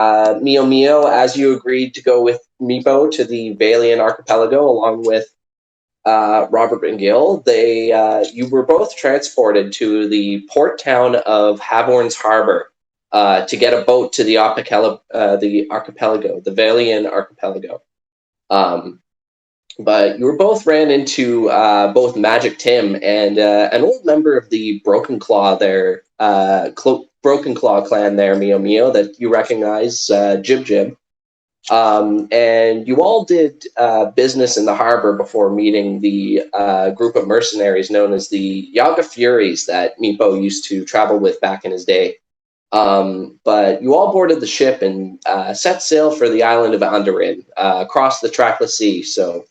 Mio Mio, as you agreed to go with Meepo to the Valian archipelago along with Robert and Gil, you were both transported to the port town of Havorn's Harbor to get a boat to the archipelago, the Valian archipelago. But you were both ran into both Magic Tim and an old member of the Broken Claw there, Broken Claw clan there, Mio Mio, that you recognize, Jib Jib. And you all did business in the harbor before meeting the group of mercenaries known as the Yaga Furies that Meepo used to travel with back in his day. But you all boarded the ship and set sail for the island of Andarin across the trackless sea. So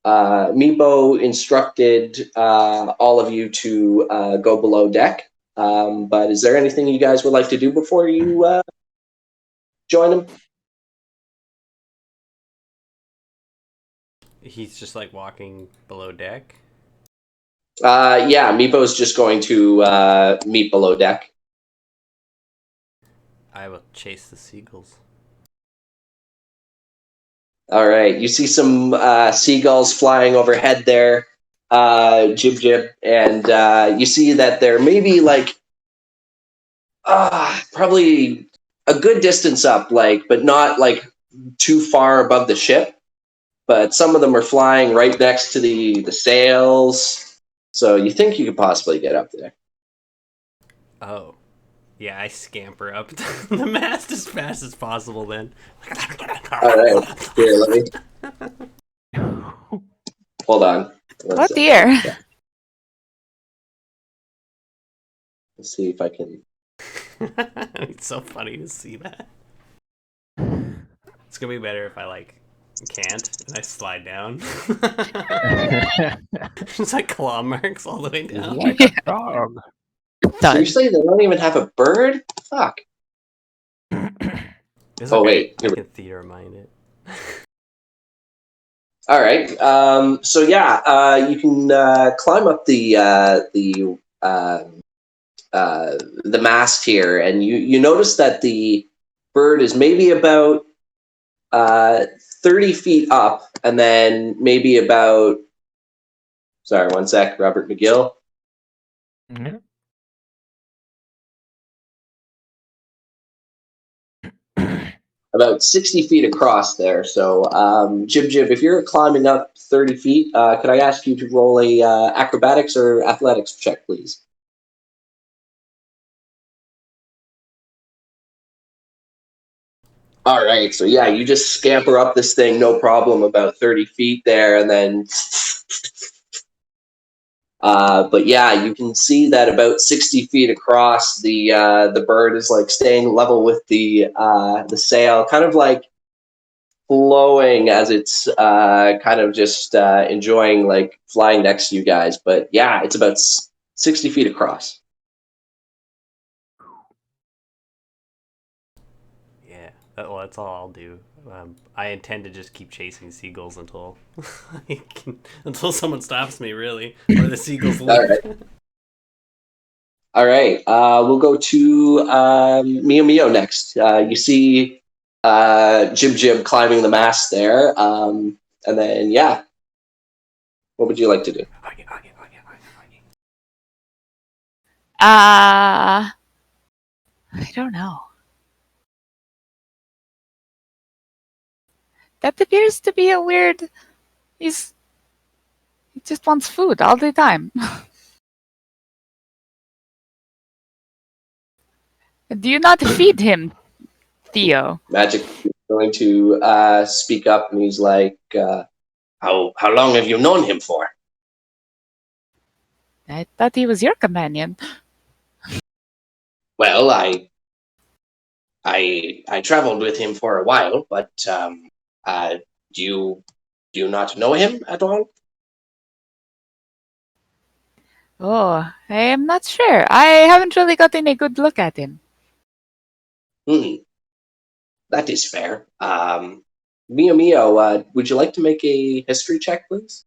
Meepo instructed all of you to go below deck. But is there anything you guys would like to do before you join him? He's just like walking below deck? Yeah, Meepo's just going to meet below deck. I will chase the seagulls. All right, you see some seagulls flying overhead there, Jib Jib, and you see that they're maybe like probably a good distance up, like, but not like too far above the ship. But some of them are flying right next to the sails, so you think you could possibly get up there. Oh. Yeah, I scamper up the mast as fast as possible then. Alright, here, let me... Hold on. Oh dear. Yeah. Let's see if I can... It's so funny to see that. It's gonna be better if I, like, can't, and I slide down. It's like claw marks all the way down. Like a dog. Seriously? They don't even have a bird? Fuck. Oh, wait. I can theater mine it. Alright, so yeah, you can climb up the mast here, and you notice that the bird is maybe about 30 feet up, and then maybe about... Sorry, one sec, Robert McGill. Mm-hmm. About 60 feet across there. So, Jib Jib, if you're climbing up 30 feet, could I ask you to roll a acrobatics or athletics check, please? All right, so yeah, you just scamper up this thing, no problem, about 30 feet there, and then... but yeah, you can see that about 60 feet across, the bird is like staying level with the sail, kind of like flowing as it's kind of just enjoying like flying next to you guys. But yeah, it's about 60 feet across. Yeah, well, that's all I'll do. I intend to just keep chasing seagulls until until someone stops me, really, or the seagulls leave. All right. We'll go to Mio Mio next. You see Jib Jib climbing the mast there, and then yeah, what would you like to do? I don't know. That appears to be a weird... He just wants food all the time. Do you not feed him, Theo? Magic is going to speak up, and he's like, how long have you known him for? I thought he was your companion. Well, I traveled with him for a while, but do you not know him at all? Oh, I am not sure. I haven't really gotten a good look at him. That is fair. Mio Mio, would you like to make a history check, please?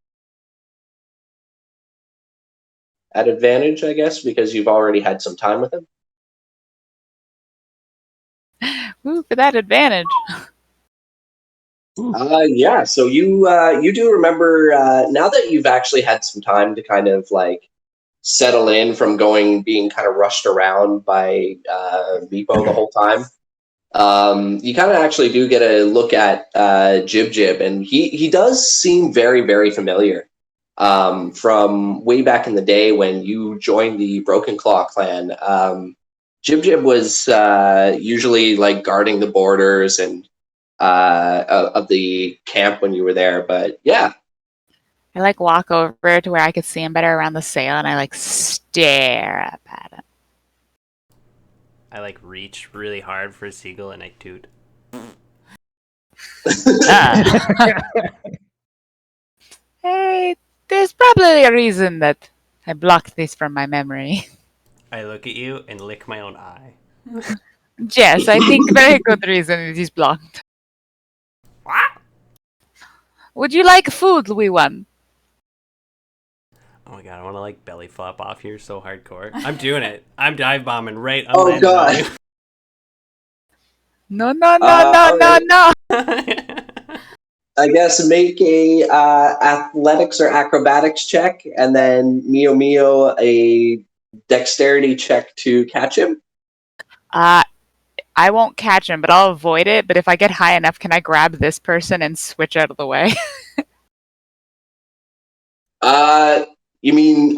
At advantage, I guess, because you've already had some time with him. Ooh, for that advantage. Yeah, so you do remember now that you've actually had some time to kind of like settle in from being kind of rushed around by Meepo the whole time. You kind of actually do get a look at Jib Jib, and he does seem very, very familiar from way back in the day when you joined the Broken Claw clan. Jib Jib was usually like guarding the borders and of the camp when you were there, but yeah. I like walk over to where I could see him better around the sail, and I like stare up at him. I like reach really hard for a seagull and I toot. Hey, there's probably a reason that I blocked this from my memory. I look at you and lick my own eye. Yes, I think very good reason it is blocked. What? Would you like food, wee one? Oh my god, I want to like belly flop off here so hardcore. I'm doing it. I'm dive bombing right. I'm Oh, landing God. on you. No, no, no, all no, right. no. I guess make a athletics or acrobatics check, and then Mio Mio a dexterity check to catch him. I won't catch him, but I'll avoid it. But if I get high enough, can I grab this person and switch out of the way? You mean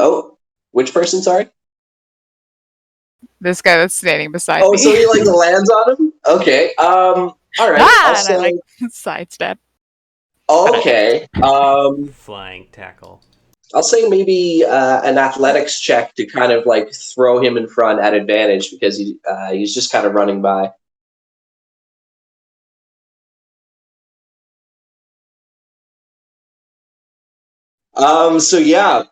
which person? Sorry. This guy that's standing beside Oh, me. so he like lands on him. Okay. All right. And I like sidestep. Okay. Flying tackle. I'll say maybe an athletics check to kind of like throw him in front at advantage because he's just kind of running by. So yeah,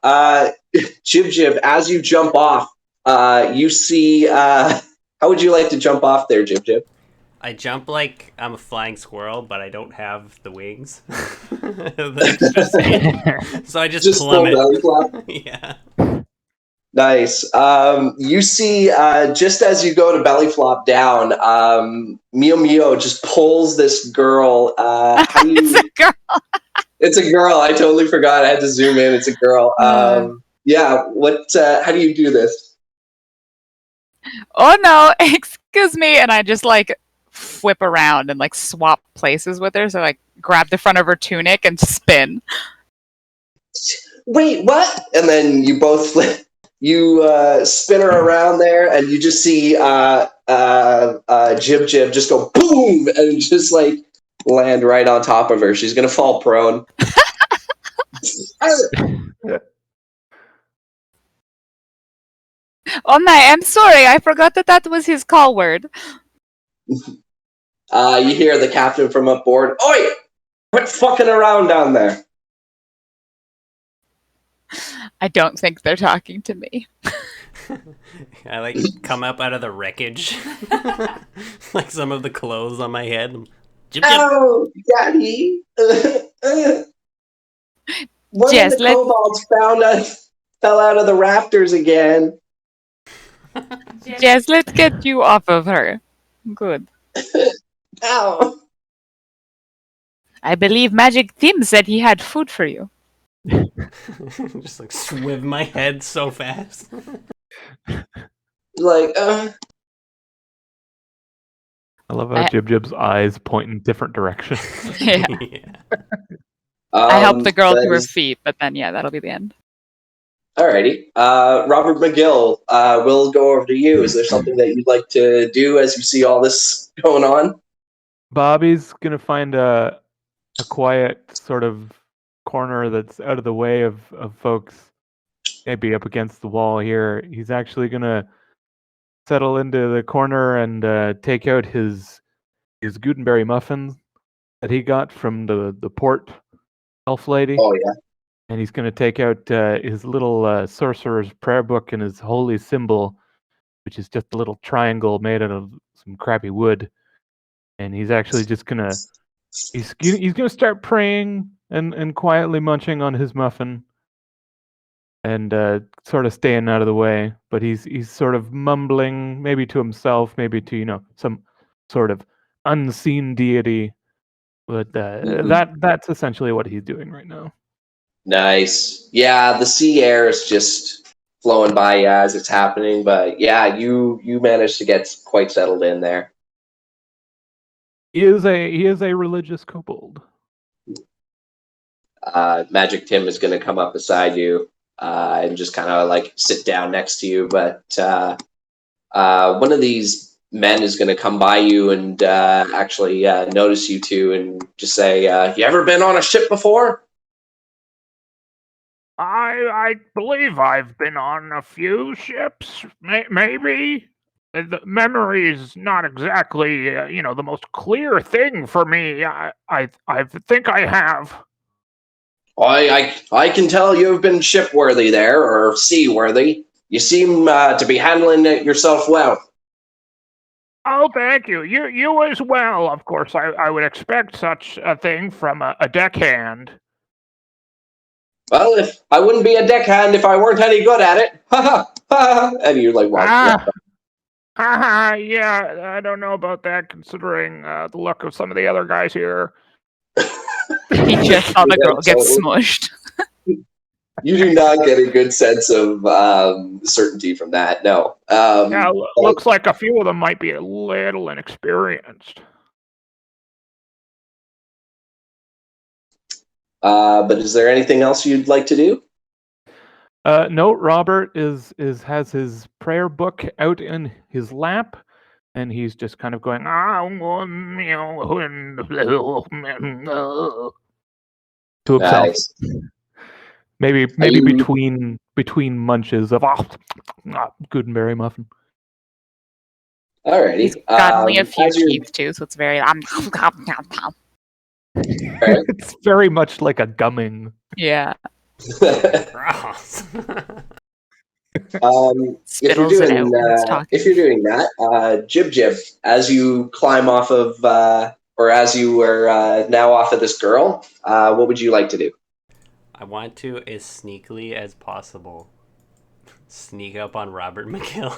Jib Jib, as you jump off, you see. How would you like to jump off there, Jib Jib? I jump like I'm a flying squirrel, but I don't have the wings. So I just full plummet. belly flop. Yeah. Nice. You see, just as you go to belly flop down, Mio Mio just pulls this girl. How do you? It's a girl. It's a girl. I totally forgot. I had to zoom in. It's a girl. Yeah. What? How do you do this? Oh no, excuse me. And I just like whip around and like swap places with her. So like grab the front of her tunic and spin. Wait, what? And then you both flip. You spin her around there, and you just see Jib Jib just go boom and just like land right on top of her. She's gonna fall prone. Oh my, I'm sorry. I forgot that was his call word. You hear the captain from up board. Oi! Quit fucking around down there. I don't think they're talking to me. I like come up out of the wreckage, like some of the clothes on my head. Jib, jib. Ow, daddy! One Jess, of the kobolds fell out of the rafters again. Jess, let's get you off of her. Good. Ow! I believe Magic Tim said he had food for you. Just like swim my head so fast. Like, I love how Jib Jib's eyes point in different directions. Yeah. Yeah. I helped the girl to her is- feet, but then yeah, that'll be the end. Alrighty. Robert McGill, we'll go over to you. Is there something that you'd like to do as you see all this going on? Bobby's gonna find a quiet sort of corner that's out of the way of folks, maybe up against the wall here. He's actually gonna settle into the corner and take out his Gutenberry muffin that he got from the port elf lady. Oh, yeah. And he's going to take out his little sorcerer's prayer book and his holy symbol, which is just a little triangle made out of some crappy wood. And he's actually just gonna he's gonna start praying and quietly munching on his muffin, and sort of staying out of the way. But he's sort of mumbling, maybe to himself, maybe to some sort of unseen deity. But that's essentially what he's doing right now. Nice. Yeah, the sea air is just flowing by you as it's happening, but yeah, you managed to get quite settled in there. He is a religious kobold. Magic Tim is going to come up beside you and just kind of like sit down next to you, but one of these men is going to come by you and actually notice you two and just say, "You ever been on a ship before?" I believe I've been on a few ships, maybe. The memory is not exactly, the most clear thing for me. I think I have. I can tell you've been shipworthy there, or seaworthy. You seem to be handling it yourself well. Oh, thank you. You as well. Of course, I would expect such a thing from a deckhand. Well, if I wouldn't be a deckhand if I weren't any good at it. Ha ha ha! And you like walk. Haha, yeah, I don't know about that considering the look of some of the other guys here. He just saw the girl get smushed. You do not get a good sense of certainty from that. No. Yeah, looks like a few of them might be a little inexperienced. But is there anything else you'd like to do? No, Robert has his prayer book out in his lap, and he's just kind of going to himself. Nice. Maybe between munches of Gutenberry muffin. Alrighty. He's got only a few teeth too, so it's very. It's very much like a gumming. Yeah. Gross. If you're doing that, Jib Jib, as you climb off of, or as you are now off of this girl, what would you like to do? I want to, as sneakily as possible, sneak up on Robert McGill.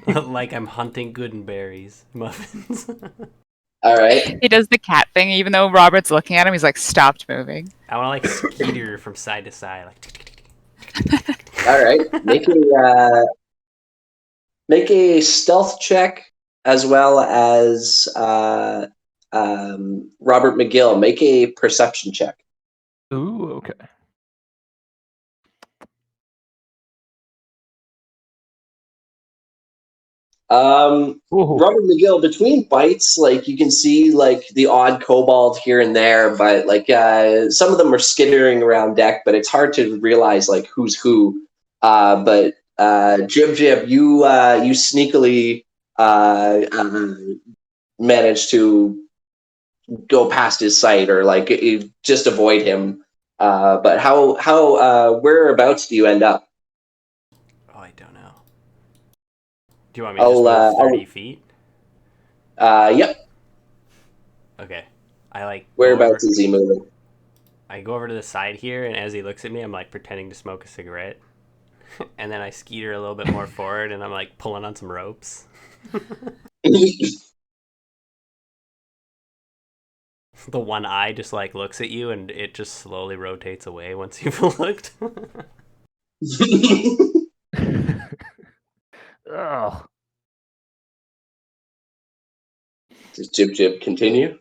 Like I'm hunting Gutenberries muffins. All right. He does the cat thing, even though Robert's looking at him. He's like, stopped moving. I want to like skeeter from side to side, like. All right. Make a stealth check as well as Robert McGill. Make a perception check. Ooh, okay. Robert McGill, between bites, like you can see like the odd kobold here and there, but like some of them are skittering around deck, but it's hard to realize like who's who. But Jib Jib, you sneakily manage to go past his sight or like just avoid him. But how whereabouts do you end up? Oh, I don't know. Do you want me to just move 30 feet? Yep. Okay. I like. Whereabouts is he moving? I go over to the side here, and as he looks at me, I'm like pretending to smoke a cigarette. And then I skeeter a little bit more forward, and I'm like pulling on some ropes. The one eye just like looks at you, and it just slowly rotates away once you've looked. Ugh. Does Jib Jib continue?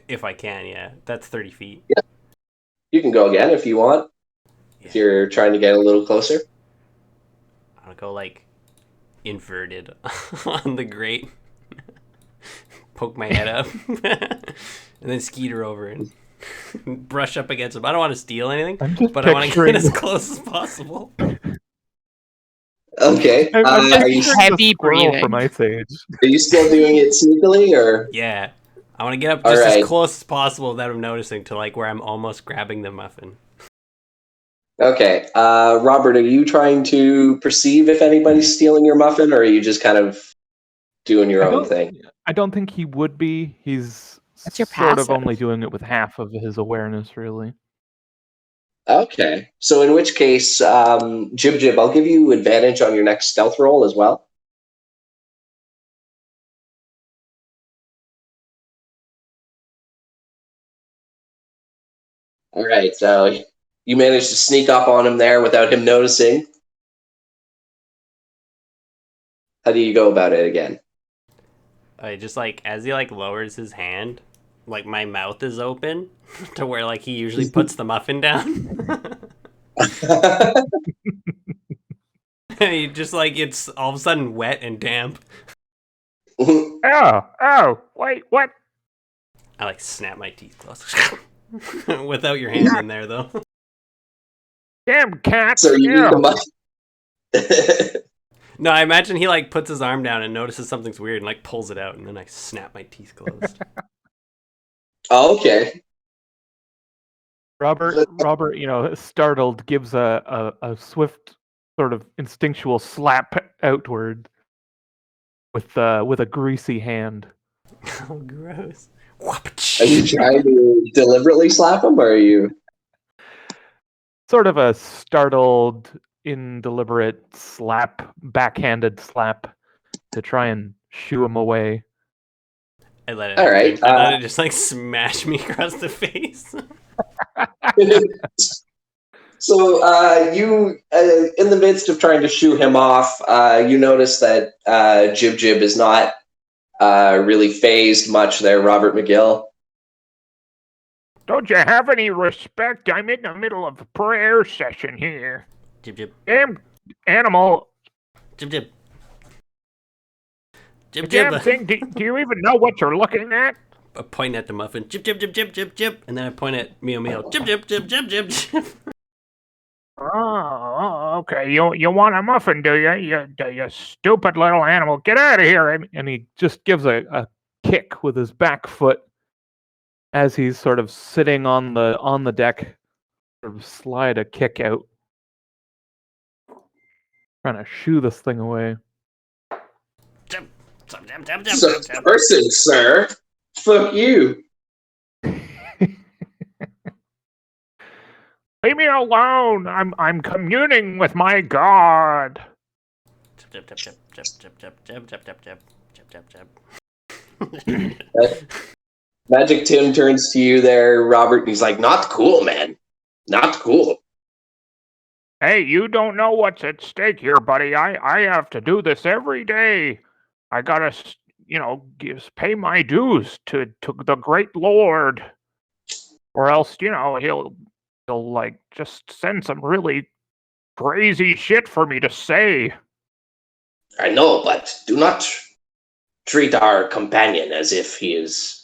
If I can, yeah. That's 30 feet. Yeah. You can go again if you want. Yeah. If you're trying to get a little closer. I'll go like inverted on the grate. Poke my head up. And then skeeter over and brush up against him. I don't want to steal anything, but I want to get as close as possible. Okay. Are you heavy breathing from Ice Age? Are you still doing it sneakily, or? Yeah, I want to get up just as close as possible without him noticing to like where I'm almost grabbing the muffin. Okay, Robert, are you trying to perceive if anybody's stealing your muffin, or are you just kind of doing your own thing? I don't think he would be. He's That's your sort passive. of only doing it with half of his awareness, really. Okay, so in which case, Jib Jib, I'll give you advantage on your next stealth roll as well. All right, so you managed to sneak up on him there without him noticing. How do you go about it again? I just like as he like lowers his hand, like my mouth is open to where like he usually puts the muffin down. And he just like it's all of a sudden wet and damp. Oh, wait, what? I like snap my teeth closed. Without your hand in there though. Damn cat. So you eat the muffin. No, I imagine he like puts his arm down and notices something's weird and like pulls it out, and then I snap my teeth closed. Oh, okay. Robert, startled, gives a swift sort of instinctual slap outward with a greasy hand. Oh, gross. Are you trying to deliberately slap him, or are you? Sort of a startled, indeliberate slap, backhanded slap to try and shoo him away. I let it All happen. right, I let it just like smash me across the face. So you, in the midst of trying to shoo him off, you notice that Jib Jib is not really phased much there, Robert McGill. Don't you have any respect? I'm in the middle of a prayer session here. Jib jib. Damn animal. Jib jib. Jib Damn jib. thing. Do you even know what you're looking at? I point at the muffin. Jib jib jib jib jib jib. And then I point at Meow Meow. Jib jib jib jib jib jib. Oh, okay. You want a muffin, do you? You stupid little animal. Get out of here. And he just gives a kick with his back foot as he's sort of sitting on the deck, sort of slide a kick out, trying to shoo this thing away. Jib jib jib jib jib So, jib jib. person, sir. Fuck you. Leave me alone. I'm communing with my God. Jib jib jib jib jib jib jib jib jib jib jib jib. Magic Tim turns to you there, Robert, and he's like, "Not cool, man. Not cool." Hey, you don't know what's at stake here, buddy. I have to do this every day. I gotta, pay my dues to the great Lord, or else, he'll like just send some really crazy shit for me to say. I know, but do not treat our companion as if he is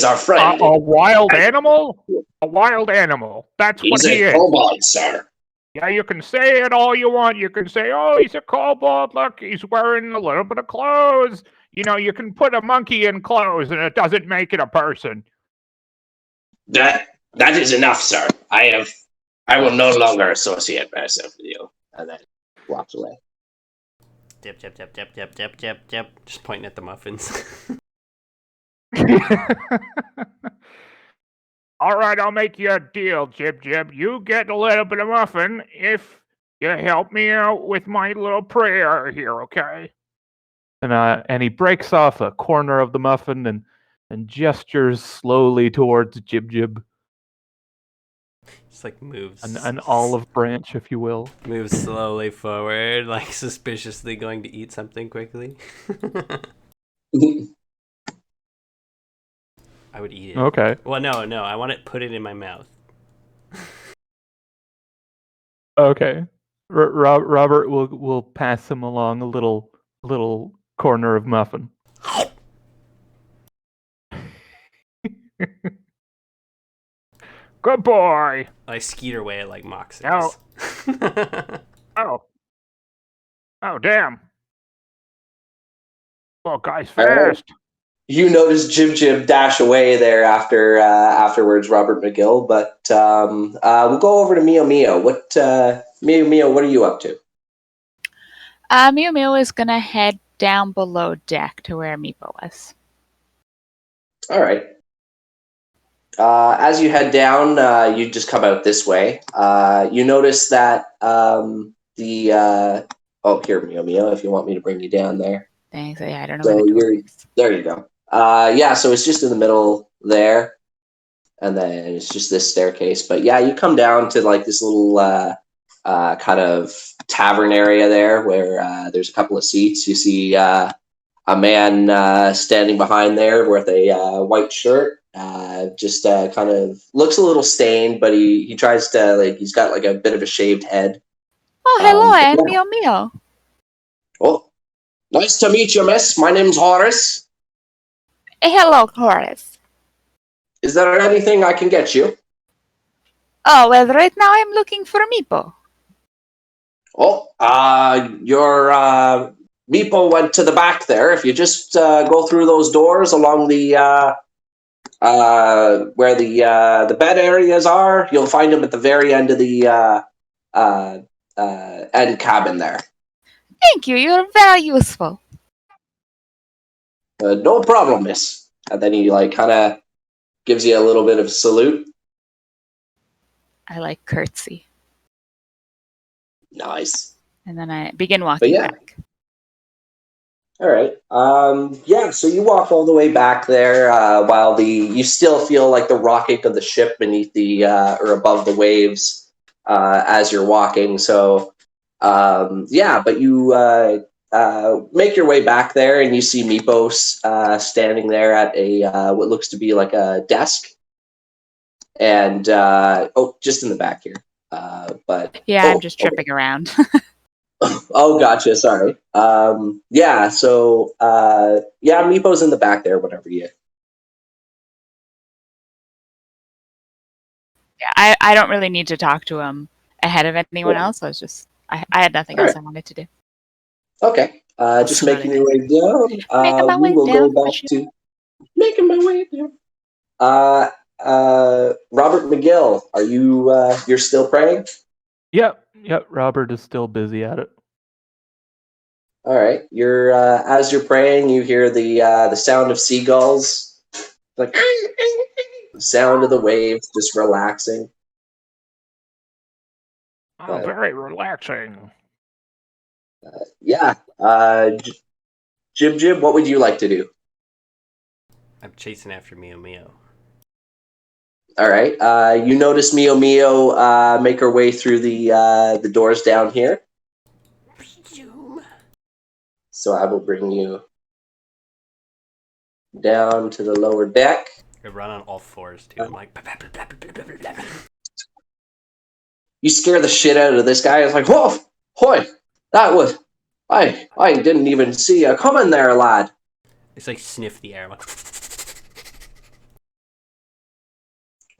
our friend. A wild animal? A wild animal. That's He's what he a is. kobold, sir. Yeah, you can say it all you want. You can say, oh, he's a kobold. Look, he's wearing a little bit of clothes. You can put a monkey in clothes and it doesn't make it a person. That is enough, sir. I will no longer associate myself with you. And then walks away. Jib jib jib jib jib jib jib jib. Just pointing at the muffins. All right, I'll make you a deal, Jib Jib. You get a little bit of muffin if you help me out with my little prayer here, okay? And he breaks off a corner of the muffin and gestures slowly towards Jib Jib. Just like moves. An olive branch, if you will. Moves slowly forward, like suspiciously going to eat something quickly. I would eat it. Okay. Well, no, I want to put it in my mouth. Okay. Robert will pass him along a little corner of muffin. Good boy. I skeeter away at like Mox. No. Oh, damn. Well, guy's fast. You notice Jib Jib dash away there afterwards, Robert McGill. But we'll go over to Mio Mio. Mio, what are you up to? Mew Mew is gonna head down below deck to where Meepo was. All right. As you head down, you just come out this way. You notice that here, Mio Mio, if you want me to bring you down there. Thanks. Yeah, I don't know. So there you go. So it's just in the middle there. and then it's just this staircase. But yeah, you come down to like this little kind of tavern area there where there's a couple of seats. You see a man standing behind there with a white shirt. Just kind of looks a little stained, but he tries to he's got like a bit of a shaved head. Oh, hello, But and yeah. Mio. Oh, nice to meet you, miss. My name's Horace. Hello, Horace. Is there anything I can get you? Oh, well, right now I'm looking for Meepo. Oh, your Meepo went to the back there. If you just go through those doors along the where the bed areas are, you'll find him at the very end of the end cabin there. Thank you, you're very useful. No problem, miss. And then he kind of gives you a little bit of a salute. I curtsy. Nice. And then I begin walking yeah. back. All right. Yeah, so you walk all the way back there while you still feel like the rocking of the ship beneath or above the waves as you're walking. So, yeah, but you make your way back there and you see Meepo standing there at what looks to be like a desk. And, just in the back here. I'm just tripping around. Oh, gotcha. Sorry. Yeah. So, yeah, Meepo's in the back there. Whatever you. Yeah, I don't really need to talk to him ahead of anyone else. I was just I had nothing else I wanted to do. Okay. Just making your way down. Making my way will down. go back to making my way down. Robert McGill, are you? You're still praying? Yep. Robert is still busy at it. All right. You're as you're praying, you hear the sound of seagulls, like sound of the waves, just relaxing. Very relaxing. Yeah. Jib, what would you like to do? I'm chasing after Mio. All right. You notice Mio make her way through the doors down here. So I will bring you down to the lower deck. I run on all fours too. I'm like, You scare the shit out of this guy. It's like, whoa, hoy, that was, I didn't even see you coming there, lad. It's like sniff the air. I'm like,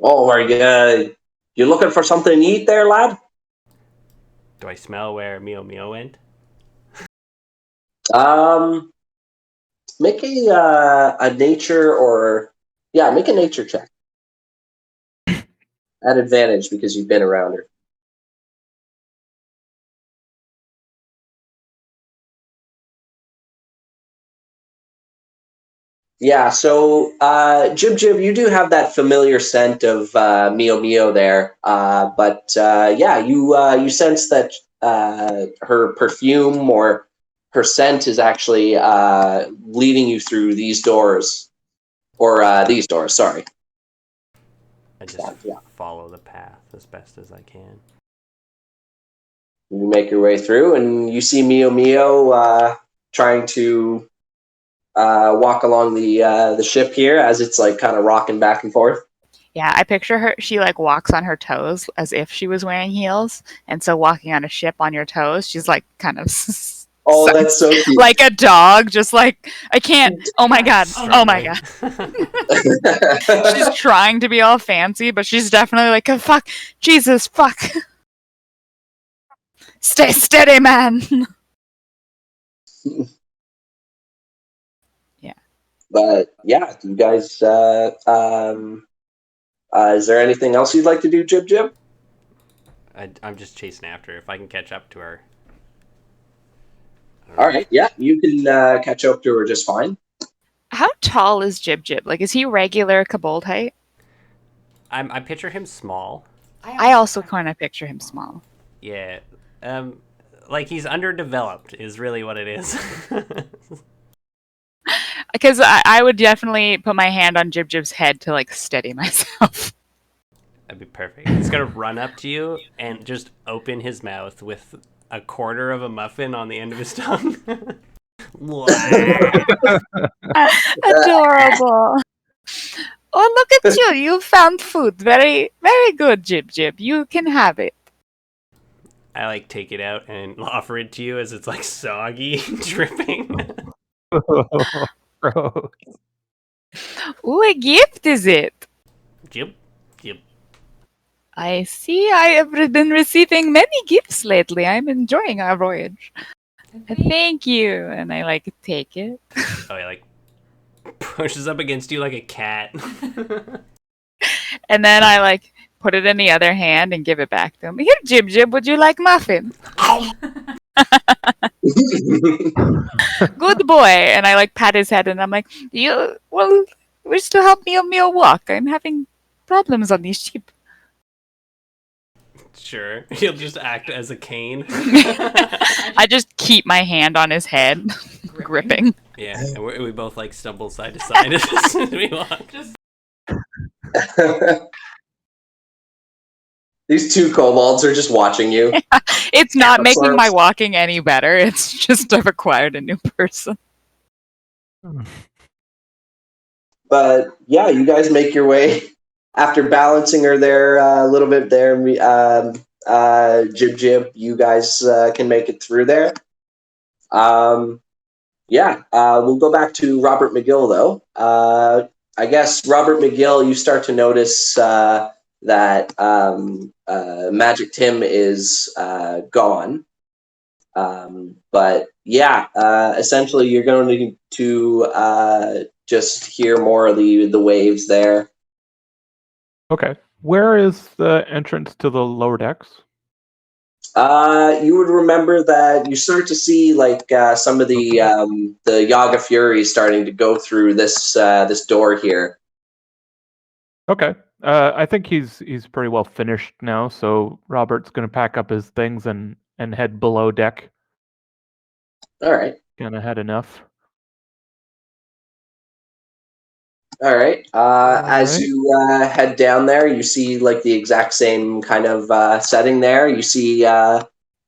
Oh, are you looking for something to eat there, lad? do I smell where Mio went? Make a nature make a nature check. At advantage because you've been around her. Yeah, so Jib, you do have that familiar scent of Mio there, but yeah, you sense that her perfume or her scent is actually leading you through these doors, or these doors. Sorry. I just follow the path as best as I can. You make your way through, and you see Mio trying to walk along the ship here as it's kind of rocking back and forth. Yeah, I picture her. She walks on her toes as if she was wearing heels, and so walking on a ship on your toes, she's kind of. Oh, that's so cute. Like a dog, just I can't. Oh my god! Oh my god! She's trying to be all fancy, but she's definitely oh, fuck, Jesus, fuck. Stay steady, man. Yeah. But yeah, you guys. Is there anything else you'd like to do, Jib? I'm just chasing after her. If I can catch up to her. All right. Yeah, you can catch up to her just fine. How tall is Jib? Is he regular kobold height? I picture him small. I also kind of picture him small. Yeah. He's underdeveloped is really what it is. Because I would definitely put my hand on Jib Jib's head to like steady myself. That'd be perfect. He's gonna run up to you and just open his mouth with a quarter of a muffin on the end of his tongue. Adorable. Oh, look at you. You found food. Very, very good, Jib Jib. You can have it. I like take it out and offer it to you as it's like soggy, dripping. Gross. Ooh, a gift is it? Yep. I see. I have been receiving many gifts lately. I'm enjoying our voyage. Thank you. And I like take it. Oh, he like pushes up against you like a cat. And then I like put it in the other hand and give it back to him. Here, Jib Jib, would you like muffin? Good boy. And I like pat his head and I'm like, you well wish to help me on a walk. I'm having problems on these sheep. Sure. He'll just act as a cane. I just keep my hand on his head, gripping. Yeah, and we both like stumble side to side as we walk. These two kobolds are just watching you. It's not That's making my ours. walking any better. It's just I've acquired a new person. But yeah, you guys make your way after balancing her there a little bit there. Jib Jib, you guys can make it through there. We'll go back to Robert McGill though. I guess Robert McGill, you start to notice that Magic Tim is gone. Essentially, you're going to just hear more of the waves there. Okay. Where is the entrance to the lower decks? You would remember that you start to see like some of the Yaga Fury starting to go through this door here. Okay. I think he's pretty well finished now, so Robert's going to pack up his things and head below deck. All right. Kind of had enough. All right. As right. you head down there, you see like the exact same kind of setting there. You see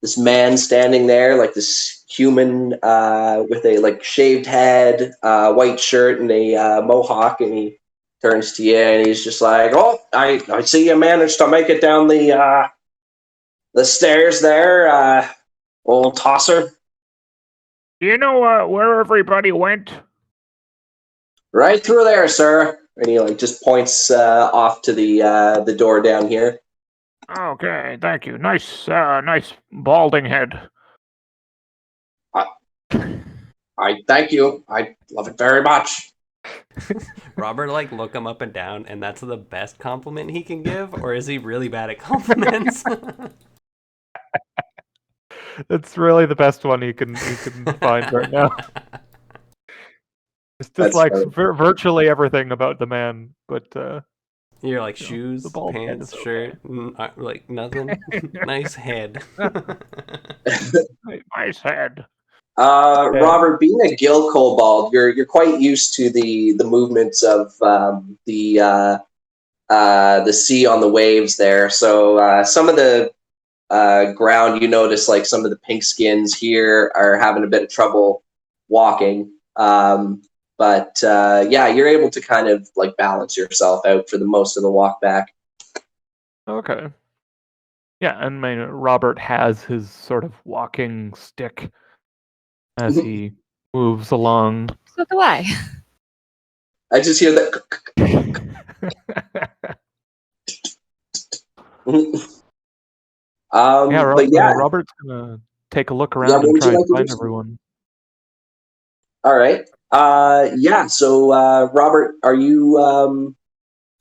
this man standing there, like this human with a like shaved head, white shirt, and a mohawk, and he turns to you and he's just like, "Oh, I see you managed to make it down the stairs there, old tosser." Do you know where everybody went? Right through there, sir. And he like just points off to the door down here. Okay, thank you. Nice balding head. I thank you. I love it very much. Robert like look him up and down, and that's the best compliment he can give, or is he really bad at compliments? It's really the best one you can find right now. It's just That's like funny. virtually everything about the man, but You're like You know, shoes, the bald head pants, is okay. shirt, like nothing. Nice head. Nice head. Robert, being a gill kobold, you're quite used to the movements of the sea on the waves there. So some of the ground, you notice like some of the pink skins here are having a bit of trouble walking. You're able to kind of like balance yourself out for the most of the walk back. Okay. Yeah, and Robert has his sort of walking stick as he moves along. So do I. I just hear that. Robert's gonna take a look around what and would you try like and to find do? everyone. All right. So Robert, are you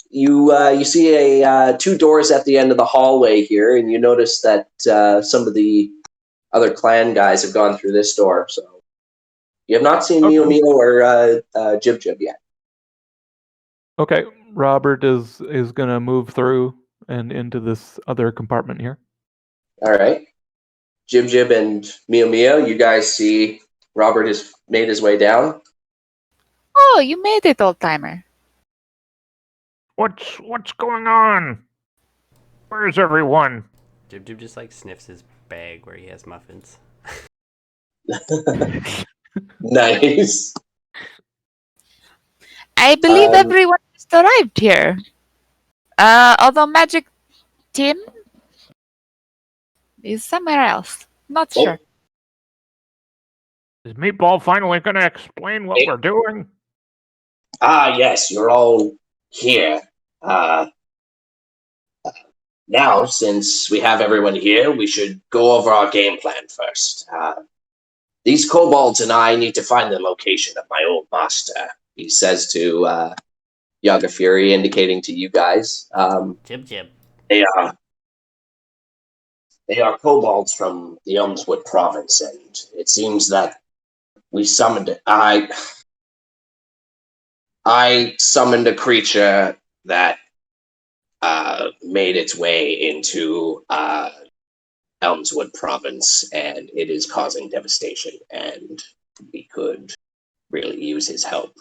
you see a two doors at the end of the hallway here, and you notice that some of the other clan guys have gone through this door. So you have not seen Mio Mio or Jib Jib yet. Okay, Robert is gonna move through and into this other compartment here. All right. Jib Jib and Mio Mio, you guys see Robert has made his way down. Oh, you made it, old timer. What's going on? Where's everyone? Jib Jib just like sniffs his bag where he has muffins. Nice. I believe everyone just arrived here. Although Magic Tim is somewhere else. Not Oh. sure. Is Meatball finally going to explain what we're doing? Yes, you're all here. Now, since we have everyone here, we should go over our game plan first. These kobolds and I need to find the location of my old master, he says to Yaga Fury, indicating to you guys. Jib Jib. They are kobolds from the Elmswood province, and it seems that we summoned it. I summoned a creature that made its way into Elmswood province, and it is causing devastation, and we could really use his help.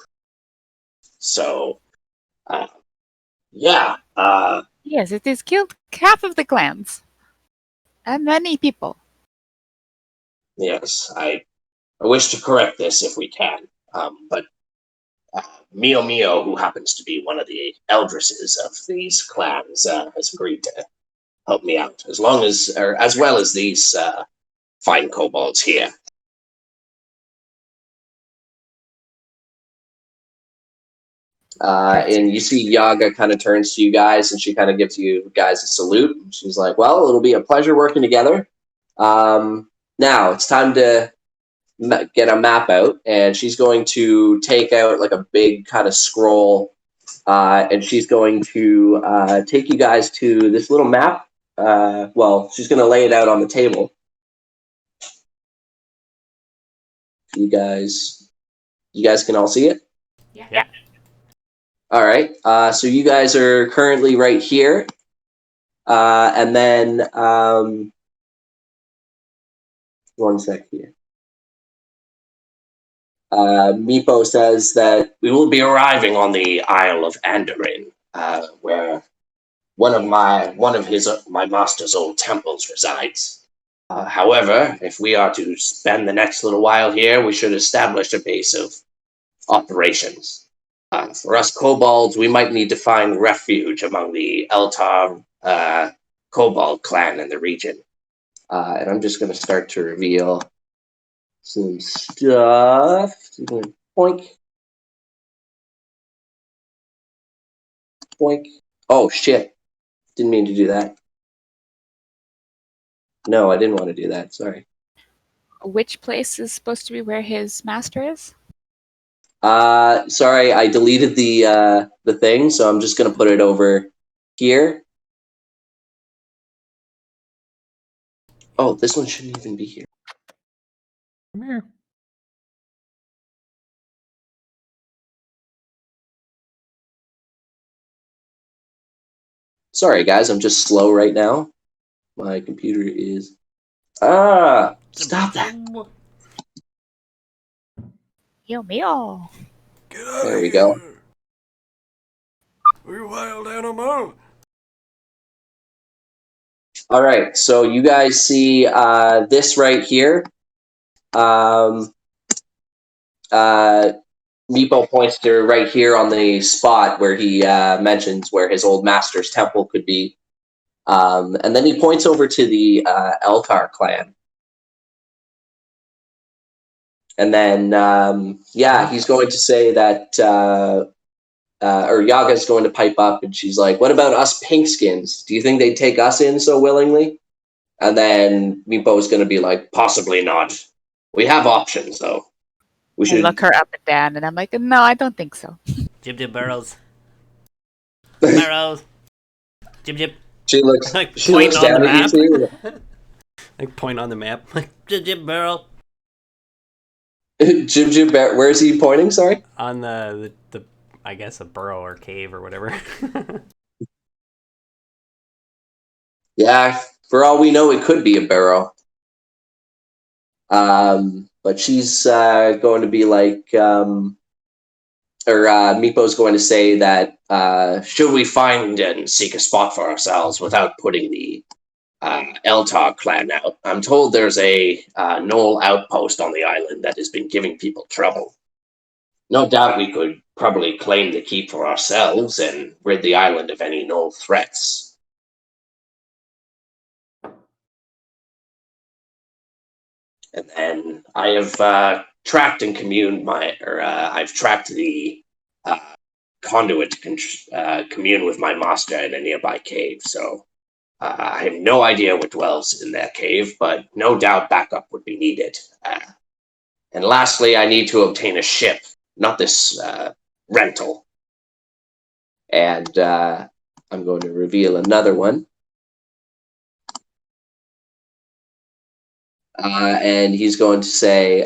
So, yeah. Yes, it has killed half of the clans. And many people. Yes, I wish to correct this if we can, but Mio Mio, who happens to be one of the eldresses of these clans, has agreed to help me out, as well as these fine kobolds here. And you see Yaga kind of turns to you guys, and she kind of gives you guys a salute. She's like, well, it'll be a pleasure working together. Now, it's time to get a map out, and she's going to take out like a big kind of scroll, and she's going to take you guys to this little map. Well, she's going to lay it out on the table. You guys can all see it? Yeah. All right. So you guys are currently right here. And then one sec here. Meepo says that we will be arriving on the Isle of Andorin, where one of my master's old temples resides. However, if we are to spend the next little while here, we should establish a base of operations. For us kobolds, we might need to find refuge among the Eltar kobold clan in the region. And I'm just going to start to reveal some stuff. Boink. Boink. Oh, shit. Didn't mean to do that. No, I didn't want to do that. Sorry. Which place is supposed to be where his master is? Sorry, I deleted the thing, so I'm just going to put it over here. Oh, this one shouldn't even be here. Come here. Sorry, guys, I'm just slow right now. My computer is... Stop that. Yo, mio. Get out There of we go. here. We're wild animal. All right, so you guys see this right here. Meepo points to right here on the spot where he mentions where his old master's temple could be. And then he points over to the Eltar clan. And then, he's going to say that, or Yaga's going to pipe up, and she's like, what about us pinkskins? Do you think they'd take us in so willingly? And then Meepo's going to be like, possibly not. We have options, though. We I should... look her up and down, and I'm like, no, I don't think so. Jib Jib burrows. Burrows. Jib Jib. She looks, Like she point looks on the down at you map. too. Like point on the map. Like Jib Jib burrow. Jib, where's he pointing? Sorry. On the I guess a burrow or cave or whatever. Yeah, for all we know, it could be a barrow. But she's going to be like, Meepo's going to say that should we find and seek a spot for ourselves without putting the Eltar clan out, I'm told there's a Knoll outpost on the island that has been giving people trouble. No doubt we could probably claim the keep for ourselves and rid the island of any Knoll threats. And then I have tracked and I've tracked the conduit to commune with my master in a nearby cave. So I have no idea what dwells in that cave, but no doubt backup would be needed. And lastly, I need to obtain a ship, not this rental. And I'm going to reveal another one. And he's going to say,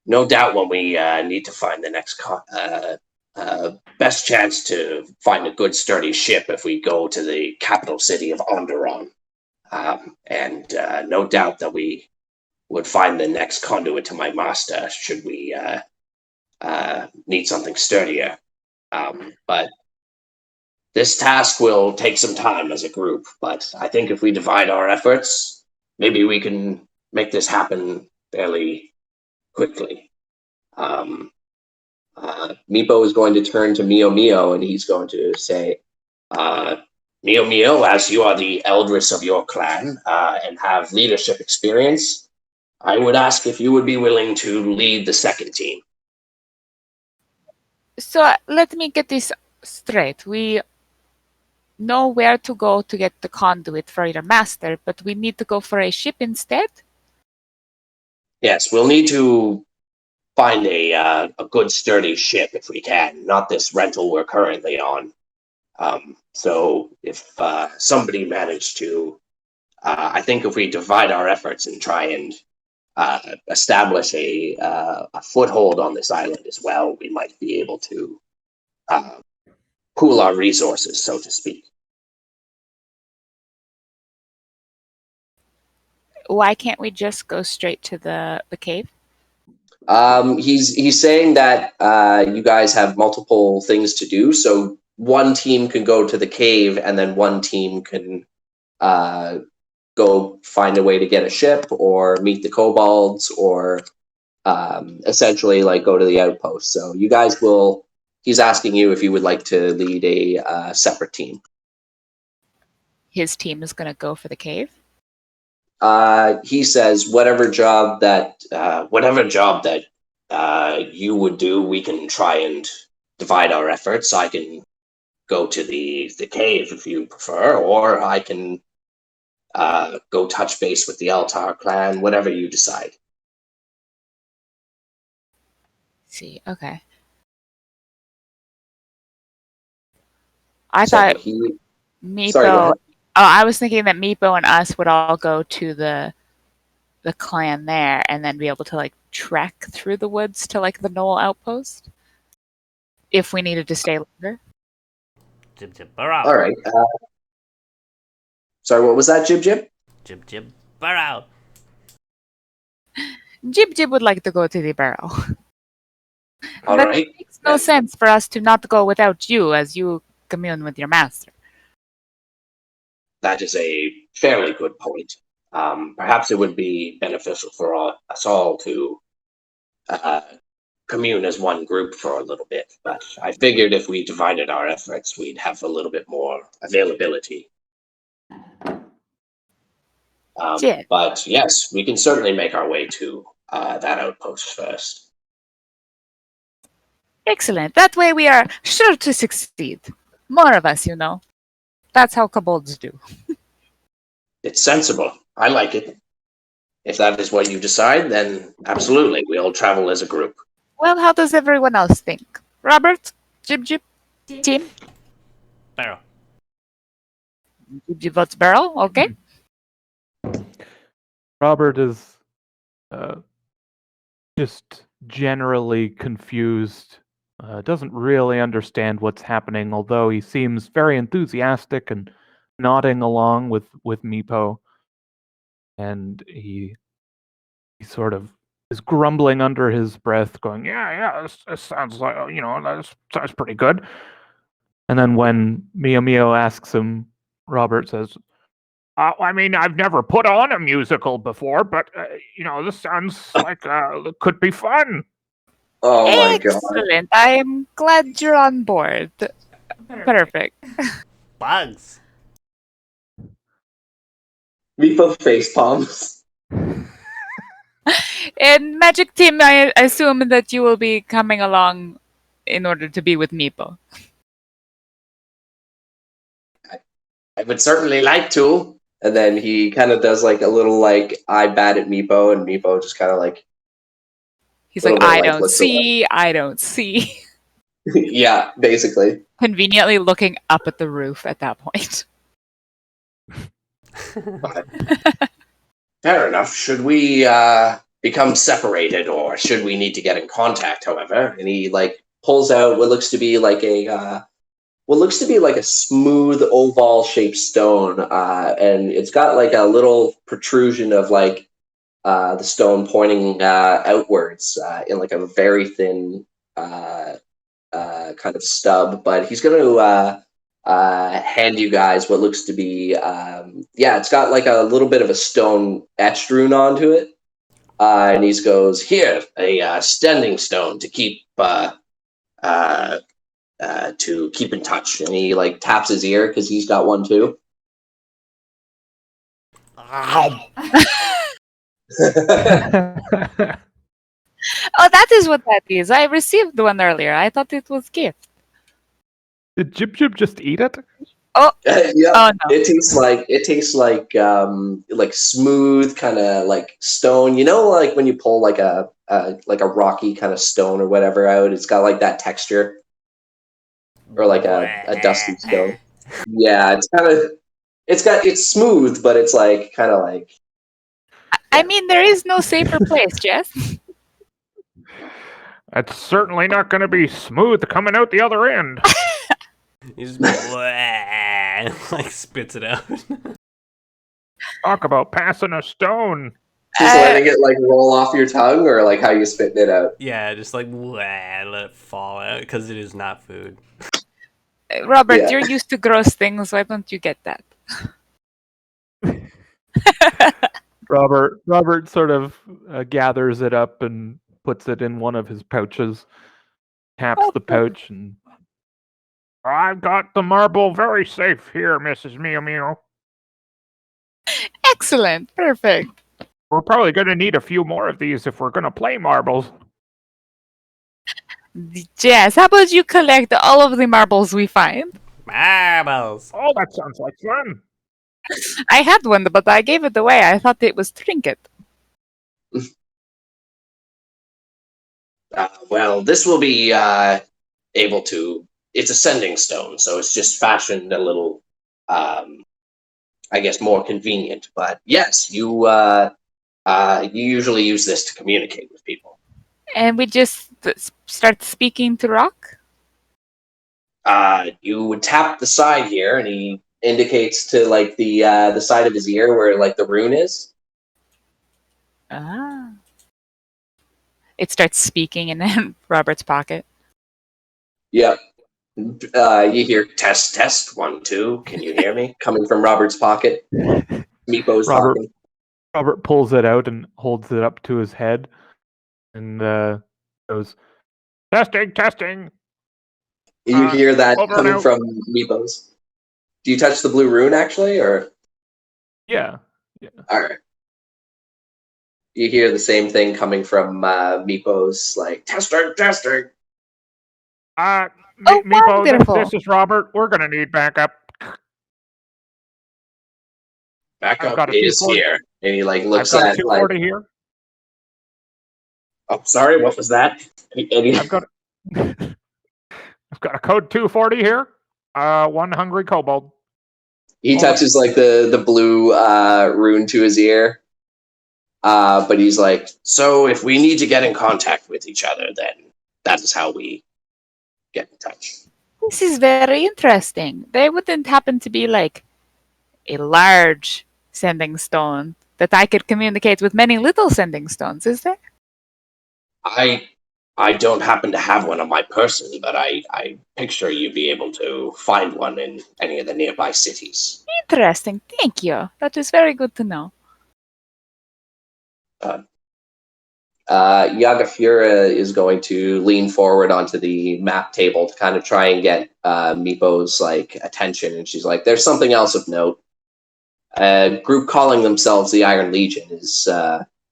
no doubt when we need to find the next best chance to find a good sturdy ship if we go to the capital city of Onderon. And no doubt that we would find the next conduit to my master should we need something sturdier. But this task will take some time as a group, but I think if we divide our efforts, maybe we can make this happen fairly quickly. Meepo is going to turn to Mio, and he's going to say, Mio, as you are the eldest of your clan and have leadership experience, I would ask if you would be willing to lead the second team. So let me get this straight. We know where to go to get the conduit for your master, but we need to go for a ship instead? Yes, we'll need to find a good sturdy ship if we can, not this rental we're currently on. So if somebody managed to, I think if we divide our efforts and try and establish a foothold on this island as well, we might be able to pool our resources, so to speak. Why can't we just go straight to the cave? He's saying that you guys have multiple things to do, so one team can go to the cave, and then one team can go find a way to get a ship, or meet the kobolds, or essentially like go to the outpost. So you guys will. He's asking you if you would like to lead a separate team. His team is going to go for the cave? He says whatever job that you would do, we can try and divide our efforts. I can go to the cave if you prefer, or I can go touch base with the Eltar clan, whatever you decide. See, okay. I thought Meepo. Sorry, go ahead. I was thinking that Meepo and us would all go to the clan there, and then be able to like trek through the woods to like the Knoll outpost if we needed to stay longer. Jib jib burrow. All right. Sorry, what was that, Jib Jib? Jib jib burrow. Jib Jib would like to go to the barrel. All But right. it makes no sense for us to not go without you, as you commune with your master. That is a fairly good point. Perhaps it would be beneficial for us all to commune as one group for a little bit, but I figured if we divided our efforts, we'd have a little bit more availability. But yes, we can certainly make our way to that outpost first. Excellent. That way we are sure to succeed. More of us, you know. That's how kobolds do. It's sensible. I like it. If that is what you decide, then absolutely, we'll travel as a group. Well, how does everyone else think? Robert? Jib Jib? Team? Barrel. Jib Jib votes barrel? Okay. Robert is just generally confused, doesn't really understand what's happening, although he seems very enthusiastic and nodding along with Meepo. And he sort of grumbling under his breath, going, Yeah, this sounds like, that sounds pretty good. and then when Mio asks him, Robert says, I mean, I've never put on a musical before, but, this sounds like it could be fun. Oh my god. Excellent. I'm glad you're on board. Perfect. Bugs. Meepo face palms. And Magic Team, I assume that you will be coming along in order to be with Meepo. I would certainly like to. And then he kind of does like a little like eye bat at Meepo, and Meepo just kind of like He's Little like, bit I like, don't what's the see, I don't see. yeah, basically. Conveniently looking up at the roof at that point. Fair enough. Should we become separated, or should we need to get in contact? However, and he like pulls out what looks to be like a smooth oval shaped stone, and it's got like a little protrusion of like the stone pointing outwards in like a very thin kind of stub. But he's going to hand you guys what looks to be it's got like a little bit of a stone etched rune onto it, and he goes, here, a standing stone to keep in touch. And he like taps his ear because he's got one too. Oh, that is what that is. I received one earlier. I thought it was gift. did Jib Jib just eat it? Oh, Yeah, oh no. it tastes like smooth kind of like stone. You know, like when you pull like a rocky kind of stone or whatever out, it's got like that texture, or like a dusty stone. Yeah, it's smooth, but it's like kind of like I mean, there is no safer place, Jess. It's certainly not going to be smooth coming out the other end. He just like spits it out. Talk about passing a stone. just letting it like roll off your tongue, or like how you spitting it out. Yeah, just like let it fall out because it is not food. Robert, Yeah. you're used to gross things. Why don't you get that? Robert sort of gathers it up and puts it in one of his pouches, taps the pouch, and I've got the marble very safe here, Mrs. Mio. Excellent. Perfect. We're probably going to need a few more of these if we're going to play marbles. Jess, how about you collect all of the marbles we find? Marbles. Oh, that sounds like fun. I had one, but I gave it away. I thought it was trinket. Well, this will be able to. It's a sending stone, so it's just fashioned a little, I guess, more convenient. But yes, you usually use this to communicate with people. And we just start speaking to Rock? You would tap the side here, and he indicates to like the side of his ear where like the rune is. Ah. It starts speaking in Robert's pocket. Yep. You hear test 1 2. Can you hear me? Coming from Robert's pocket. Meepo's talking. Robert pulls it out and holds it up to his head, and goes, Testing. You hear that over coming now. from Meepo's. Do you touch the blue rune actually, or? yeah. All right. You hear the same thing coming from Meepo's, like testing. Meepo, wonderful. this is Robert. We're going to need backup. I've Backup got a is 240. here, and he like I've looks got a at like. 240 here. Oh, sorry. What was that? And he, I've got a code 240 here. One hungry kobold. he touches like the blue rune to his ear. But he's like, so if we need to get in contact with each other, then that is how we get in touch. This is very interesting. There wouldn't happen to be like a large sending stone that I could communicate with many little sending stones, is there? I don't happen to have one on my person, but I picture you'd be able to find one in any of the nearby cities. Interesting. Thank you. That is very good to know. Yagafura is going to lean forward onto the map table to kind of try and get Meepo's attention, and she's like, "There's something else of note. A group calling themselves the Iron Legion has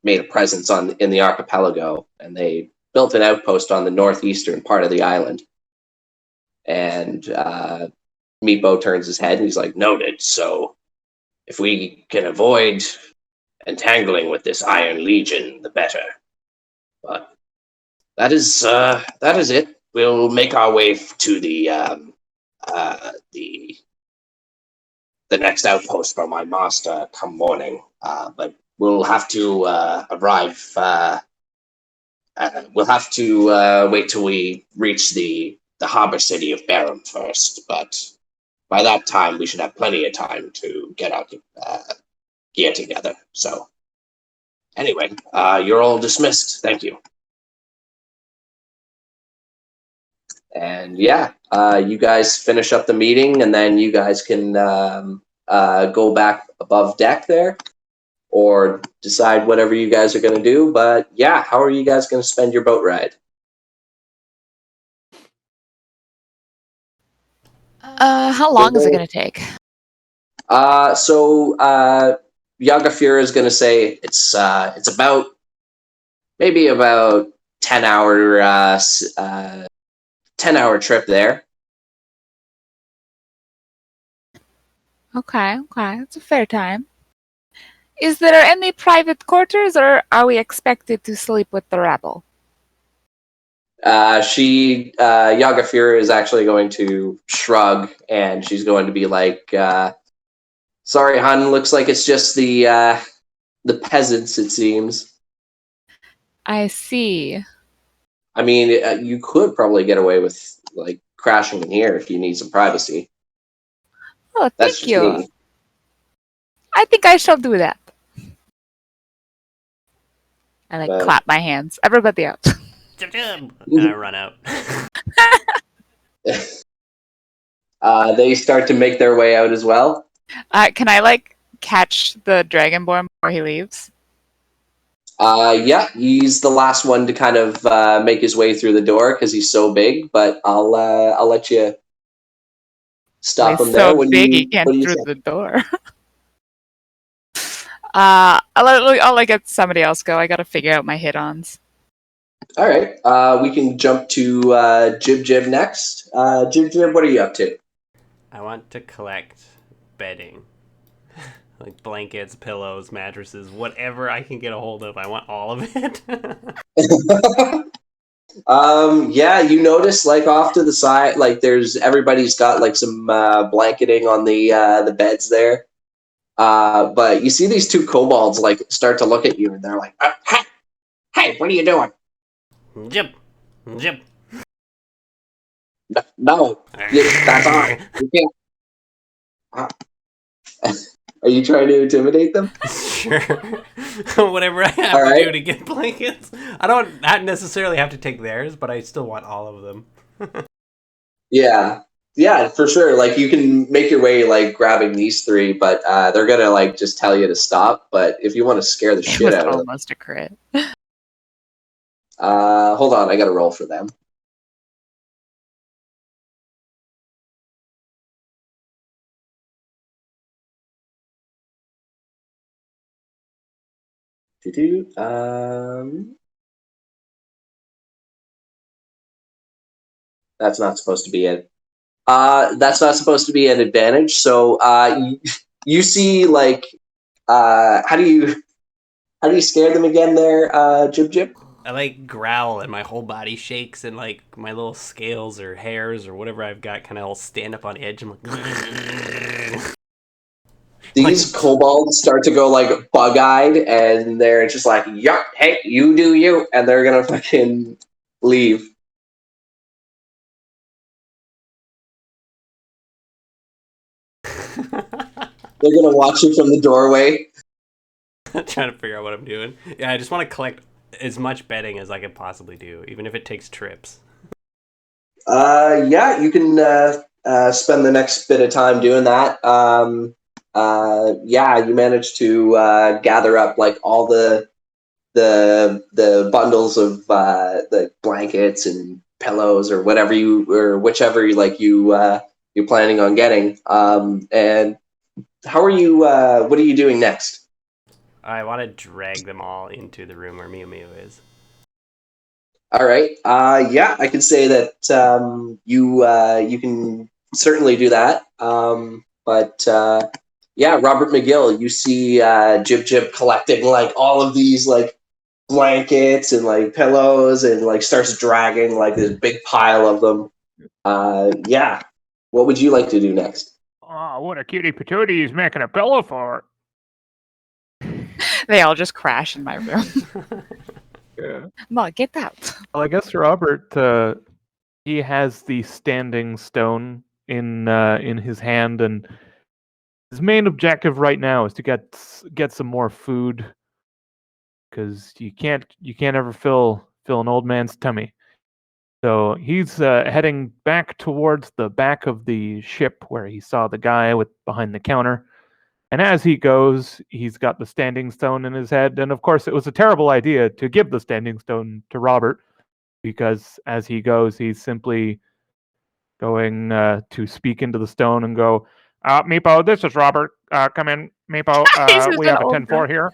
made a presence in the archipelago, and they built an outpost on the northeastern part of the island." And Meepo turns his head and he's like, "Noted. So if we can avoid entangling with this Iron Legion, the better. But that is it. We'll make our way to the next outpost for my master come morning. But we'll have to arrive. We'll have to wait till we reach the harbor city of Barham first. But by that time, we should have plenty of time to get our gear together. So anyway, you're all dismissed. Thank you." And yeah, you guys finish up the meeting, and then you guys can go back above deck there, or decide whatever you guys are going to do. But yeah, how are you guys going to spend your boat ride? How long is it going to take? So Yagafura is going to say it's about maybe about 10-hour trip there. Okay, it's a fair time. Is there any private quarters, or are we expected to sleep with the rabble? Yagafura is actually going to shrug, and she's going to be like, "Sorry, hon. Looks like it's just the peasants. It seems." I see. I mean, you could probably get away with crashing in here if you need some privacy. Oh, That's thank just you. me. I think I shall do that. I But- clap my hands. Everybody out. And I run out. They start to make their way out as well. Can I catch the Dragonborn before he leaves? Yeah, he's the last one to kind of make his way through the door because he's so big. But I'll let you stop him there. So What do big you- he can't what do you through think? the door. I'll let somebody else go. I gotta figure out my hit-ons. All right, we can jump to Jib Jib next. Jib Jib, what are you up to? I want to collect bedding. Like blankets, pillows, mattresses, whatever I can get a hold of. I want all of it. Yeah, you notice off to the side, everybody's got some blanketing on the beds there. But you see these two kobolds start to look at you, and they're like, "Hey, what are you doing?" Jip. No, that's on. You can't. Are you trying to intimidate them? Sure. Whatever I have All to right. do to get blankets. I don't not necessarily have to take theirs, but I still want all of them. Yeah, for sure. You can make your way grabbing these three, but they're gonna just tell you to stop. But if you want to scare the It shit was out of them, almost a crit. hold on, I got to roll for them. That's not supposed to be it. That's not supposed to be an advantage. So you see how do you scare them again there, Jib Jib? I growl and my whole body shakes and my little scales or hairs or whatever I've got kind of all stand up on edge. I'm like These kobolds start to go bug-eyed, and they're just like, "Yup, hey, you do you," and they're gonna fucking leave. They're gonna watch you from the doorway. trying to figure out what I'm doing. Yeah, I just want to collect as much betting as I could possibly do, even if it takes trips. Yeah, you can spend the next bit of time doing that. Yeah, you managed to gather up like all the bundles of the blankets and pillows or whatever whichever you're planning on getting. And how are you? What are you doing next? I want to drag them all into the room where Mio Mio is. All right. Yeah, I can say that you can certainly do that. But yeah, Robert McGill, you see Jib Jib collecting like all of these like blankets and like pillows and like starts dragging like this big pile of them. Yeah. What would you like to do next? Oh, what a cutie patootie he's making a pillow for. They all just crash in my room. Yeah. No, get out. Well, I guess Robert, he has the standing stone in his hand, and his main objective right now is to get some more food, because you can't ever fill an old man's tummy. So he's heading back towards the back of the ship where he saw the guy behind the counter. And as he goes, he's got the standing stone in his head. And of course, it was a terrible idea to give the standing stone to Robert, because as he goes, he's simply going to speak into the stone and go, Meepo, this is Robert. Come in, Meepo. He's just We an have a old 10-4 here.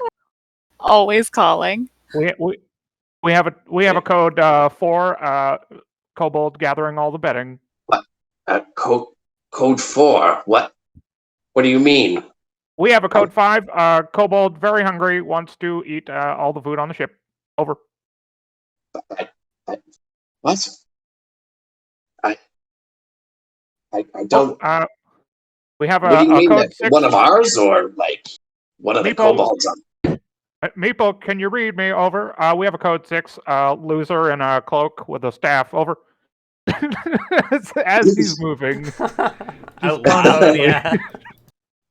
Always calling. We have a code 4. Kobold gathering all the betting. Code 4. What do you mean? We have a code 5. Kobold, very hungry, wants to eat all the food on the ship. Over. What? I don't. We have What do you mean? code That 6. one of ours, or like one of the kobolds? Meepo, can you read me? Over. We have a code 6. Loser in a cloak with a staff. Over. As he's moving. Out loud, yeah.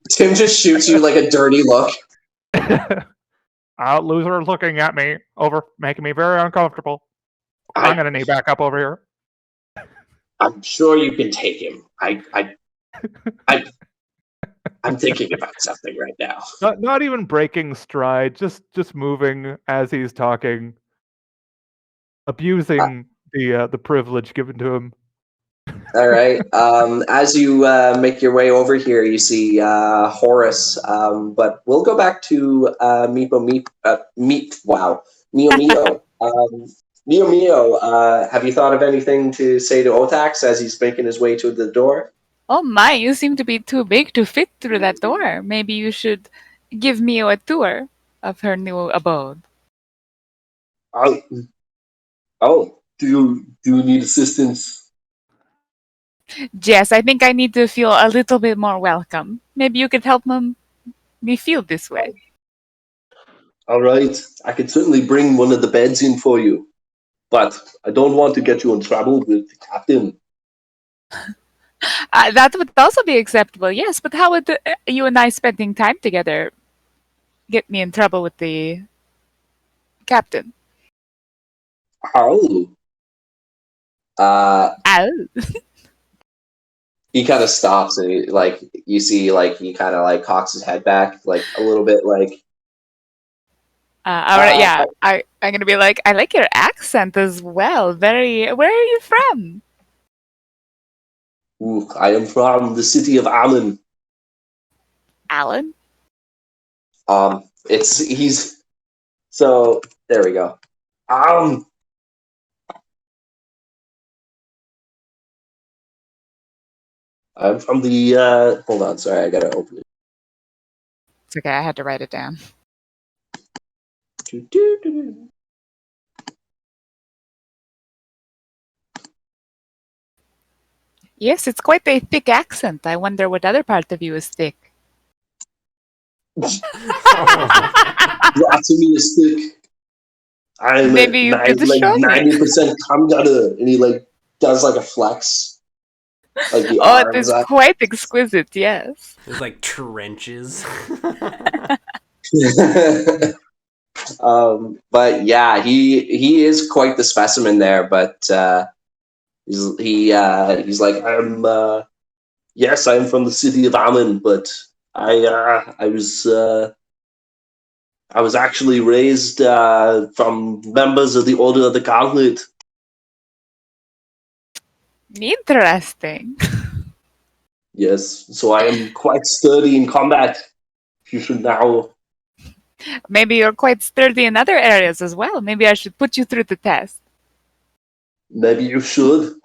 Tim just shoots you like a dirty look. Loser looking at me. Over. Making me very uncomfortable. I'm going to need back up over here. I'm sure you can take him. I'm thinking about something right now. Not even breaking stride, just moving as he's talking, abusing the privilege given to him. All right. As you make your way over here, you see Horace. But we'll go back to Mio Mio. Mio Mio, have you thought of anything to say to Otax as he's making his way to the door? Oh my, you seem to be too big to fit through that door. Maybe you should give Mio a tour of her new abode. Oh, do you need assistance? Jess, I think I need to feel a little bit more welcome. Maybe you could help me feel this way. All right, I can certainly bring one of the beds in for you, but I don't want to get you in trouble with the captain. That would also be acceptable, yes, but how would you and I spending time together get me in trouble with the captain? Oh. He kind of stops and you see he kind of cocks his head back a little bit I'm gonna be like, I like your accent as well. Where are you from? Ooh, I am from the city of Alan. Alan? So there we go. I'm from the hold on, sorry, I gotta open it. It's okay, I had to write it down. Yes, it's quite a thick accent. I wonder what other part of you is thick. Lots of me is thick. I'm Maybe you could show me. 90% cum gutter, and he does a flex. The Oh, it arms is up. quite exquisite, yes. There's trenches. But yeah, he is quite the specimen there. But he's like, yes, I'm from the city of Ammon, but I was actually raised from members of the Order of the Gauntlet. Interesting. Yes, so I am quite sturdy in combat. You should now. Maybe you're quite sturdy in other areas as well. Maybe I should put you through the test. Maybe you should.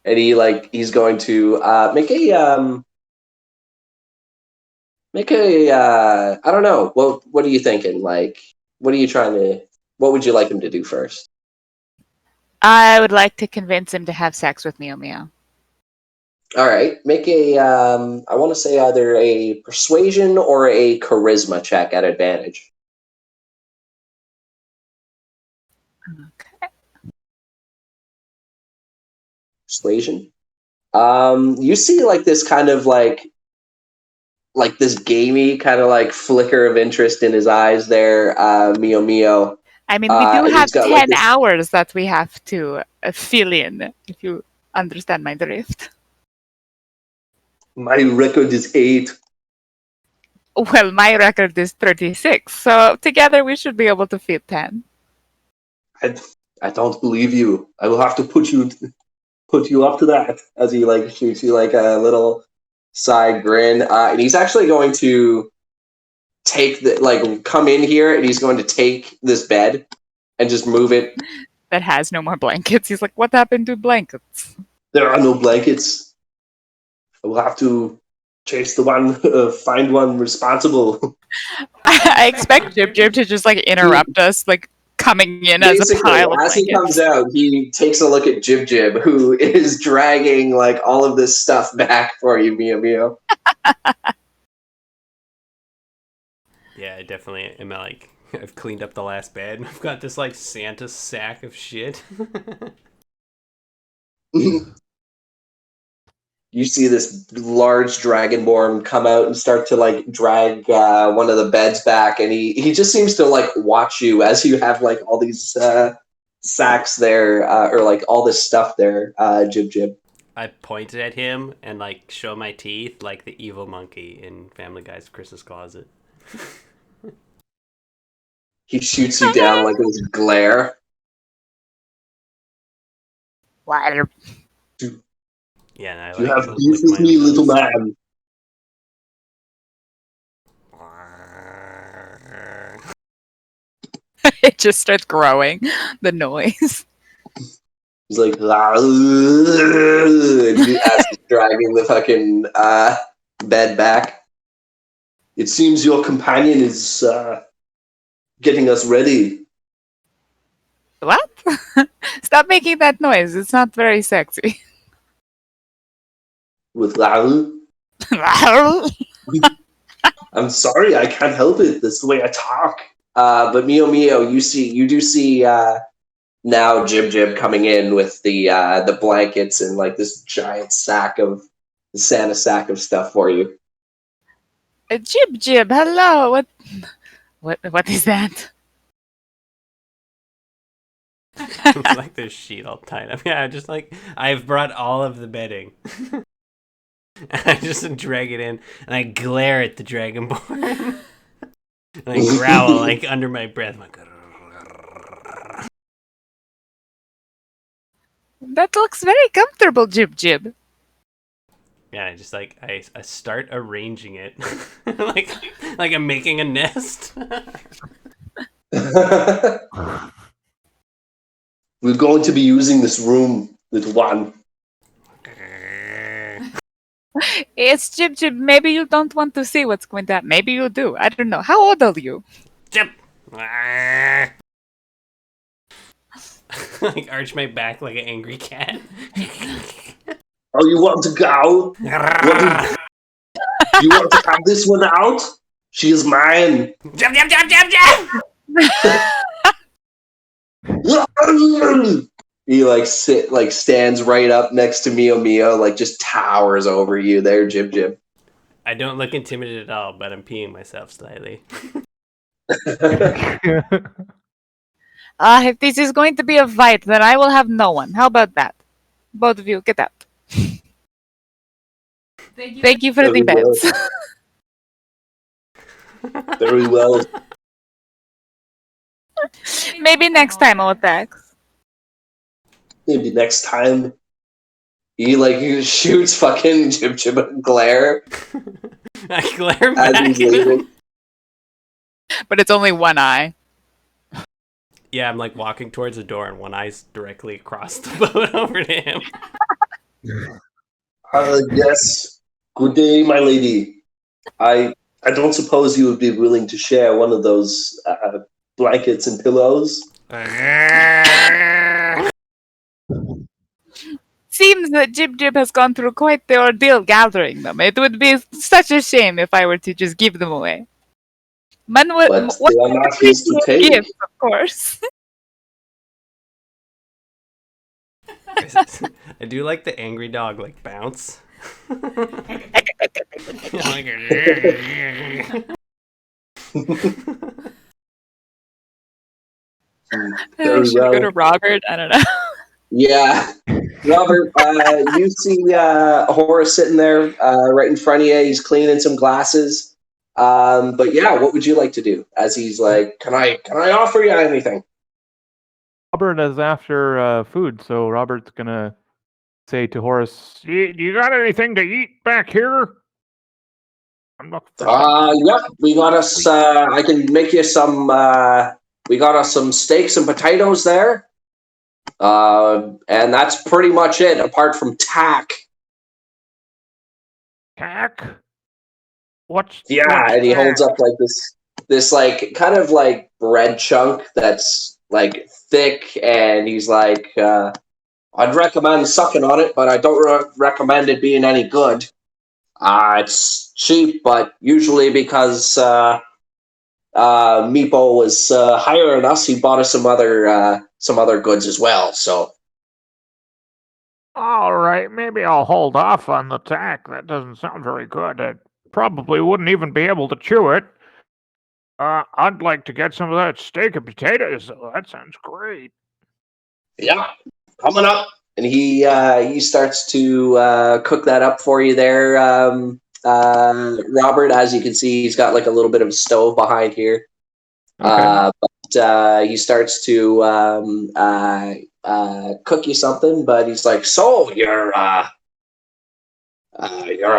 And he's going to make a I don't know. What are you thinking? Like, what would you like him to do first? I would like to convince him to have sex with Meow Meow. All right, make a I want to say either a persuasion or a charisma check at advantage. Okay. Persuasion. You see like this kind of like this gamey kind of like flicker of interest in his eyes there, Mio Mio. I mean, we do and have he's got, 10 like, this- hours that we have to fill in, if you understand my drift. My record is 8. Well, my record is 36, so together we should be able to fit 10. I don't believe you. I will have to put you up to that. As he like shoots you like a little side grin, and he's actually going to come in here, and he's going to take this bed and just move it. That has no more blankets. He's like, what happened to blankets? There are no blankets. I will have to chase the one, find one responsible. I expect Jib Jib to just like interrupt us, like coming in as a Basically, pile of as he blankets. comes out, he takes a look at Jib Jib, who is dragging like all of this stuff back for you, Mio Mio. Yeah, I definitely am like, I've cleaned up the last bed. I've got this like Santa sack of shit. You see this large dragonborn come out and start to like drag one of the beds back, and he just seems to like watch you as you have like all these sacks there, or like all this stuff there, Jib Jib. I pointed at him and like show my teeth like the evil monkey in Family Guy's Christmas Closet. He shoots you down like this glare. Wow. Yeah, and I You like have lick beef with my me, nose. little man. It just starts growing, the noise. He's like, as he's dragging the fucking bed back. It seems your companion is getting us ready. What? Stop making that noise. It's not very sexy. With Raul. I'm sorry, I can't help it. That's the way I talk. But Mio Mio, you do see now Jib Jib coming in with the blankets and like this giant Santa sack of stuff for you. Jib Jib, hello. What is that? It's like this sheet all tied up. Yeah, just like I've brought all of the bedding. I just drag it in and I glare at the dragonborn. And I growl like under my breath. I'm like, That looks very comfortable, Jib Jib. yeah, I just like I start arranging it like I'm making a nest. We're going to be using this room, little one. It's Jib Jib. Maybe you don't want to see what's going to happen. Maybe you do. I don't know. How old are you? Jump. Like arch my back like an angry cat. Oh, you want to go? You want to have this one out? She is mine. Jump, jump, jump, jump, jump! He stands right up next to Mio Mio, like just towers over you there, Jib Jib. I don't look intimidated at all, but I'm peeing myself slightly. If this is going to be a fight, then I will have no one. How about that? Both of you, get out. Thank you for the Very well. beds. Very well. Maybe next time I'll attack. Maybe next time. He shoots fucking Jib Jib a glare I glare as back. he's leaving. But it's only one eye. Yeah, I'm like walking towards the door, and one eye's directly across the boat over to him. Yes. Good day, my lady. I don't suppose you would be willing to share one of those blankets and pillows? Seems that Jib Jib has gone through quite the ordeal gathering them. It would be such a shame if I were to just give them away. One would But they are not his to appreciate take. gifts, of course. I do like the angry dog, like, bounce. I should go to Robert. I don't know. Yeah. Robert, you see Horace sitting there right in front of you. He's cleaning some glasses. But yeah, what would you like to do? As he's like, can I offer you anything? Robert is after food, so Robert's gonna say to Horace, Do you got anything to eat back here? I'm looking for Yep, we got us, I can make you some, we got us some steaks and potatoes there. And that's pretty much it, apart from tack. tack. What's And he tack? holds up like this like kind of like bread chunk that's like thick, and he's like, I'd recommend sucking on it, but I don't recommend it being any good. It's cheap, but usually because Meepo was hiring us, he bought us some other goods as well. So All right, maybe I'll hold off on the tack. That doesn't sound very good. I probably wouldn't even be able to chew it. I'd like to get some of that steak and potatoes, though. That sounds great. yeah, coming up, and he starts to cook that up for you there, Robert. As you can see, he's got like a little bit of a stove behind here. okay. But he starts to cook you something, but he's like, "So you're a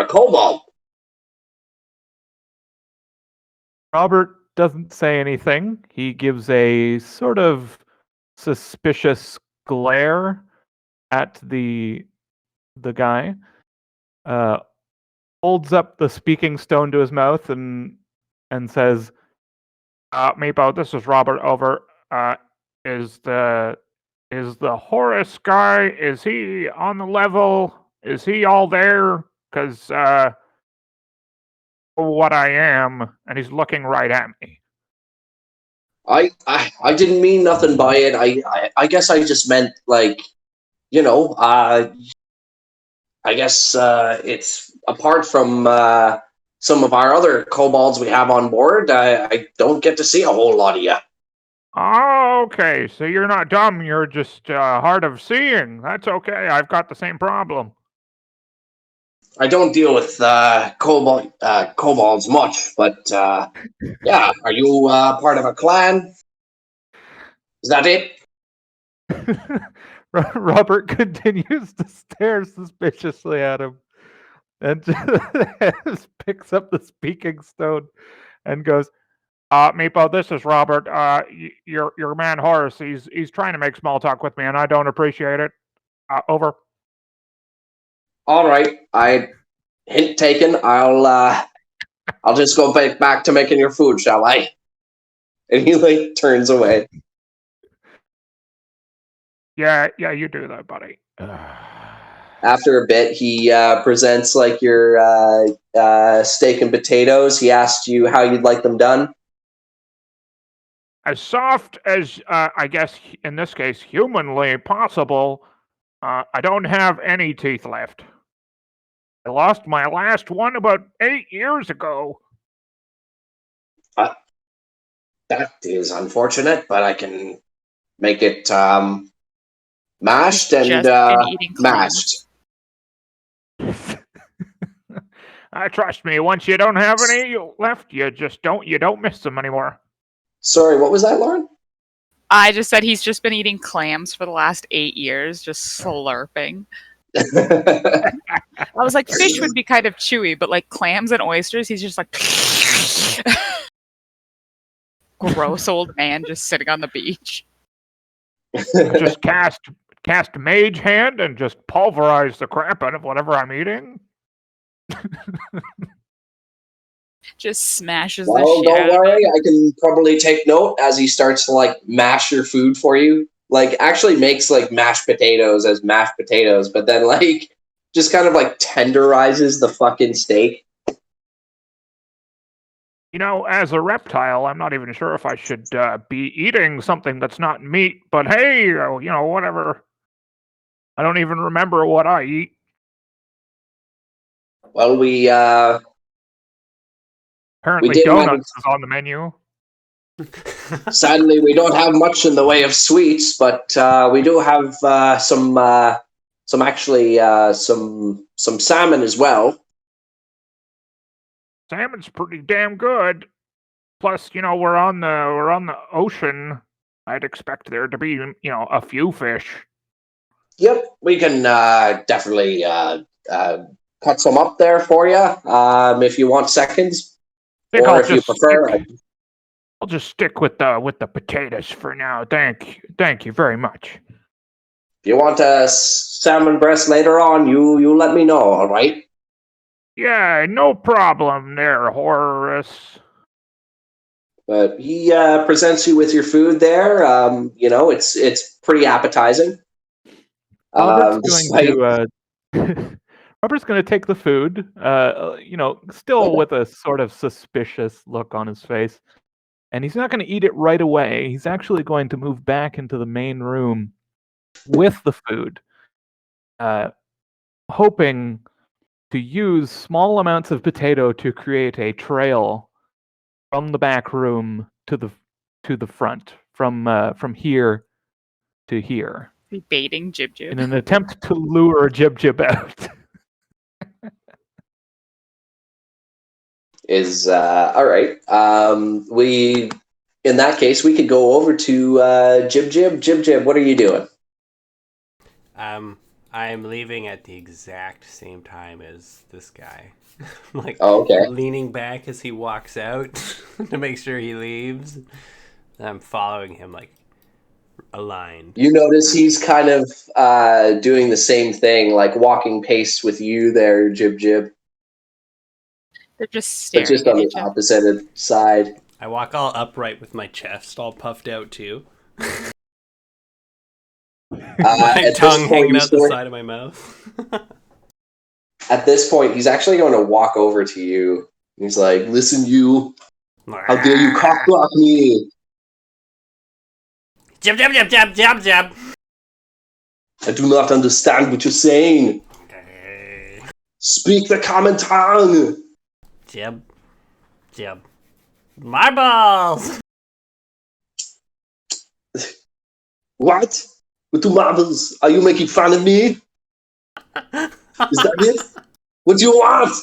kobold." Robert doesn't say anything. He gives a sort of suspicious glare at the guy. Holds up the speaking stone to his mouth and says, Meepo, this is Robert. Over. Is the Horace guy? Is he on the level? Is he all there? Because what I am, and he's looking right at me. I didn't mean nothing by it. I guess I just meant like, I guess it's apart from some of our other kobolds we have on board. I don't get to see a whole lot of you. Oh, okay. So you're not dumb. You're just hard of seeing. That's okay. I've got the same problem. I don't deal with kobolds much, but yeah. Are you part of a clan? Is that it? Robert continues to stare suspiciously at him and just picks up the speaking stone and goes, Meepo, this is Robert. Your man Horace. He's trying to make small talk with me, and I don't appreciate it. Over. All right. Hint taken. I'll just go back to making your food, shall I? And he like turns away. Yeah, you do that, buddy. After a bit, he presents like your steak and potatoes. He asked you how you'd like them done. As soft as, I guess, in this case, humanly possible. I don't have any teeth left. I lost my last one about 8 years ago. That is unfortunate, but I can make it mashed and Just been eating mashed. Trust me, once you don't have any left, you don't miss them anymore. Sorry, what was that, Lauren? I just said he's just been eating clams for the last 8 years, just slurping. I was like, fish would be kind of chewy, but like clams and oysters, he's just like gross old man just sitting on the beach. Just cast mage hand and just pulverize the crap out of whatever I'm eating. Just smashes Well, the shit don't out of worry. it. I can probably take note as he starts to like mash your food for you. Like actually makes like mashed potatoes as mashed potatoes, but then like just kind of like tenderizes the fucking steak. You know, as a reptile, I'm not even sure if I should be eating something that's not meat. But hey, you know, whatever. I don't even remember what I eat. Well, we Apparently, did donuts is on the menu. sadly we don't have much in the way of sweets, but we do have some salmon as well. Salmon's pretty damn good. Plus, you know, we're on the ocean. I'd expect there to be, you know, a few fish. Yep, we can definitely cut some up there for you if you want seconds, or if you prefer. I'll just stick with the potatoes for now. Thank you very much. If you want a salmon breast later on, you let me know. All right. Yeah, no problem there, Horace. But he presents you with your food there. You know, it's pretty appetizing. Robert's going to take the food, you know, still with a sort of suspicious look on his face. And he's not going to eat it right away. He's actually going to move back into the main room with the food, hoping to use small amounts of potato to create a trail from the back room to the front, from here to here, Baiting Jib Jib. in an attempt to lure Jib Jib out. Is all right. We in that case we could go over to Jib Jib. Jib Jib, what are you doing? I'm leaving at the exact same time as this guy. Like, Oh, okay. leaning back as he walks out to make sure he leaves. And I'm following him, like, aligned. You notice he's kind of doing the same thing, like walking pace with you there, Jib Jib, They're just staring but just at on the each other. opposite side. I walk all upright with my chest all puffed out, too. My At tongue this point, hanging he's out the going- side of my mouth. At this point, he's actually going to walk over to you. He's like, "Listen, you. How dare you cock block me? Jab, jab, jab, jab, jab, jab. I do not understand what you're saying. Speak the common tongue." Jab, jab. Marbles! What? With 2 marbles? Are you making fun of me? Is that it? What do you want?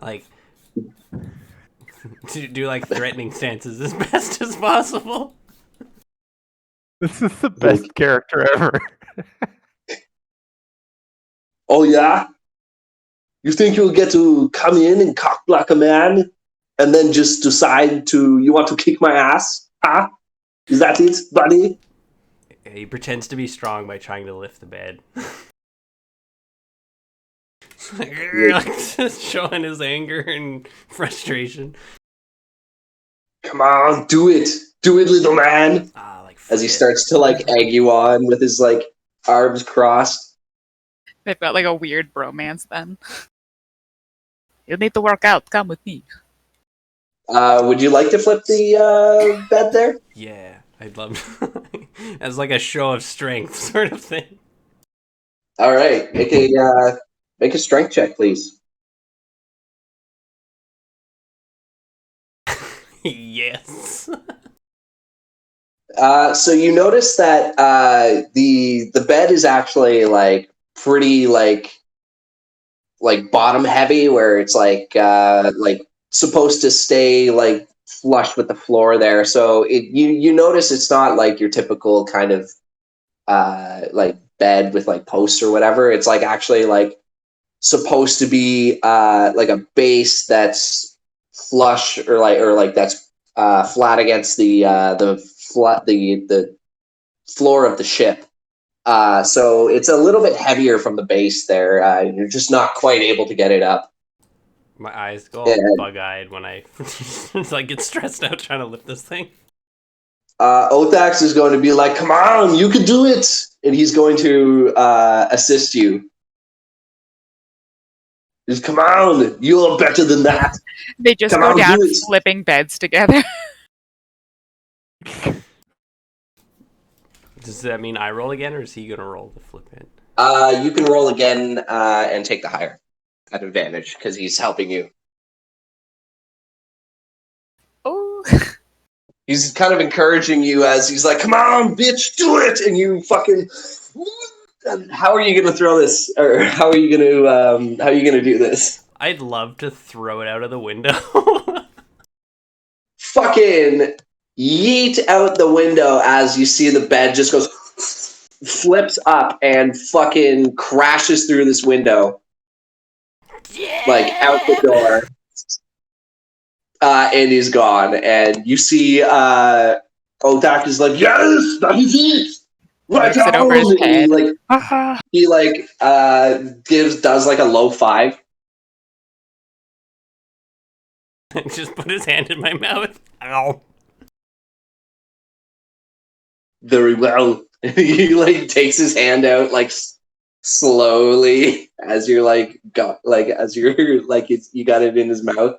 Like, to do like threatening stances as best as possible. This is the best character ever. Oh, yeah? You think you'll get to come in and cock block a man and then just decide you want to kick my ass? Huh? Is that it, buddy? He pretends to be strong by trying to lift the bed. Like, just showing his anger and frustration. Come on, do it. Do it, little man. Like, As he starts to like egg you on with his like arms crossed. They've got like a weird bromance then. You'll need to work out. Come with me. Would you like to flip the bed there? Yeah, I'd love as like a show of strength sort of thing. All right, make a strength check, please. He guess. So you notice that the bed is actually like pretty like bottom heavy, where it's like supposed to stay like flush with the floor there. So you notice it's not like your typical kind of like bed with like posts or whatever. It's like actually like supposed to be like a base that's flush or like that's flat against the floor of the ship. So it's a little bit heavier from the base there. You're just not quite able to get it up. My eyes go all Yeah. bug-eyed when I like get stressed out trying to lift this thing. Othax is going to be like, "Come on, you can do it," and he's going to assist you. Just come on, you're better than that. They just Come go on, down do it. flipping beds together. Does that mean I roll again, or is he gonna roll to flip it? You can roll again and take the higher at advantage because he's helping you. Oh, He's kind of encouraging you as he's like, "Come on, bitch, do it!" And you fucking. How are you gonna throw this, or how are you gonna do this? I'd love to throw it out of the window. Fucking yeet out the window as you see the bed just goes flips up and fucking crashes through this window, like out the door. And he's gone. And you see Odak is like, "Yes, that is it. Right Looks it over his on." head. And he does like a low five. And just put his hand in my mouth. Ow. Very well. He like takes his hand out like slowly as you're like you got it in his mouth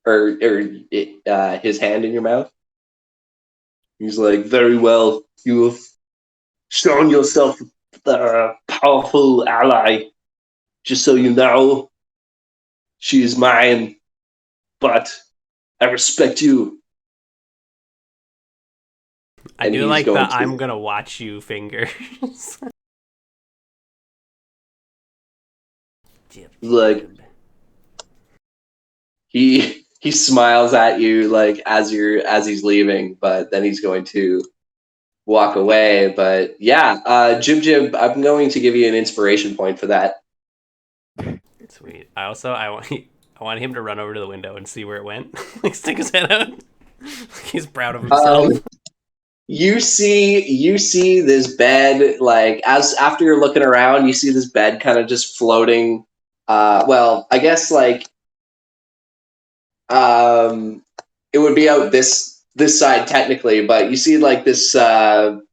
or his hand in your mouth. He's like, "Very well. You have shown yourself a powerful ally. Just so you know, she is mine, but I respect you." I And do he's like going the to- I'm gonna watch you fingers. Jib, Like- jib. He smiles at you like as he's leaving, but then he's going to walk away. But yeah, Jib, I'm going to give you an inspiration point for that. Sweet. I want him to run over to the window and see where it went. Like stick his head out. He's proud of himself. You see this bed like after you're looking around, you see this bed kind of just floating. Well, I guess like it would be out this side technically, but you see like this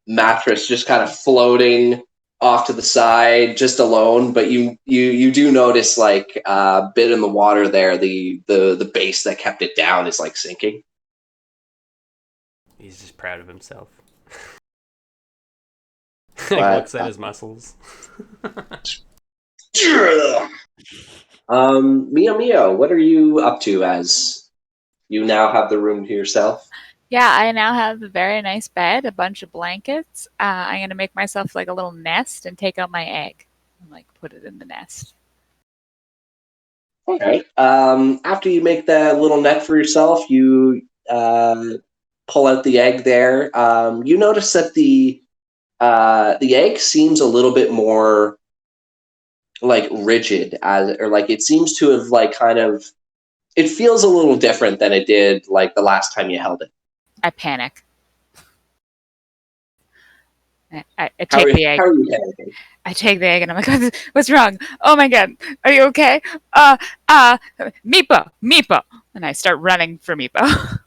mattress just kind of floating off to the side, just alone. But you do notice like a bit in the water there. The base that kept it down is like sinking. He's just proud of himself. But, Looks at his muscles. Mio, what are you up to as you now have the room to yourself? yeah, I now have a very nice bed, a bunch of blankets. I'm going to make myself like a little nest and take out my egg and like put it in the nest. All right. After you make that little net for yourself, you pull out the egg there. You notice that the egg seems a little bit more like rigid, or like it seems to have like kind of. It feels a little different than it did like the last time you held it. I panic. I take the egg. How are you panicking? I take the egg and I'm like, "What's wrong? Oh my god, are you okay? Meepo, Meepo!" And I start running for Meepo.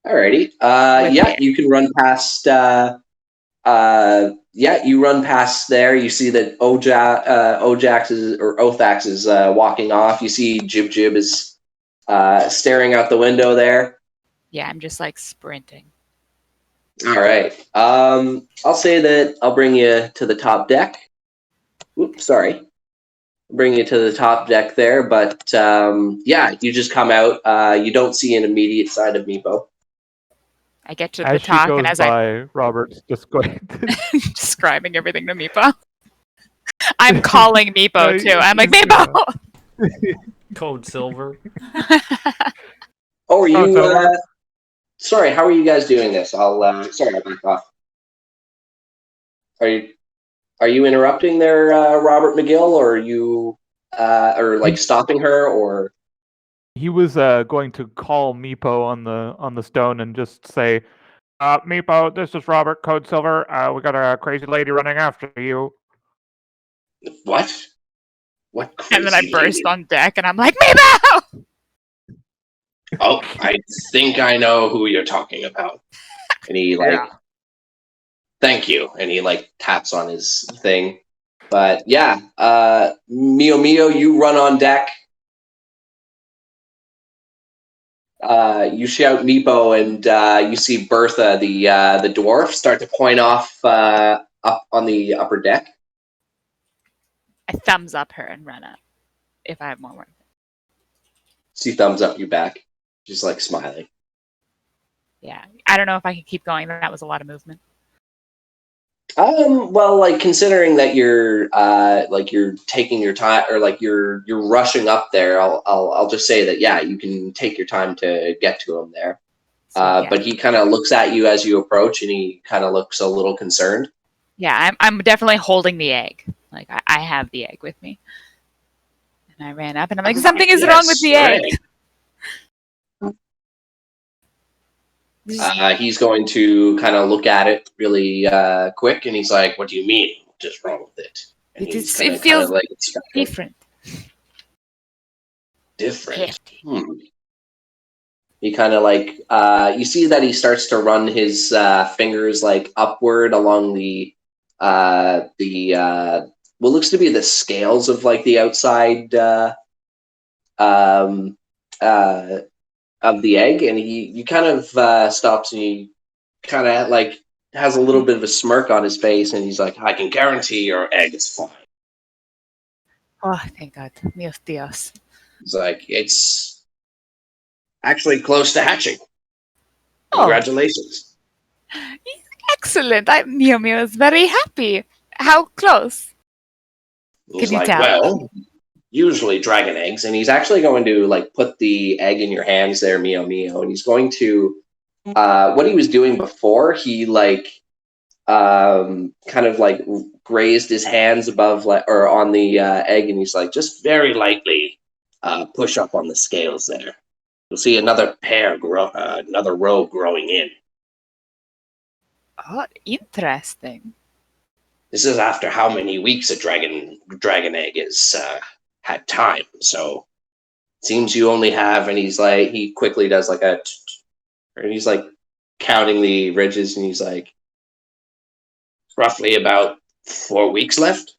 Alrighty. Yeah, you can run past. You run past there. You see that Othax is walking off. You see Jib is staring out the window there. Yeah, I'm just like sprinting. All right. I'll say that I'll bring you to the top deck. Oops, sorry. bring you to the top deck there. But yeah, you just come out. You don't see an immediate side of Meepo. I get to the As she talk, goes and as by, Robert's just going. I'm describing everything to Meepo. I'm calling Meepo too. I'm like, Yeah. Meepo! Code Silver. Oh, are you? Silver. Sorry, how are you guys doing this? Sorry, I back off. Are you interrupting there, Robert McGill, or are you, or like stopping her, or? He was going to call Meepo on the stone and just say, Meepo, this is Robert Code Silver. We got a crazy lady running after you. What? What crazy And then I burst lady? on deck, and I'm like, Meepo! Oh, I think I know who you're talking about. And he Yeah. thank you, and he taps on his thing. But yeah, Mio, you run on deck. You shout Meepo, and you see Bertha, the dwarf, start to point off up on the upper deck. I thumbs up her and run up if I have more work. She thumbs up you back, just smiling. Yeah. I don't know if I can keep going. That was a lot of movement. Well, considering that you're you're taking your time, or you're rushing up there, I'll just say that yeah, you can take your time to get to him there. So, yeah. But he kind of looks at you as you approach, and he kind of looks a little concerned. Yeah, I'm definitely holding the egg. I have the egg with me. And I ran up, and I'm like, something is wrong with the egg. He's going to kind of look at it really quick, and he's like, "What do you mean? What is wrong with it?" And It feels different. Different. He kind of you see that he starts to run his fingers upward along the what looks to be the scales of the outside of the egg, and he kind of stops, and he kind of has a little bit of a smirk on his face, and he's like, "I can guarantee your egg is fine." Oh, thank God. Dios, Dios. He's like, "It's actually close to hatching. Oh. Congratulations." Excellent. Mio is very happy. How close? He's Can you like, tell? "Well, usually dragon eggs," and he's actually going to put the egg in your hands there, Mio, and he's going to what he was doing before, he kind of grazed his hands above or on the egg, and he's just very lightly push up on the scales there. You'll see another another row growing in. Oh, interesting. This is after how many weeks a dragon egg has had time, so it seems you only have, and he quickly does and he's counting the ridges, and he's roughly about 4 weeks left.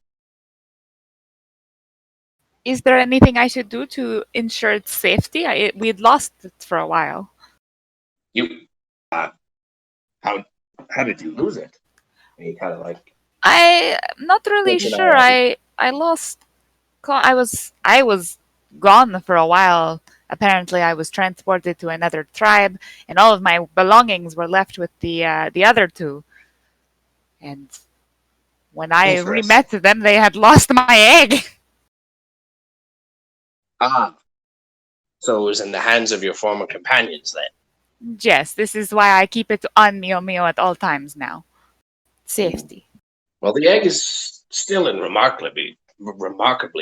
Is there anything I should do to ensure its safety? We'd lost it for a while. You, how did you lose it? And he kind of I'm not really sure. I lost. I was gone for a while. Apparently, I was transported to another tribe, and all of my belongings were left with the other two. And when I re-met them, they had lost my egg. So it was in the hands of your former companions then? Yes, this is why I keep it on Mio at all times now. Safety. Well, the egg is still in remarkably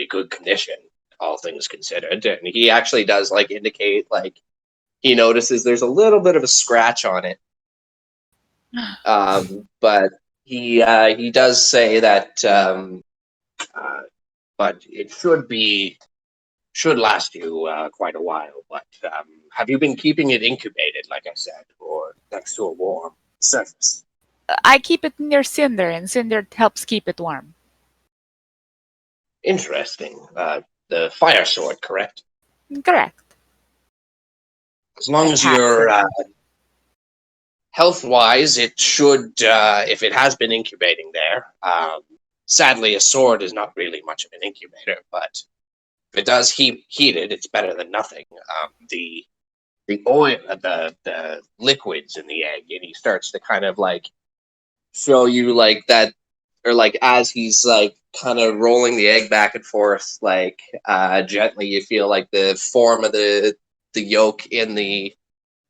good condition, all things considered. And he actually does indicate he notices there's a little bit of a scratch on it. But he does say that but it should last you quite a while. But have you been keeping it incubated, like I said, or next to a warm surface? I keep it near Cinder, and Cinder helps keep it warm. Interesting. The fire sword, correct? Correct. As long as you're health-wise, it should, if it has been incubating there, Sadly, a sword is not really much of an incubator, but if it does heat it, it's better than nothing. The oil, the liquids in the egg, and he starts to kind of like show you like that, or like as he's like kind of rolling the egg back and forth, like gently, you feel like the form of the yolk in the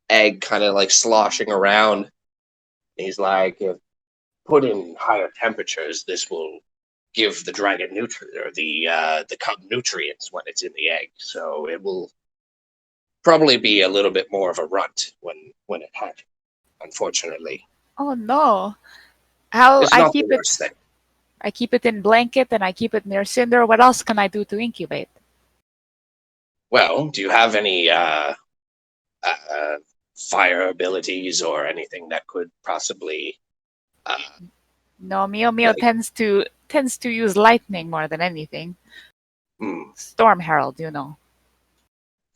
egg kind of like sloshing around. He's like, if put in higher temperatures, this will give the dragon the cub nutrients when it's in the egg. So it will probably be a little bit more of a runt when it hatches, unfortunately. Oh no! How It's I not keep the it? worst thing. I keep it in blanket and I keep it near cinder. What else can I do to incubate? Well, do you have any fire abilities or anything that could possibly No, Mio like? tends to use lightning more than anything. Storm Herald, you know.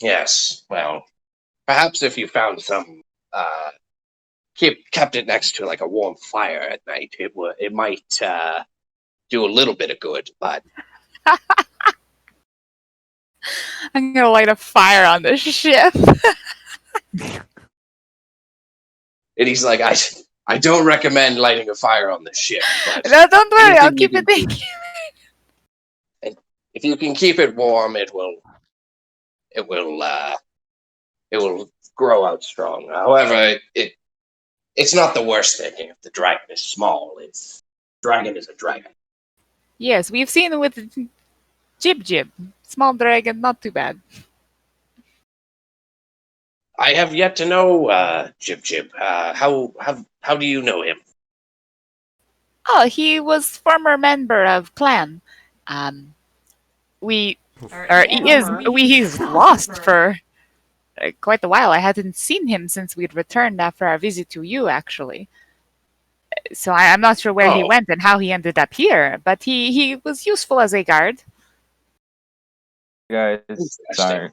Yes. Well, perhaps if you found some, kept it next to like a warm fire at night, it might do a little bit of good. But I'm gonna light a fire on this ship. and he's like, I don't recommend lighting a fire on the ship. But No, don't worry, I'll anything keep you it can in. if you can keep it warm, it will grow out strong. However, it's not the worst thing if the dragon is small. Dragon is a dragon. Yes, we've seen it with Jib Jib. Small dragon, not too bad. I have yet to know Jib Jib. How do you know him? Oh, he was former member of clan. He's lost for quite a while. I hadn't seen him since we'd returned after our visit to you, actually. So I'm not sure where he went and how he ended up here, but he was useful as a guard. Guys, sorry.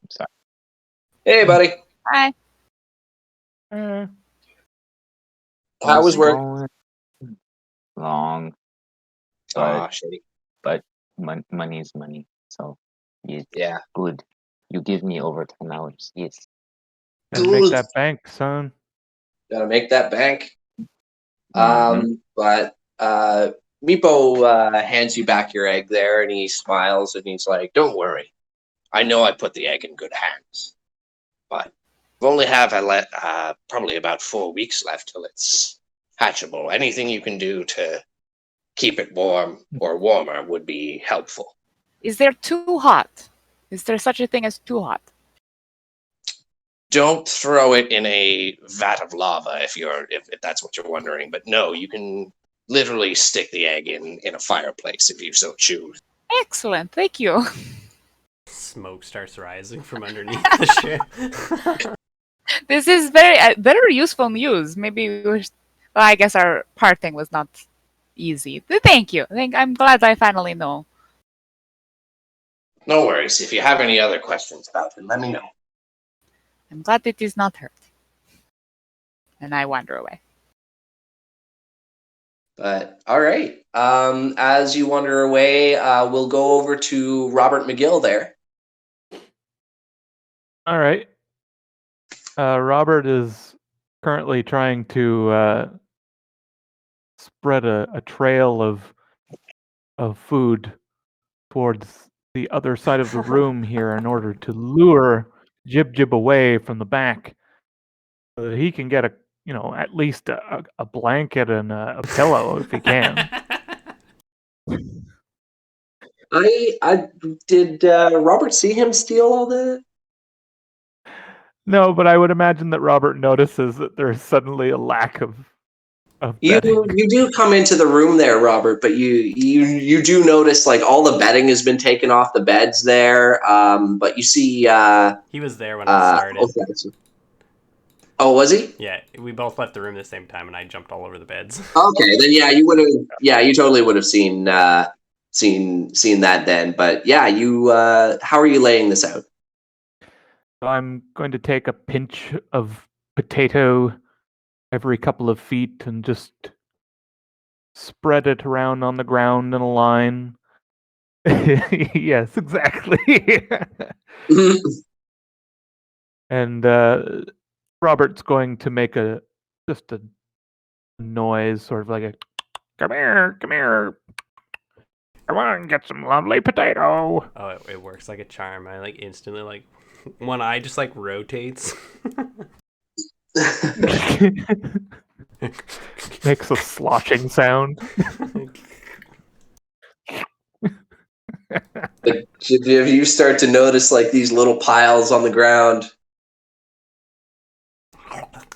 Hey, buddy. Hi. How was work? Long, Ah, shitty. but money is money, so it's Yeah. good. You give me over 10 hours, yes. Gotta make that bank, son. Gotta make that bank. Mhm. But Meepo hands you back your egg there, and he smiles, and he's like, "Don't worry. I know I put the egg in good hands. But we only have probably about 4 weeks left till it's hatchable. Anything you can do to keep it warm or warmer would be helpful." Is there too hot? Is there such a thing as too hot? Don't throw it in a vat of lava if that's what you're wondering. But no, you can literally stick the egg in a fireplace if you so choose. Excellent, thank you. Smoke starts rising from underneath the ship. This is very useful news. Well, I guess our parting was not easy. Thank you. I'm glad I finally know. No worries. If you have any other questions about it, let me know. I'm glad it is not hurt. And I wander away. But all right. As you wander away, we'll go over to Robert McGill there. All right. Robert is currently trying to spread a trail of food towards the other side of the room here in order to lure Jib Jib away from the back, so that he can get at least a blanket and a pillow if he can. I did Robert see him steal all the? No, but I would imagine that Robert notices that there's suddenly a lack of bedding. You do come into the room there, Robert, but you do notice like all the bedding has been taken off the beds there. But you see, he was there when I started. Oh, was he? Yeah, we both left the room at the same time, and I jumped all over the beds. Okay, then yeah, you would have. Yeah, you totally would have seen that then. But yeah, you. How are you laying this out? So I'm going to take a pinch of potato every couple of feet and just spread it around on the ground in a line. Yes, exactly. And Robert's going to make just a noise, sort of like a. Come here, come here. Come on, get some lovely potato. Oh, it works like a charm. I like instantly like one eye just like rotates. Makes a sloshing sound. If you start to notice like these little piles on the ground.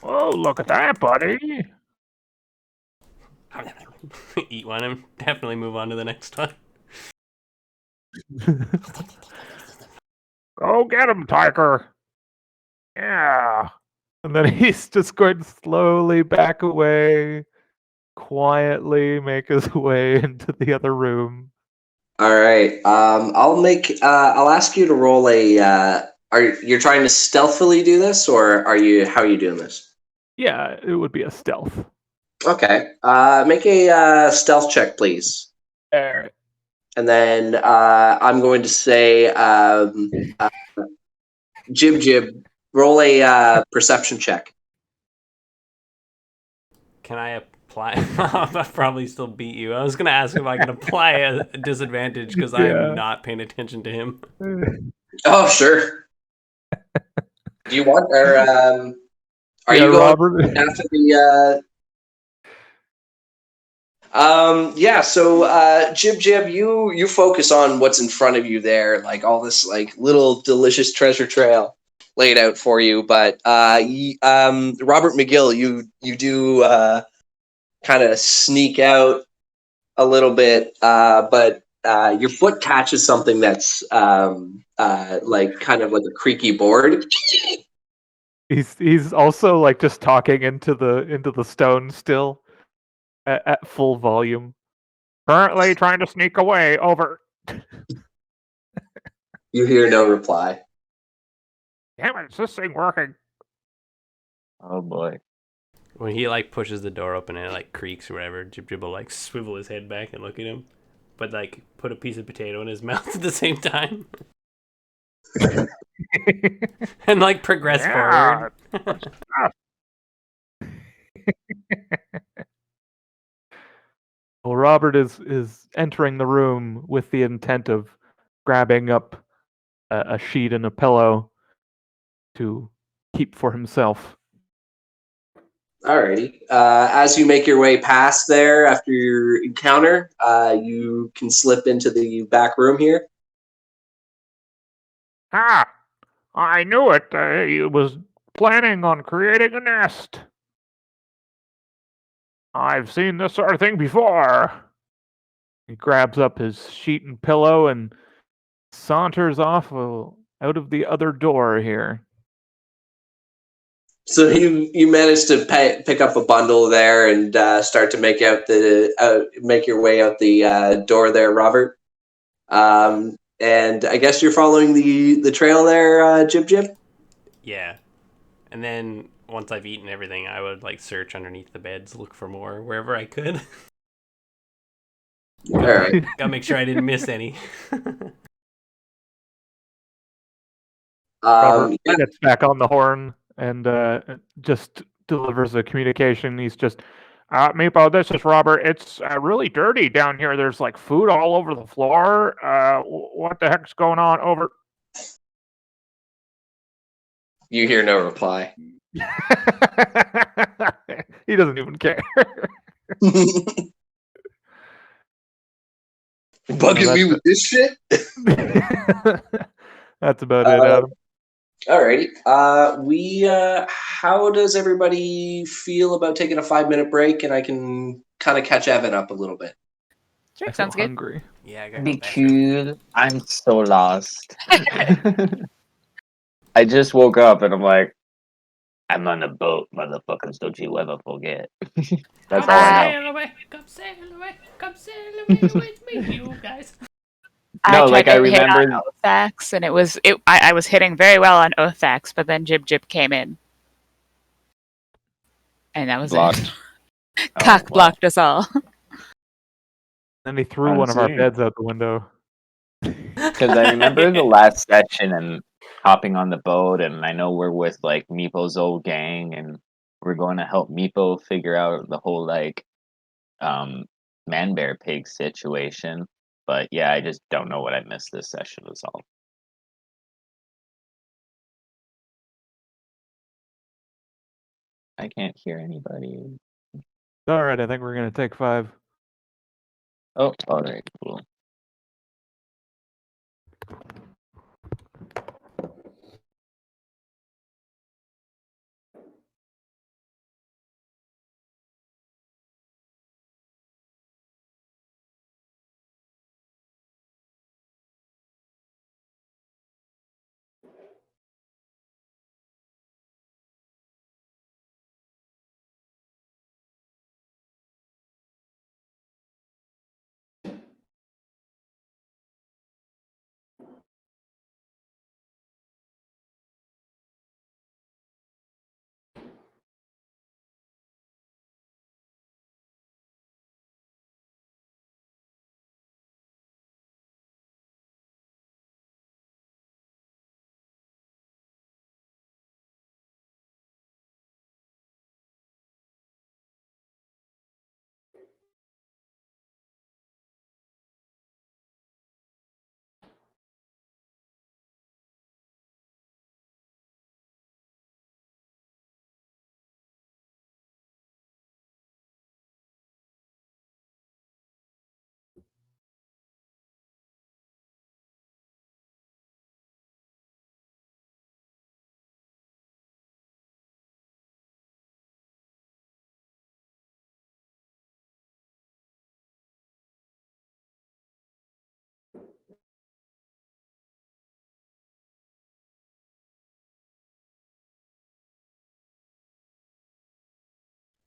Oh, look at that, buddy. Eat one and definitely move on to the next one. Go get him, Tiger. Yeah. And then he's just going to slowly back away, quietly make his way into the other room. All right. I'll ask you to roll a. You're trying to stealthily do this, or how are you doing this? Yeah, it would be a stealth. Okay. Make a stealth check, please. Alright. And then I'm going to say, Jib, roll a perception check. Can I apply? I'll probably still beat you. I was gonna ask if I can apply a disadvantage because I'm not paying attention to him. Oh, sure. Do you want, or are you going Robert? after the? Yeah. So, Jib, you focus on what's in front of you there, like all this like little delicious treasure trail laid out for you. But Robert McGill, you do kind of sneak out a little bit, but your foot catches something that's like kind of like a creaky board. He's also like just talking into the stone still at full volume. Currently trying to sneak away. Over. You hear no reply. Damn it, is this thing working? Oh boy. When he like pushes the door open and it like creaks or whatever, Jib will like swivel his head back and look at him, but like put a piece of potato in his mouth at the same time, and like progress forward. Well, Robert is entering the room with the intent of grabbing up a sheet and a pillow to keep for himself. Alrighty. As you make your way past there after your encounter, you can slip into the back room here. I knew it. He was planning on creating a nest. I've seen this sort of thing before. He grabs up his sheet and pillow and saunters off out of the other door here. So you managed to pick up a bundle there and start to make your way out the door there, Robert. And I guess you're following the trail there, Jib. Yeah, and then once I've eaten everything, I would like search underneath the beds, look for more wherever I could. All right. Gotta make sure I didn't miss any. Robert gets back on the horn and just delivers a communication. He's just, Meepo, this is Robert. It's really dirty down here. There's like food all over the floor. What the heck's going on? Over. You hear no reply. He doesn't even care. Bugging me with this shit? That's about it, Adam. Alrighty. How does everybody feel about taking a 5-minute break, and I can kind of catch Evan up a little bit? Sure, sounds good. Hungry. Yeah, I gotta Be go back. cool. I'm so lost. I just woke up and I'm like, I'm on a boat, motherfuckers. Don't you ever forget. That's all I know. Come sail away with me, you guys. No, I like, tried I to hit remembered- on Othax, and I was hitting very well on Othax, but then Jib came in, and that was Blocked. it. Cock blocked us all. Then he threw one of our Honestly. beds out the window. Because I remember the last session and hopping on the boat, and I know we're with like Meepo's old gang, and we're going to help Meepo figure out the whole like man bear pig situation. But yeah, I just don't know what I missed this session was all. I can't hear anybody. All right, I think we're gonna take 5. Oh, all right, cool.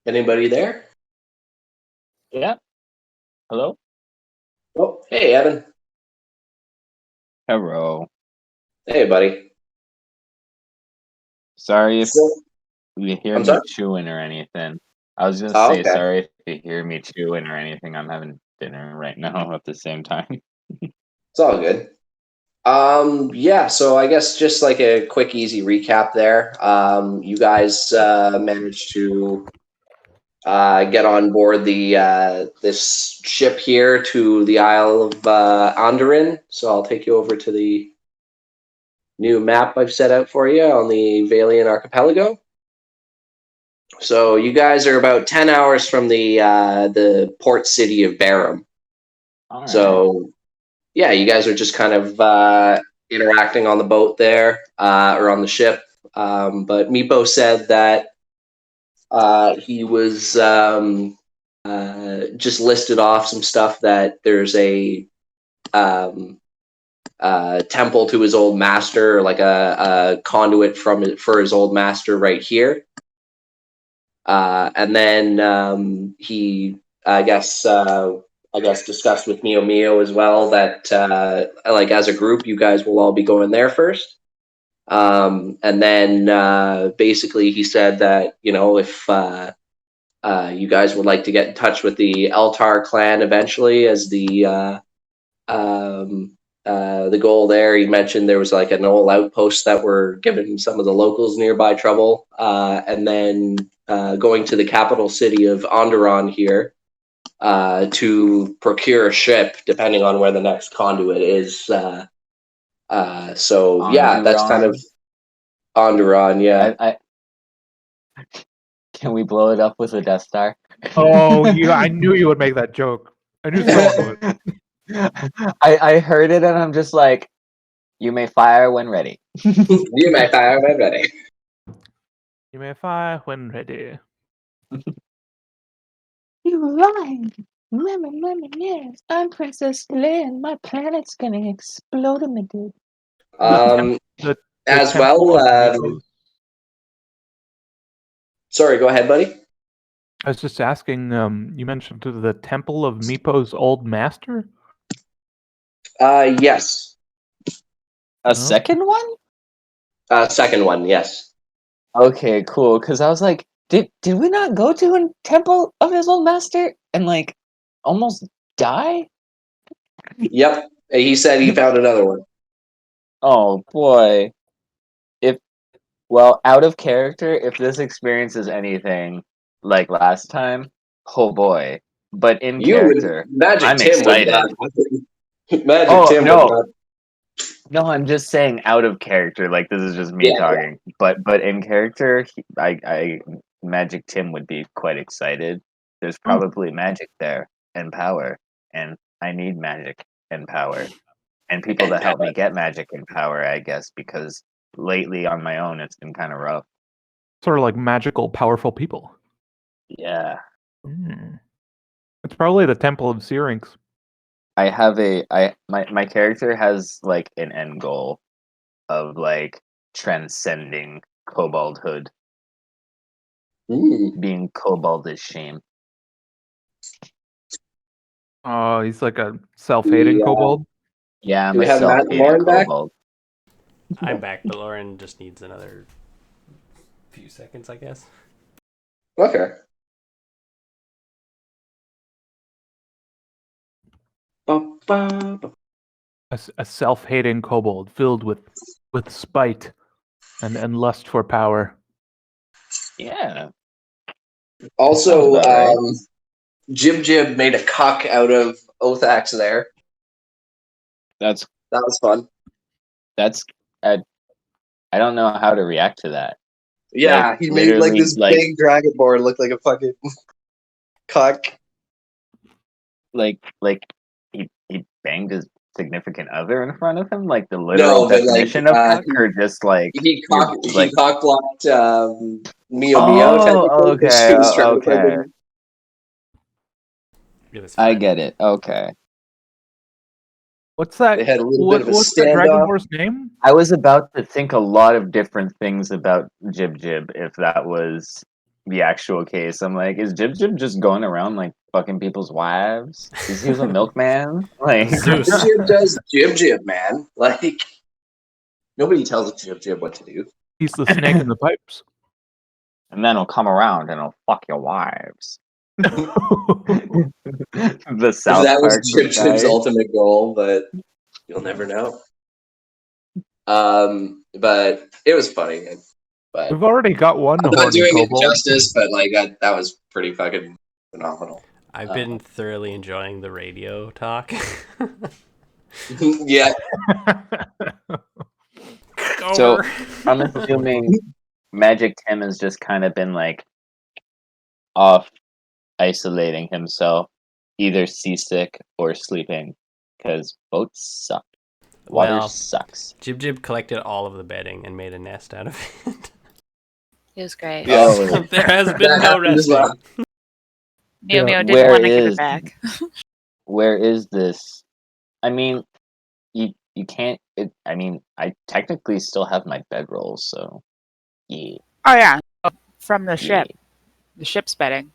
Anybody there? Yeah. Hello. Oh, hey, Evan. Hello. Hey, buddy. Sorry if So, you hear I'm me sorry? chewing or anything. I was gonna Oh, say okay. sorry if you hear me chewing or anything. I'm having dinner right now at the same time. It's all good. Yeah, so I guess just like a quick, easy recap there. You guys managed to get on board the this ship here to the Isle of Onderin. So I'll take you over to the new map I've set out for you on the Valian Archipelago. So you guys are about 10 hours from the port city of Barum. All right. So yeah, you guys are just kind of interacting on the boat there or on the ship. But Meepo said that he was just listed off some stuff that there's a temple to his old master, like a conduit for his old master right here. And then he, I guess, discussed with Mio as well that, like, as a group, you guys will all be going there first. And then basically he said that, you know, if you guys would like to get in touch with the Eltar clan eventually as the goal there, he mentioned there was like an old outpost that were giving some of the locals nearby trouble. And then going to the capital city of Onderon here to procure a ship, depending on where the next conduit is. So yeah, that's kind of Onderon. Yeah. I can we blow it up with a Death Star? Oh, I knew you would make that joke. I knew someone would. I heard it and I'm just like, you may fire when ready. You may fire when ready. You may fire when ready. You lied. Yes. I'm Princess Leia and my planet's gonna explode in a dude. The As temple well. of Mipos. Sorry, go ahead, buddy. I was just asking. You mentioned to the temple of Meepo's old master. Yes. A second one? Second one, yes. Okay, cool. Because I was like, did we not go to a temple of his old master and like almost die? Yep. He said he found another one. Oh boy. Well, out of character, if this experience is anything like last time, oh boy. But in You would character, Magic I'm Tim would not. excited. Magic Oh Tim would no, not. no, I'm just saying out of character. Like this is just me Yeah. talking. But in character, Magic Tim would be quite excited. There's probably magic there and power, and I need magic and power and people And to help me power. get magic and power. I guess because lately on my own, it's been kind of rough. Sort of like magical, powerful people. Yeah. It's probably the Temple of Syrinx. I have my character has like an end goal of like transcending koboldhood, being koboldish shame. Oh, he's like a self-hating Yeah. kobold. Yeah, I'm Do we a have Matt self-hating Lauren back? kobold. I'm back, but Lauren just needs another few seconds, I guess. Okay. A self-hating kobold filled with spite and lust for power. Yeah. Also, Sounds about right. Jib Jib made a cuck out of Othax there. That was fun. I don't know how to react to that. Yeah, Like, he made like literally, this like- big dragonborn look like a fucking cuck. Like he banged his significant other in front of him, like the literal but, like, definition of cuck, or just like He like- cock blocked Mio Oh, Mio. technically, 'cause she okay, was trying to okay. fucking- It was I fun. get it. Okay. What's that? They had a little bit of a What's that standoff. dragonborn's name? I was about to think a lot of different things about Jib Jib if that was the actual case. I'm like, is Jib Jib just going around like fucking people's wives? Is he a milkman? Like Zeus. Jib Jib does Jib Jib, man. Like nobody tells Jib Jib what to do. He's the snake in the pipes. and then he'll come around and he'll fuck your wives. The If South that was Park Jib Jib's guy. ultimate goal, but you'll never know. But it was funny. But We've already got one I'm not horny doing it kobold. justice, but like that was pretty fucking phenomenal. I've been thoroughly enjoying the radio talk. Yeah, So Over. I'm assuming Magic Tim has just kind of been like off isolating himself, either seasick or sleeping, because boats suck. Water Well, sucks. Jib Jib collected all of the bedding and made a nest out of it. It was great. Yeah. Oh, There has been That no happened as resting. well. Mew Mew didn't Where want to give is- it back. where is this? I mean, you can't. I mean, I technically still have my bedrolls, so yeah. Oh yeah, from the ship. yeah. The ship's bedding.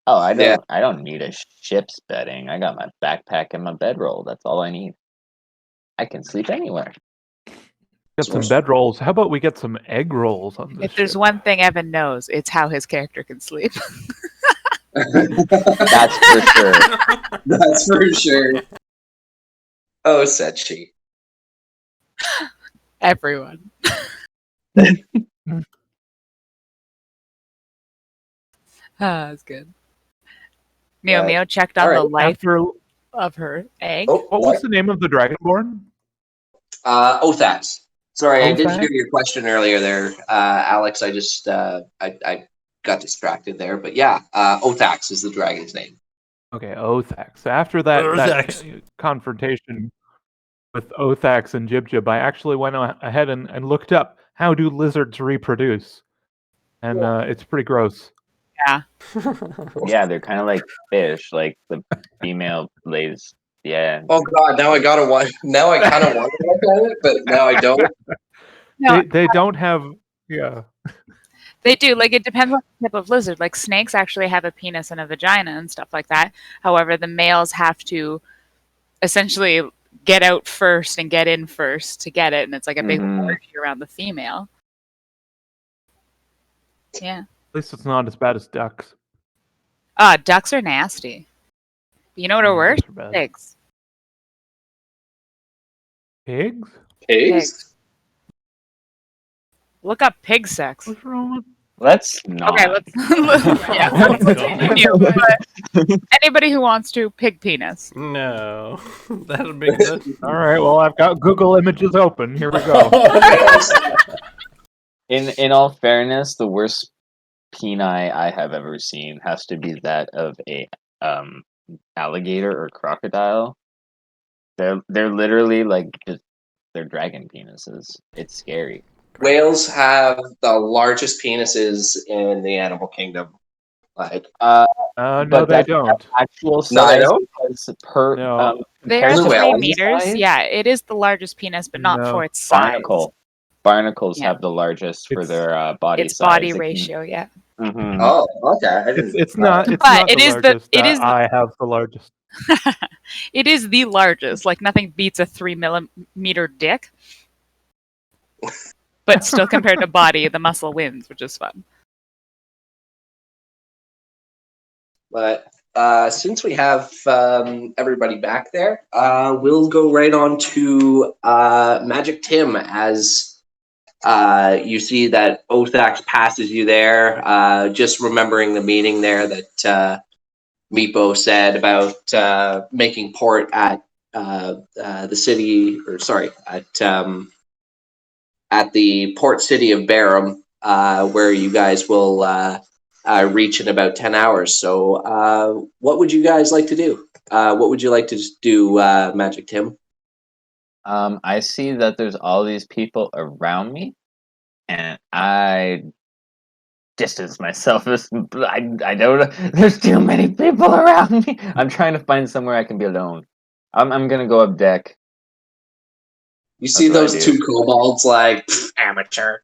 Oh, I don't. Yeah. I don't need a ship's bedding. I got my backpack and my bedroll. That's all I need. I can sleep anywhere. Get some bedrolls. How about we get some egg rolls on this If there's ship? one thing Evan knows, it's how his character can sleep. That's for sure. That's for sure. Oh, said she. Everyone. That's good. Mew Right. Mew checked on All the right. life After, of her egg. Oh, what was the name of the dragonborn? Othax. Sorry, I didn't Othax? hear your question earlier there, Alex. I just I got distracted there, but yeah, Othax is the dragon's name. Okay, Othax. So after that Othax. confrontation with Othax and Jib Jib, I actually went ahead and looked up how do lizards reproduce, and it's pretty gross. Yeah, they're kind of like fish. Like the female lays. Yeah. Oh God, now I gotta watch. Now I kind of want to look at it, but now I don't. No, They don't have they do. Like, it depends on the type of lizard. Like, snakes actually have a penis and a vagina and stuff like that. However, the males have to essentially get out first and get in first to get it, and it's like a big Mhm. orgy around the female. Yeah. At least it's not as bad as ducks. Ducks are nasty. You know what are worse? Those are bad. Pigs. Pigs? Pigs? Look up pig sex. What's wrong with? Let's not. Okay, let's continue. But anybody who wants to, pig penis. No, that'll be good. All right. Well, I've got Google Images open. Here we go. In all fairness, the worst peni I have ever seen has to be that of a alligator or crocodile. They're literally like just they're dragon penises. It's scary. Whales have the largest penises in the animal kingdom. Like, No, But they that's don't. actual No, they size don't? because per No. They are Blue 3 whale meters. size? Yeah, it is the largest penis, but not No. for its size. Barnacles Yeah. have the largest for It's- their body Its size. body They can- ratio, yeah. Mhm. oh, okay. I didn't. It's not. It's But not it the is the- largest. it is the- I have the largest. It is the largest. Like, nothing beats a 3 millimeter dick. But still, compared to body, the muscle wins, which is fun. But since we have everybody back there, we'll go right on to Magic Tim as you see that Othax passes you there. Just remembering the meeting there that Meepo said about making port at the city, or sorry, at the port city of Barham, where you guys will reach in about 10 hours. So what would you guys like to do? What would you like to do, Magic Tim? I see that there's all these people around me, and I distance myself. I don't. There's too many people around me. I'm trying to find somewhere I can be alone. I'm gonna go up deck. You see what I those do. two kobolds like amateur.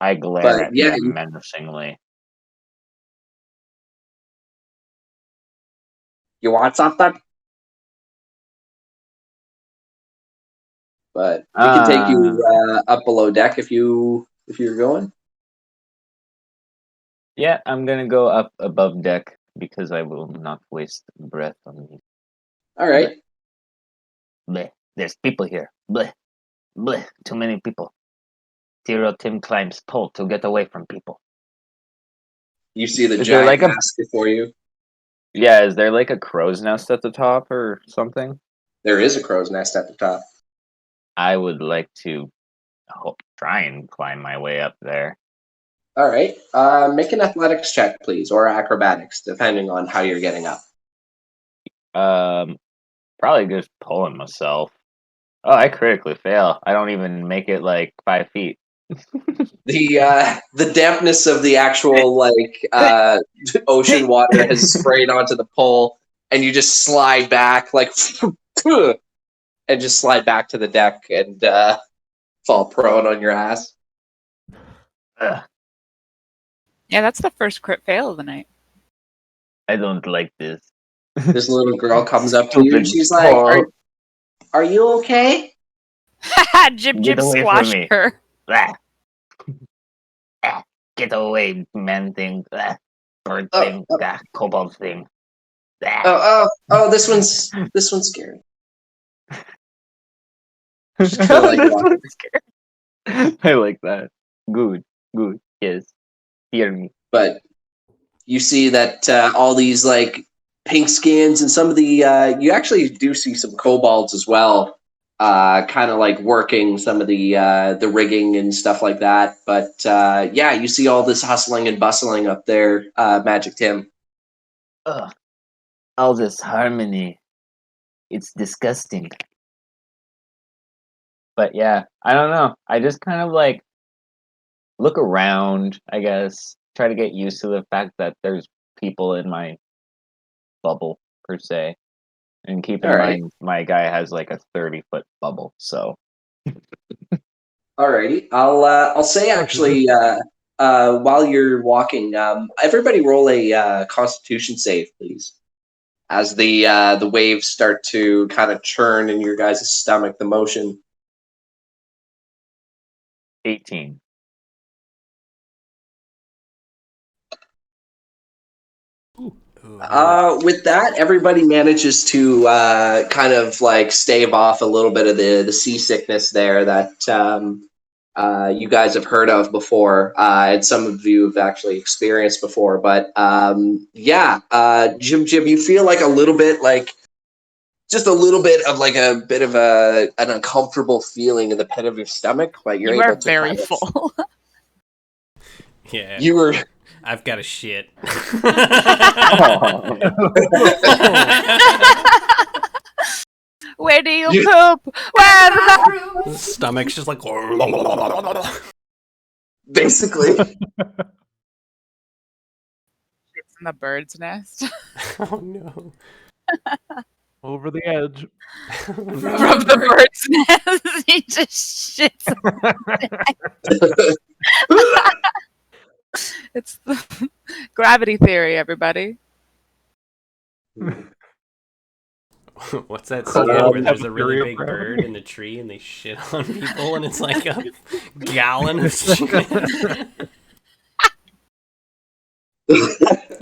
I glare But, at yeah, them you- menacingly. You want something? But we can take you up below deck if you're going. Yeah, I'm gonna go up above deck because I will not waste breath on these. All right. Bleh. There's people here. Bleh. Bleh. Too many people. Zero Tim climbs pole to get away from people. You see the Is there giant like a- mask before you. Yeah, is there like a crow's nest at the top or something? There is a crow's nest at the top. I would like to try and climb my way up there. All right. Make an athletics check, please, or acrobatics, depending on how you're getting up. Probably just pulling myself. Oh, I critically fail. I don't even make it like 5 feet. The dampness of the actual ocean water has sprayed onto the pole, and you just slide back and just slide back to the deck and fall prone on your ass. Ugh, Yeah, that's the first crit fail of the night. I don't like this. This little girl comes up to you and Stupid she's like, pole. are you okay? Jib Get Jib away from squashed me. her. Blah. Ah, get away, man thing. Blah. Bird Oh, thing. oh. Ah, kobold thing. Ah. Oh, this one's scary. Just kinda like This walking. one's scary. I like that. Good. Yes. Hear me. But you see that all these like pink skins and some of the you actually do see some kobolds as well, kind of like working some of the rigging and stuff like that. But yeah, you see all this hustling and bustling up there, Magic Tim. Ugh. All this harmony. It's disgusting. But yeah, I don't know. I just kind of like look around, I guess. Try to get used to the fact that there's people in my bubble, per se. And keep in All right. mind, my guy has like a 30-foot bubble, so. Alrighty, I'll say actually while you're walking, everybody roll a Constitution save, please. As the waves start to kind of churn in your guys' stomach, the motion. 18. With that, everybody manages to kind of like stave off a little bit of the seasickness there that you guys have heard of before, and some of you have actually experienced before. But Jim, you feel like a little bit like just a little bit of like a bit of an uncomfortable feeling in the pit of your stomach, but you're You able are to very kind of, full. Yeah. you were. I've got a shit. Where do you poop? Where the bathroom? Stomach's just like. Basically. It's in the bird's nest. Oh no. Over the edge. From the bird's nest, he just shits. It's the gravity theory, everybody. What's that skit where there's a really Theory of big gravity. bird in a tree and they shit on people and it's like a gallon of shit?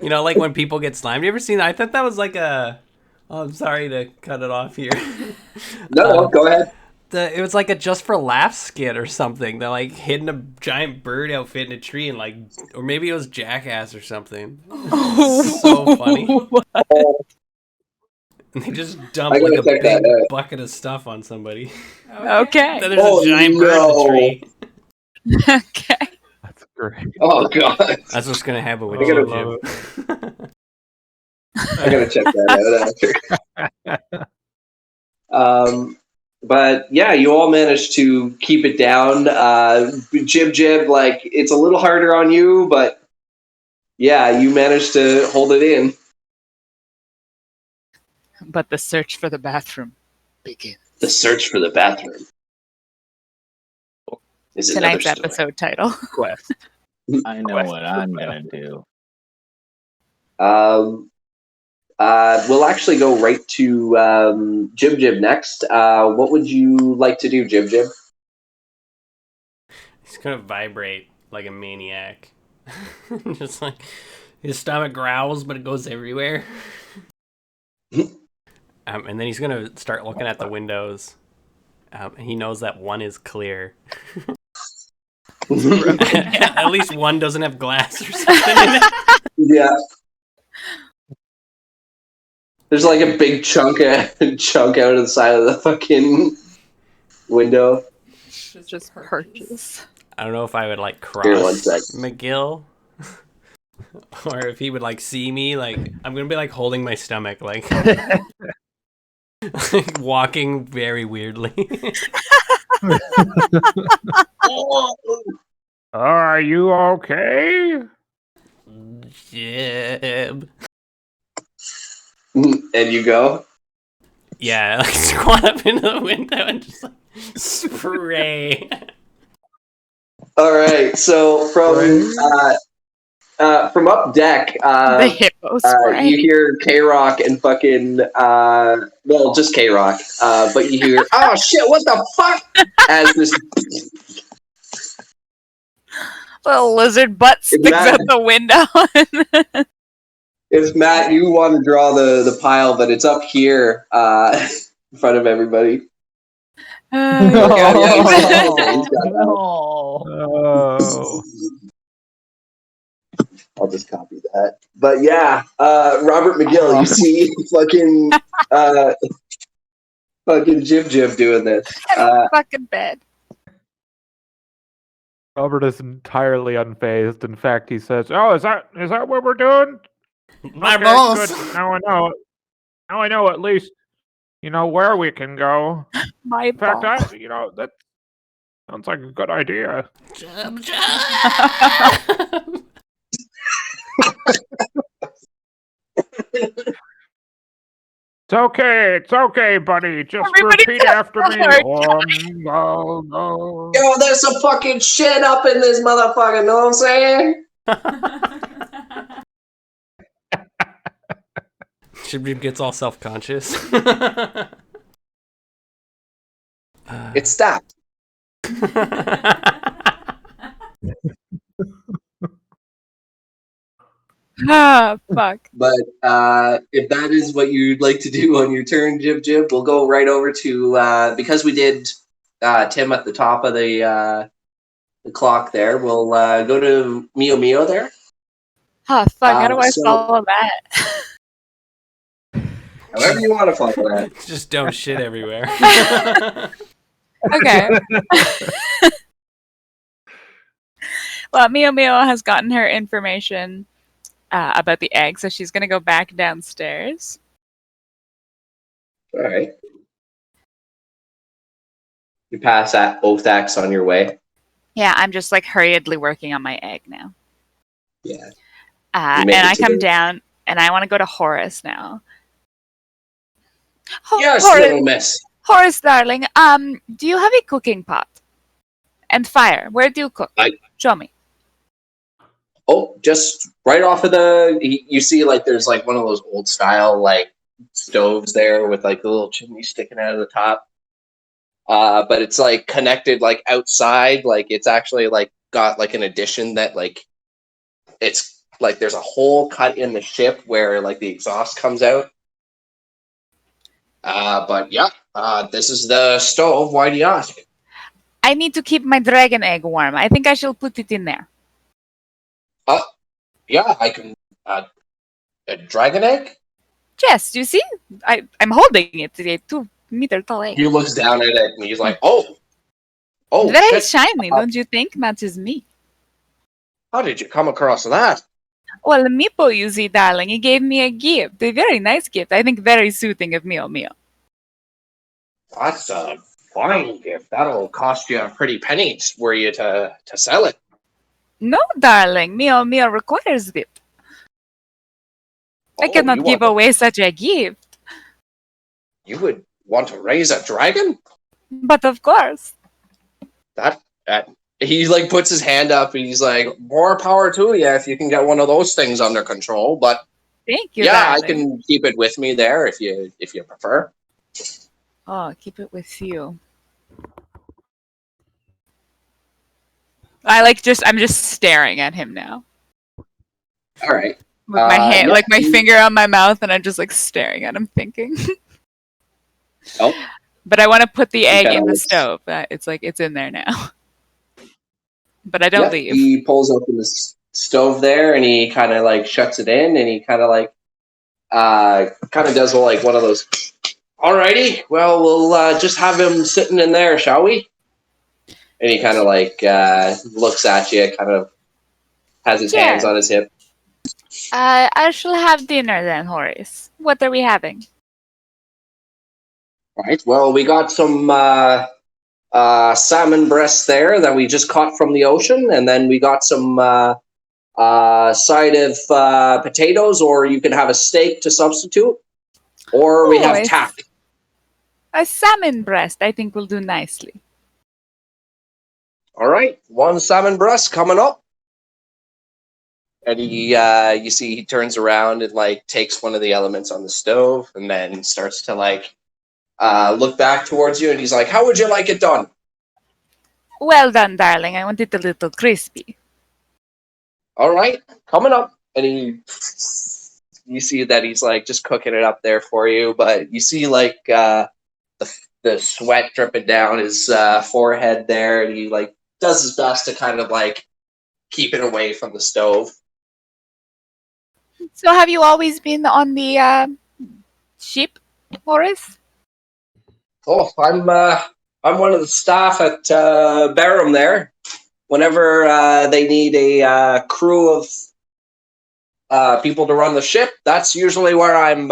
You know, like when people get slimed. You ever seen that? I thought that was like a. Oh, I'm sorry to cut it off here. No, go ahead. It was like a Just for Laughs skit or something. They're like hidden a giant bird outfit in a tree and like, or maybe it was Jackass or something. So funny. And they just dump I gotta like a check that big out. bucket of stuff on somebody. Okay. Then there's Oh, a giant bird in no. the tree. Okay. That's great. Oh god, That's what's gonna happen with I Jim love Jim. I gotta check that out after. But yeah, you all managed to keep it down. Jib, like it's a little harder on you, but yeah, you managed to hold it in. But the search for the bathroom begins. The search for the bathroom is another Tonight's story. episode title. Quest. I know what I'm gonna do. We'll actually go right to Jib next. What would you like to do, Jib? He's gonna vibrate like a maniac. Just like his stomach growls, but it goes everywhere. And then he's gonna start looking at the windows. He knows that one is clear. At least one doesn't have glass or something in it. Yeah. There's like a big chunk out of the side of the fucking window. Just purchase. I don't know if I would like Here, one cross sec. McGill, or if he would like see me. Like I'm gonna be like holding my stomach, like, like walking very weirdly. Are you okay? Jib. And you go. Yeah, like squat up into the window and just like spray. All right. So from up deck, The hippo spray. you hear K-Rock and fucking just K-Rock. But you hear, oh shit, what the fuck? As this Little lizard butt sticks out the window. if Matt, you want to draw the pile, but it's up here in front of everybody. Yeah, he's got that. Oh. I'll just copy that. But yeah, Robert McGill, you see fucking Jib doing this. Fucking bed. Robert is entirely unfazed. In fact, he says, "Oh, is that what we're doing? My Okay, balls. good. Now I know. Now I know at least, where we can go. My In fact, ball. that sounds like a good idea." Jib. It's okay, buddy. Just Everybody repeat after me. hard. Yo, there's some fucking shit up in this motherfucker, know what I'm saying? Jib gets all self-conscious. It stopped. Ah, fuck. But if that is what you'd like to do on your turn, Jib, we'll go right over to because we did Tim at the top of the clock there. We'll go to Mio there. Ah, fuck. How do I So follow that? however you want to follow that. Just don't shit everywhere. Okay. Well, Mio has gotten her information about the egg, so she's going to go back downstairs. All right. You pass that both acts on your way. Yeah, I'm just like hurriedly working on my egg now. Yeah. And I come down and I want to go to Horace now. Yes, Horace, little miss. Horace, darling, do you have a cooking pot? And fire. Where do you cook? Show me. Oh, just right off of you see like there's like one of those old style like stoves there with like the little chimney sticking out of the top. But it's like connected like outside, like it's actually like got like an addition that like it's like there's a hole cut in the ship where like the exhaust comes out. But yeah, this is the stove. Why do you ask? I need to keep my dragon egg warm. I think I shall put it in there. Yeah, I can. A dragon egg? Yes, you see? I'm holding it. It's a 2-meter tall egg. He looks down at it and he's like, oh, Very shit. shiny, don't you think? Matches me. How did you come across that? Well, Meepo, you see, darling, he gave me a gift. A very nice gift. I think very suiting of Mio. That's a fine gift. That'll cost you a pretty penny were you to sell it. No, darling. Mio requires it. I cannot give away such a gift. You would want to raise a dragon? But of course. That he like puts his hand up and he's like, more power to you if you can get one of those things under control. But thank you. Yeah, darling. I can keep it with me there if you prefer. Oh, keep it with you. I'm just staring at him now. All right. With my hand, like my finger on my mouth, and I'm just like staring at him, thinking. Oh. But I want to put the egg in the stove. It's like it's in there now. But I don't leave. He pulls open the stove there, and he kind of like shuts it in, and he kind of like does like one of those. Alrighty, well we'll just have him sitting in there, shall we? And he kind of like looks at you, kind of has his hands on his hip. I shall have dinner then, Horace. What are we having? All right. Well, we got some salmon breasts there that we just caught from the ocean, and then we got some side of potatoes, or you can have a steak to substitute, or we have tack. A salmon breast, I think, will do nicely. All right, one salmon breast coming up. And he, you see, he turns around and like takes one of the elements on the stove, and then starts to like look back towards you, and he's like, "How would you like it done?" Well done, darling. I want it a little crispy. All right, coming up. And you see that he's like just cooking it up there for you, but you see like the sweat dripping down his forehead there, and he like does his best to kind of like keep it away from the stove. So have you always been on the ship, Horace? Oh, I'm one of the staff at Barham there. Whenever they need a crew of people to run the ship, that's usually where I'm.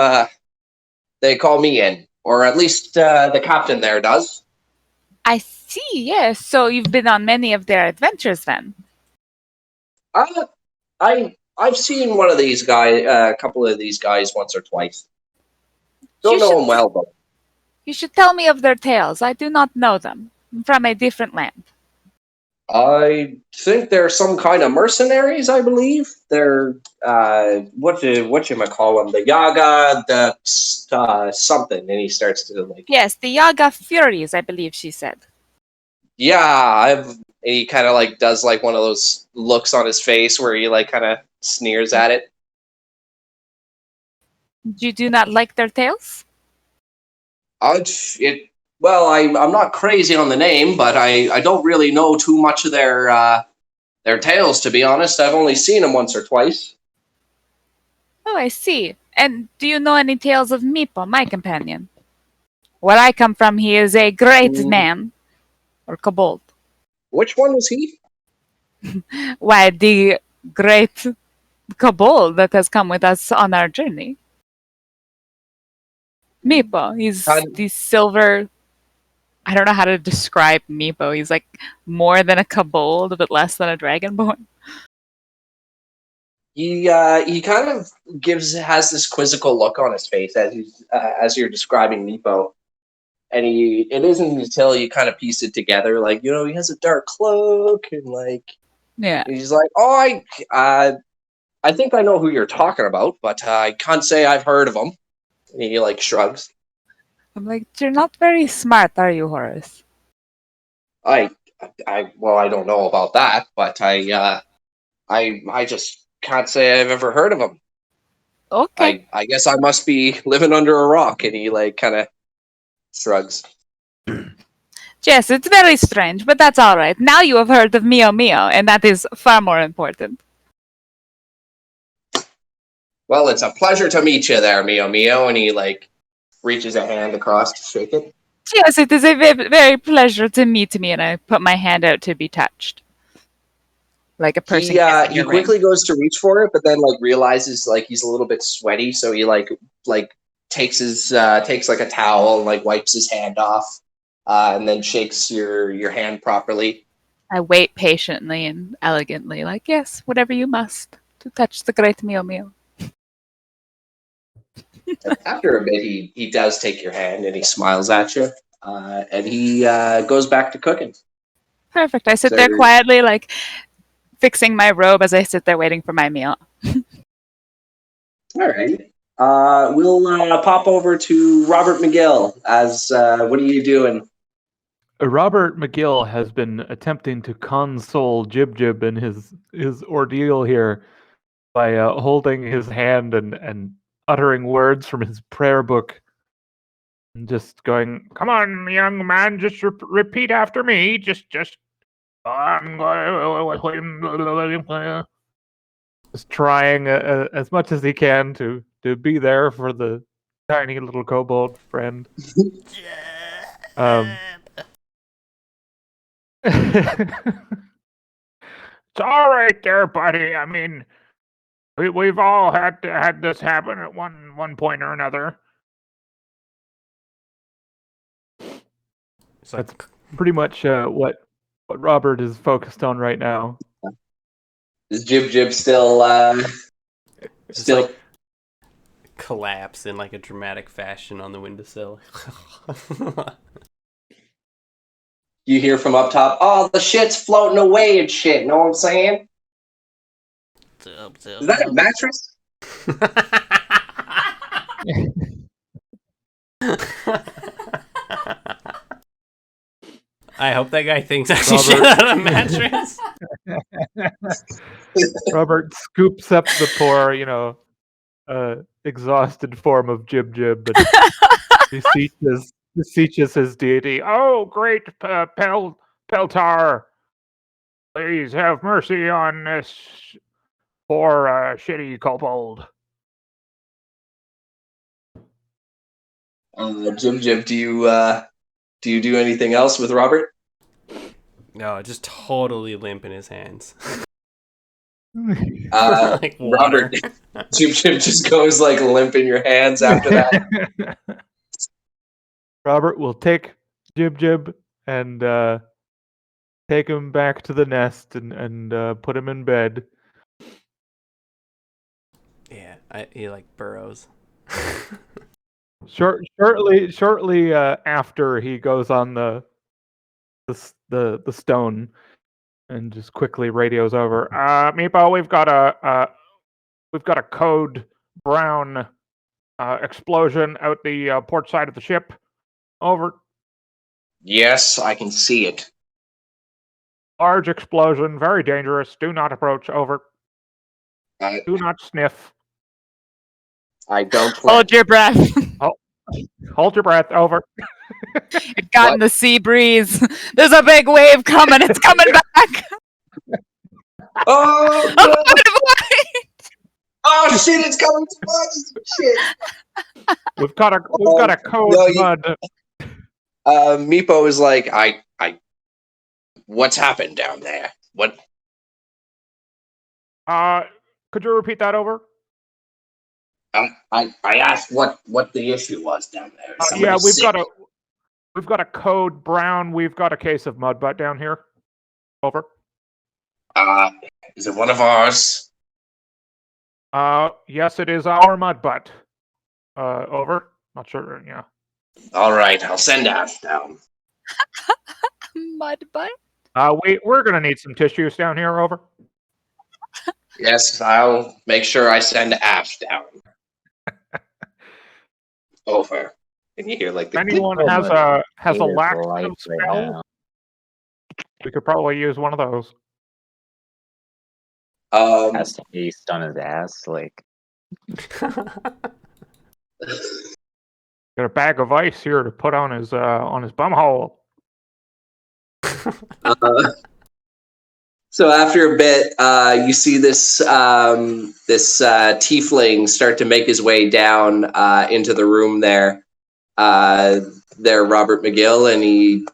They call me in, or at least the captain there does. I see. Yes. So you've been on many of their adventures then. I've seen one of these guys, a couple of these guys once or twice. Don't know them well, though. You should tell me of their tales. I do not know them. I'm from a different land. I think they're some kind of mercenaries, I believe. They're, what you call them? The Yaga, the something. And he starts to like... Yes, the Yaga Furies, I believe she said. Yeah, he kind of like does like one of those looks on his face where he like kind of sneers at it. You do not like their tails? Well, I'm not crazy on the name, but I don't really know too much of their tales, to be honest. I've only seen them once or twice. Oh, I see. And do you know any tales of Meepo, my companion? Where I come from, he is a great man, or kobold. Which one was he? Why, the great kobold that has come with us on our journey. Meepo, he's the silver. I don't know how to describe Meepo. He's like more than a kobold, but less than a dragonborn. He kind of has this quizzical look on his face as you're describing Nepo, and it isn't until you kind of piece it together, like, he has a dark cloak, and like, Yeah. he's like, oh, I think I know who you're talking about, but I can't say I've heard of him. And he like shrugs. I'm like, you're not very smart, are you, Horace? I don't know about that, but I just can't say I've ever heard of him. Okay. I guess I must be living under a rock. And he like kind of shrugs. Yes, it's very strange, but that's all right. Now you have heard of Mio Mio, and that is far more important. Well, it's a pleasure to meet you there, Mio Mio. And he like reaches a hand across to shake it. Yes, it is a very pleasure to meet me, and I put my hand out to be touched. Like a person He quickly goes to reach for it, but then like realizes like he's a little bit sweaty, so he like takes like a towel and like wipes his hand off, and then shakes your hand properly. I wait patiently and elegantly, like, yes, whatever you must, to touch the great Mio Mio. After a bit, he does take your hand and he smiles at you, and he goes back to cooking. Perfect. I sit there quietly, like fixing my robe as I sit there waiting for my meal. All right. We'll pop over to Robert McGill. What are you doing? Robert McGill has been attempting to console Jib Jib in his ordeal here by holding his hand and uttering words from his prayer book and just going, Come on, young man, just repeat after me. Just. Just trying as much as he can to be there for the tiny little kobold friend. It's all right there, buddy. I mean, we've all had this happen at one point or another. That's pretty much what Robert is focused on right now. Is Jib Jib still like collapse in like a dramatic fashion on the windowsill? You hear from up top, oh, the shit's floating away and shit. Know what I'm saying? Is that a mattress? I hope that guy thinks I should shit out a mattress. Robert scoops up the poor, exhausted form of Jib Jib and beseeches his deity. Oh, great Peltar! Please have mercy on this poor shitty kobold. Jib Jib, do you do anything else with Robert? No, just totally limp in his hands. Like Robert, Jib Jib just goes like limp in your hands after that. Robert will take Jib Jib and take him back to the nest and put him in bed. Yeah, he like burrows. Shortly after he goes on the stone and just quickly radios over. Meepo, we've got a code brown explosion out the port side of the ship. Over. Yes, I can see it. Large explosion, very dangerous. Do not approach. Over. Do not sniff. I don't plan. Hold your breath. Hold your breath. Over. It got in the sea breeze. There's a big wave coming. It's coming back. Oh, Oh, no. my Oh shit! It's coming to us. Shit. We've got a code no, mud. Meepo is like, what's happened down there? What? Could you repeat that over? I asked what the issue was down there. Yeah, Somebody's sick. we've got a code brown. We've got a case of mud butt down here. Over. Is it one of ours? Yes, it is our mud butt. Over. Not sure. Yeah. All right, I'll send Ash down. Mud butt. We're gonna need some tissues down here. Over. Yes, I'll make sure I send Ash down. Over. And you hear like the Anyone Oh, has my a It is laxative light right spell? now. We could probably use one of those. Has to paste on his ass. Like, Got a bag of ice here to put on his bum hole. So after a bit, you see this tiefling start to make his way down into the room there. Robert McGill, and he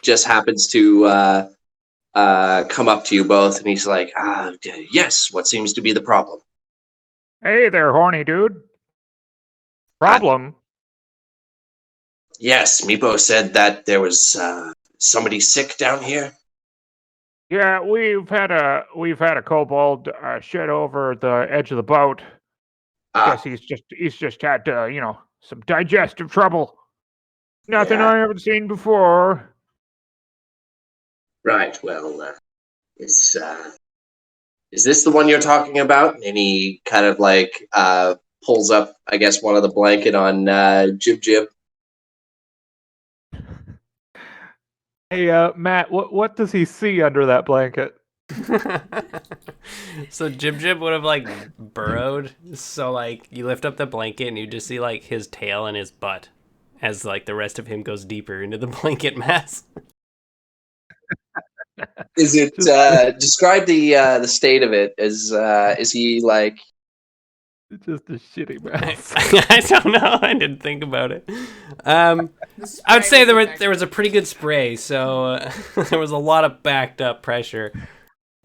just happens to come up to you both, and he's like, yes, what seems to be the problem? Hey there, horny dude. Problem? Yes, Meepo said that there was somebody sick down here. Yeah, we've had a kobold shit over the edge of the boat. I guess he's just had some digestive trouble. Nothing Yeah. I haven't seen before. Right. Well, is this the one you're talking about? And he kind of like pulls up, I guess, one of the blanket on Jib Jib. Hey, Matt, what does he see under that blanket? So Jib Jib would have like burrowed. So like you lift up the blanket and you just see like his tail and his butt as like the rest of him goes deeper into the blanket mass. Is it describe the state of it? Is he like? It's just a shitty mess. I don't know. I didn't think about it. I would say there was a pretty good spray, so there was a lot of backed up pressure.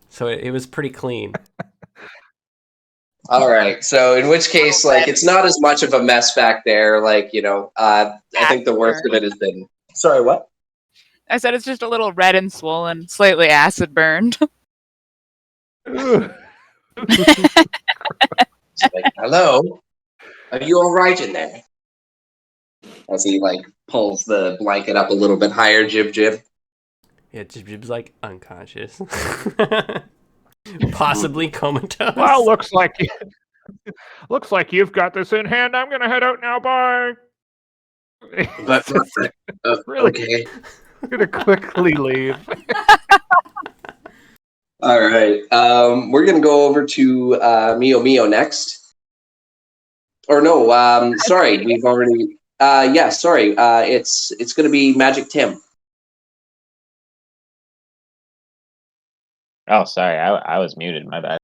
So it was pretty clean. All right. So in which case, like, it's not as much of a mess back there. Like, I think the worst of it has been. Sorry, what? I said it's just a little red and swollen, slightly acid burned. It's like, hello, are you all right in there? As he like pulls the blanket up a little bit higher, Jib Jib. Yeah, Jib Jib's like unconscious, possibly comatose. Well, looks like you've got this in hand. I'm gonna head out now. Bye. But Really? okay. I'm gonna quickly leave. All right. We're gonna go over to Mio Mio next. Or no, sorry, we've already. Yeah, sorry. It's gonna be Magic Tim. oh, sorry, I was muted. My bad.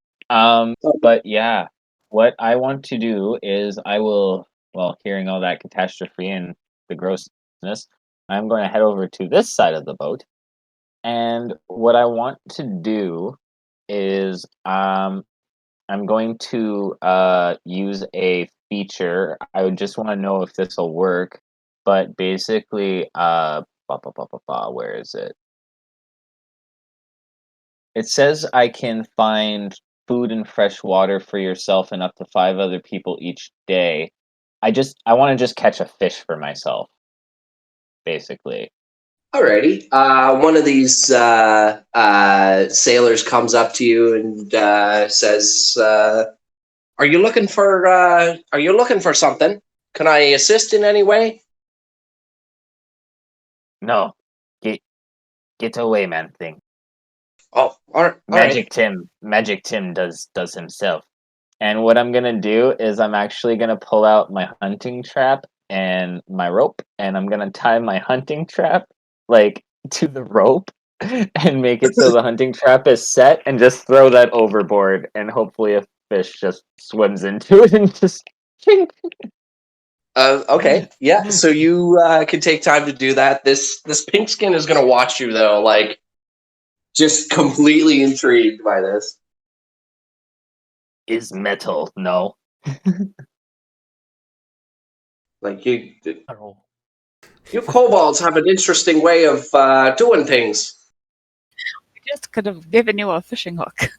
But yeah, what I want to do is hearing all that catastrophe and the grossness, I'm going to head over to this side of the boat. And what I want to do is I'm going to use a feature. I would just want to know if this will work. But basically, where is it? It says I can find food and fresh water for yourself and up to 5 other people each day. I want to just catch a fish for myself, basically. Alrighty. One of these sailors comes up to you and says, "Are you looking for something? Can I assist in any way?" No, get away, man thing. Oh, all right. Magic Tim does himself. And what I'm gonna do is I'm actually gonna pull out my hunting trap and my rope, and I'm gonna tie my hunting trap like to the rope and make it so the hunting trap is set, and just throw that overboard, and hopefully a fish just swims into it and just. Okay, yeah. So you can take time to do that. This pink skin is gonna watch you though, like just completely intrigued by this. Is metal no? Like you kobolds have an interesting way of doing things. We just could have given you a fishing hook.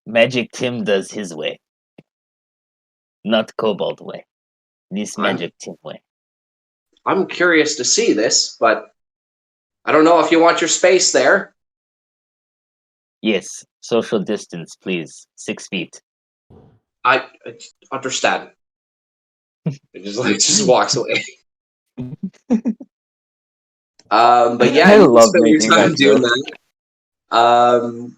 Magic Tim does his way, not Kobold way. This Magic Tim way. I'm curious to see this, but I don't know if you want your space there. Yes, social distance, please. 6 feet. I understand. It just walks away. But yeah, I you can love spend your making time that doing joke. that.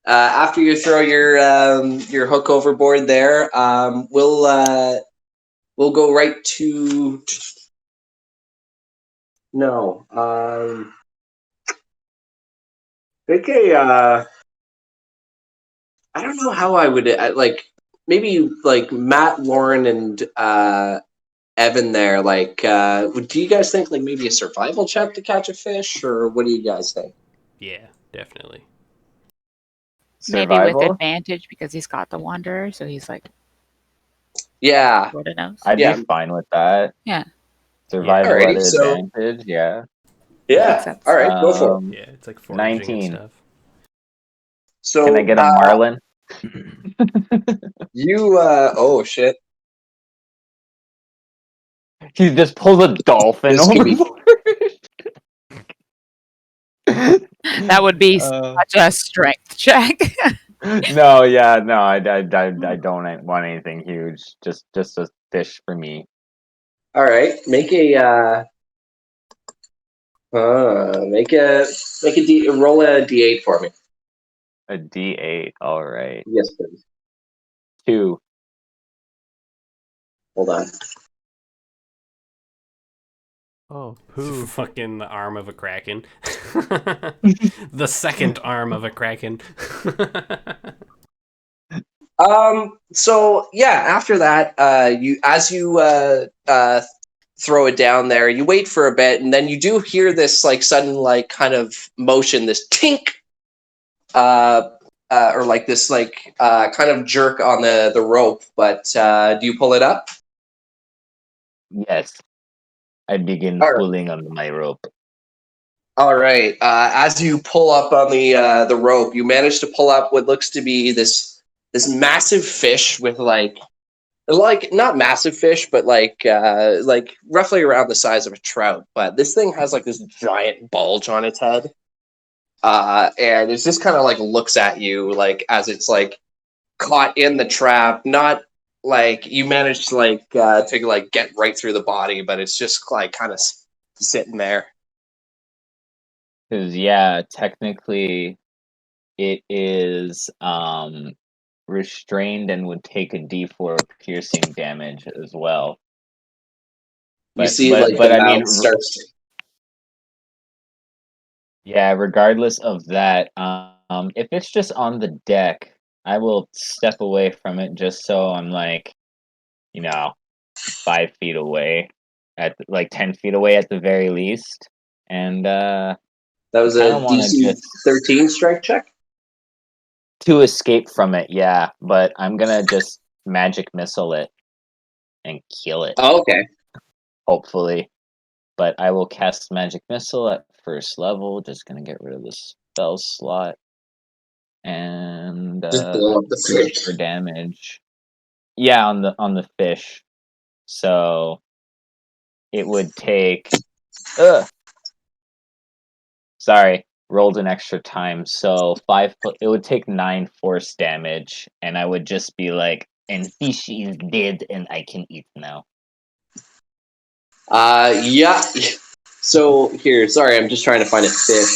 After you throw your hook overboard there, we'll go right to no. Make a I don't know how I would like maybe like Matt, Lauren, and Evan there. Like, do you guys think like maybe a survival check to catch a fish, or what do you guys think? Yeah, definitely. Maybe with Survival? advantage because he's got the Wanderer, so he's like Yeah, sort of knows. I'd Yeah. be fine with that. Yeah. Survival Alrighty, at so- advantage, yeah. yeah. Accepts. All right, go for it. Yeah, it's like foraging 19. and stuff. So Can I get a marlin? you oh shit. He just pulls a dolphin This could be- overboard. That would be such a strength check. No, yeah, no, I don't want anything huge. Just a fish for me. All right, make a roll a d8 for me. A D8. All right. Yes, please. 2. Hold on. Oh, poo. Fucking the arm of a kraken. The second arm of a kraken. So yeah, after that, you throw it down there, you wait for a bit, and then you do hear this like sudden like kind of motion, this tink, or like this like kind of jerk on the rope. But do you pull it up? Yes. I begin All right. pulling on my rope. All right. As you pull up on the rope, you manage to pull up what looks to be this massive fish with like not massive fish, but like roughly around the size of a trout. But this thing has like this giant bulge on its head, and it just kind of like looks at you like as it's like caught in the trap. Not like you managed to like get right through the body, but it's just like kind of sitting there. Because yeah, technically it is restrained and would take a D4 piercing damage as well. You see, like the mouth starts to. Yeah, regardless of that, if it's just on the deck, I will step away from it just so I'm like, 5 feet away, at like 10 feet away at the very least, and That was I a don't wanna DC 13 strike check. to escape from it. Yeah, but I'm gonna just magic missile it and kill it. Oh, okay. Hopefully. But I will cast Magic Missile at first level. Just gonna get rid of the spell slot. And Just blow up the do it fish. for damage. Yeah, on the fish. So it would take sorry, rolled an extra time. So it would take 9 force damage, and I would just be like, and fish is dead and I can eat now. Yeah. So here, sorry, I'm just trying to find a fish.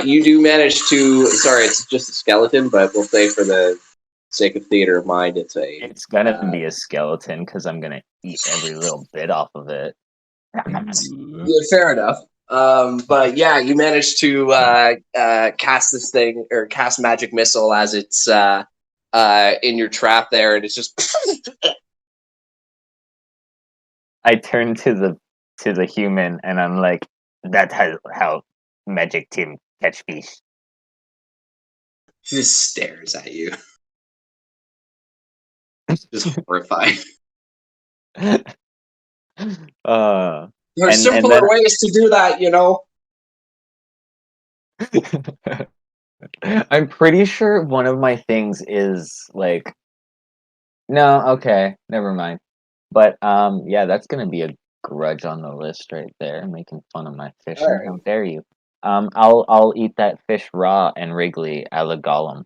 You do manage to. Sorry, it's just a skeleton, but we'll say for the sake of theater of mind, it's a. It's gonna be a skeleton because I'm gonna eat every little bit off of it. Yeah, fair enough. But yeah, you managed to cast this thing or cast magic missile as it's in your trap there, and it's just. I turn to the human and I'm like, "That's how Magic Tim catch fish." She just stares at you, just horrified. There are And simpler then ways to do that, you know. I'm pretty sure one of my things is like, no, okay, never mind. But yeah, that's gonna be a grudge on the list right there, making fun of my fishing. All right. How dare you? I'll eat that fish raw and wriggly a la Gollum.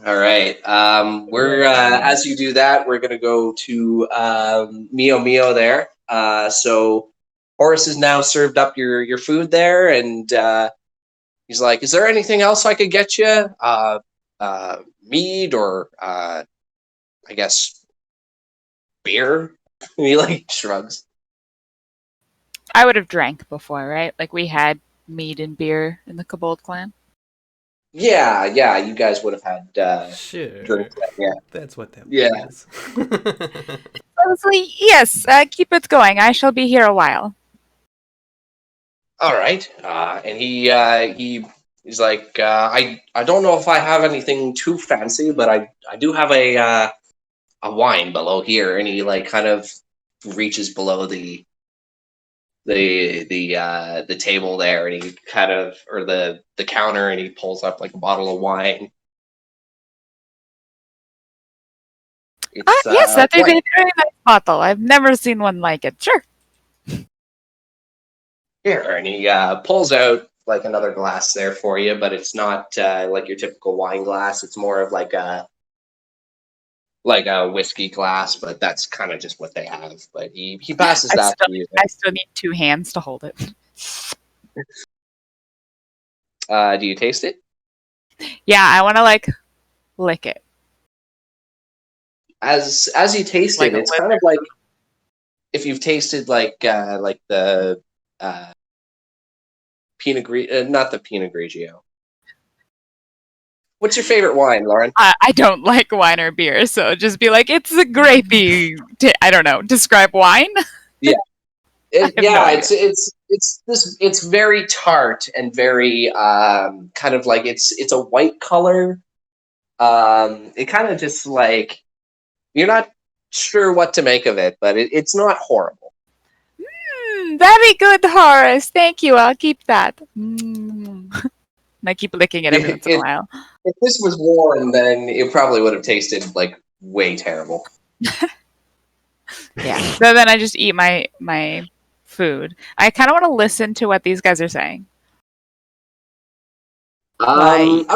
All right. We're as you do that, we're gonna go to Mio Mio there. So Horace has now served up your food there, and he's like, "Is there anything else I could get you? Mead or I guess beer?" And he like shrugs. I would have drank before, right? Like we had mead and beer in the Kobold clan. Yeah, you guys would have had Sure. drinks. Yeah. That's what that Yeah. was. Leslie, yes, keep it going. I shall be here a while. All right. And he's like, I don't know if I have anything too fancy, but I do have a wine below here, and he like kind of reaches below the table there, and he kind of or the counter, and he pulls up like a bottle of wine. It's, Yes, that is white. a very nice bottle. I've never seen one like it. Sure. Here, and he pulls out like another glass there for you, but it's not like your typical wine glass. It's more of like a whiskey glass, but that's kind of just what they have. But he passes that to you. I still need two hands to hold it. Do you taste it? Yeah, I want to like lick it. As you taste Like it, a it's kind of like if you've tasted like the Pinot Grigio, not the Pinot Grigio. What's your favorite wine, Lauren? I don't like wine or beer, so just be like, it's a grapey. I don't know. Describe wine. Yeah, no idea. it's very tart and very kind of like it's a white color. It kind of just like you're not sure what to make of it, but it's not horrible. Very good, Horace. Thank you. I'll keep that. And I keep licking it every once in a while. If this was warm, then it probably would have tasted like way terrible. Yeah. So then I just eat my food. I kind of want to listen to what these guys are saying. All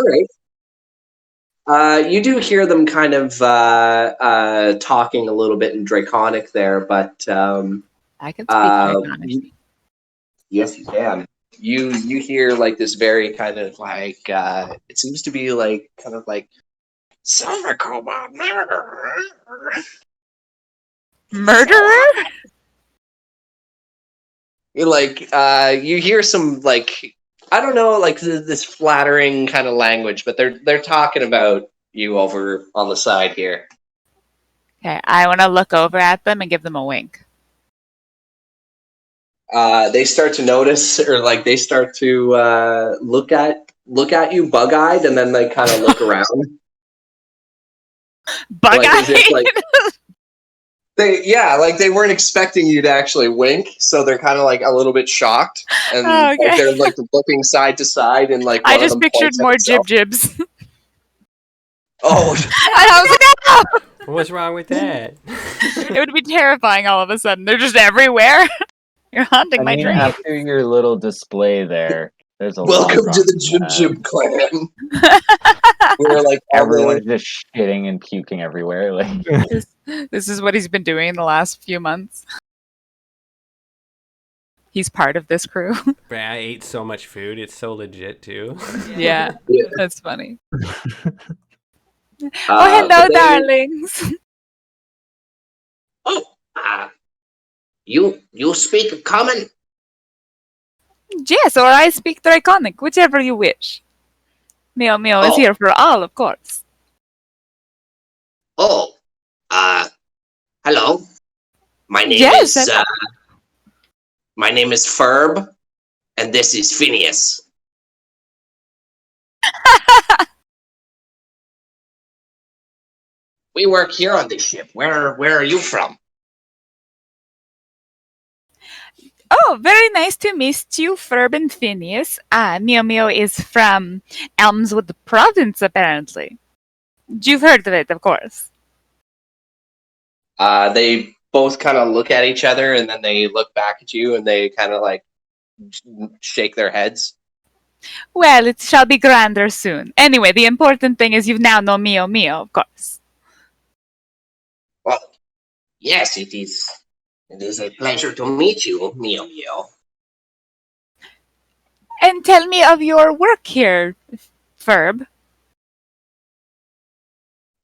right. You do hear them kind of talking a little bit in Draconic there, but I can speak Draconic. Yes, you can. You hear like this very kind of like it seems to be like kind of like Silver Kobold murderer. Murderer? You're like you hear some like I don't know like this flattering kind of language, but they're talking about you over on the side here. Okay, I want to look over at them and give them a wink. They start to notice, or like they start to look at you, bug-eyed, and then they kind of look around. Bug-eyed? Like, they weren't expecting you to actually wink, so they're kind of like a little bit shocked, and like, they're like looking side to side, and like I just pictured more jib-jibs. Oh, and I was like, oh! What's wrong with that? It would be terrifying all of a sudden. They're just everywhere. You're haunting my dreams. After your little display there, there's a welcome lot to the Jib Jib clan. We're like everyone's just shitting and puking everywhere. Like this is what he's been doing the last few months. he's part of this crew. But I ate so much food. It's so legit too. Yeah, Yeah. that's funny. Oh, But hello, they- darlings. Oh, you speak common? Yes, or I speak Draconic, whichever you wish. Mio Mio is Oh. here for all, of course. Oh, hello. My name Yes, is hello. my name is Ferb, and this is Phineas. We work here on this ship. Where are you from? Oh, very nice to meet you, Ferb and Phineas. Mio Mio is from Elmswood Province, apparently. You've heard of it, of course. they both kind of look at each other, and then they look back at you, and they kind of like shake their heads. Well, it shall be grander soon. Anyway, the important thing is you now know Mio Mio, of course. Well, yes, it is. It is a pleasure to meet you, Mio Mio. And tell me of your work here, Ferb.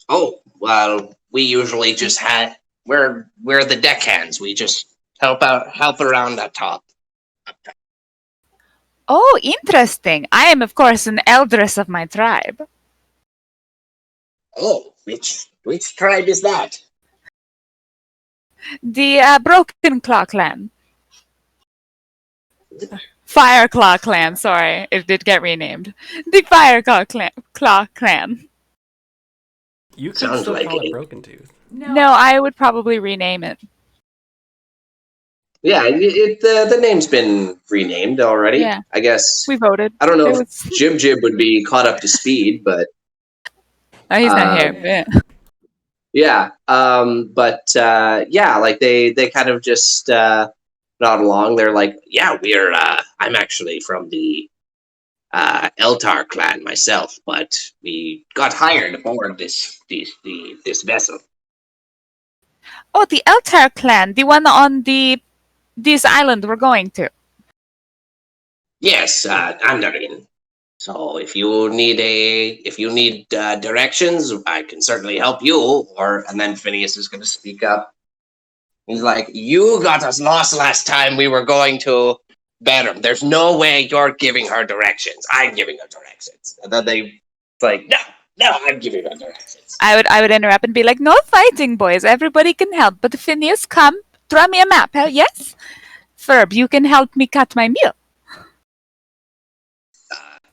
Oh, well, we usually just we're the deckhands. We just help around up top. Oh, interesting. I am, of course, an eldress of my tribe. Oh, which tribe is that? The Broken Claw clan. Fire Claw clan, sorry. It did get renamed. The Fire Claw clan. You could Sounds still like call it it. Broken Tooth. No, I would probably rename it. Yeah, the name's been renamed already. Yeah. I guess. We voted. I don't know It if was- Jib Jib would be caught up to speed, but Oh, he's not here. Yeah. yeah, like they kind of just nod along. They're like, Yeah, I'm actually from the Eltar clan myself, but we got hired aboard this vessel. Oh, the Eltar clan, the one on this island we're going to. Yes, Andarin. So if you need directions, I can certainly help you. and then Phineas is going to speak up. He's like, "You got us lost last time we were going to Benham, there's no way you're giving her directions. I'm giving her directions. And then it's like, No, I'm giving her directions. I would interrupt and be like, no fighting, boys. Everybody can help. But Phineas, come, draw me a map. Huh? Yes? Ferb, you can help me cut my meal.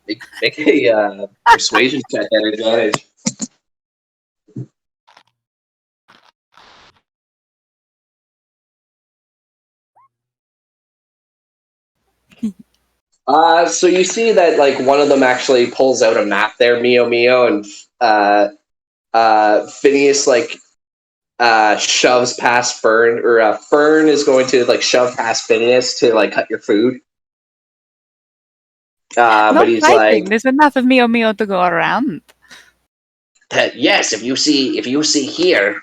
make a persuasion check at advantage. So you see that like one of them actually pulls out a map there, Mio Mio, and Phineas like shoves past Fern, or Fern is going to like shove past Phineas to like cut your food. No But he's fighting. like, There's enough of Mio Mio to go around. Yes, if you see here,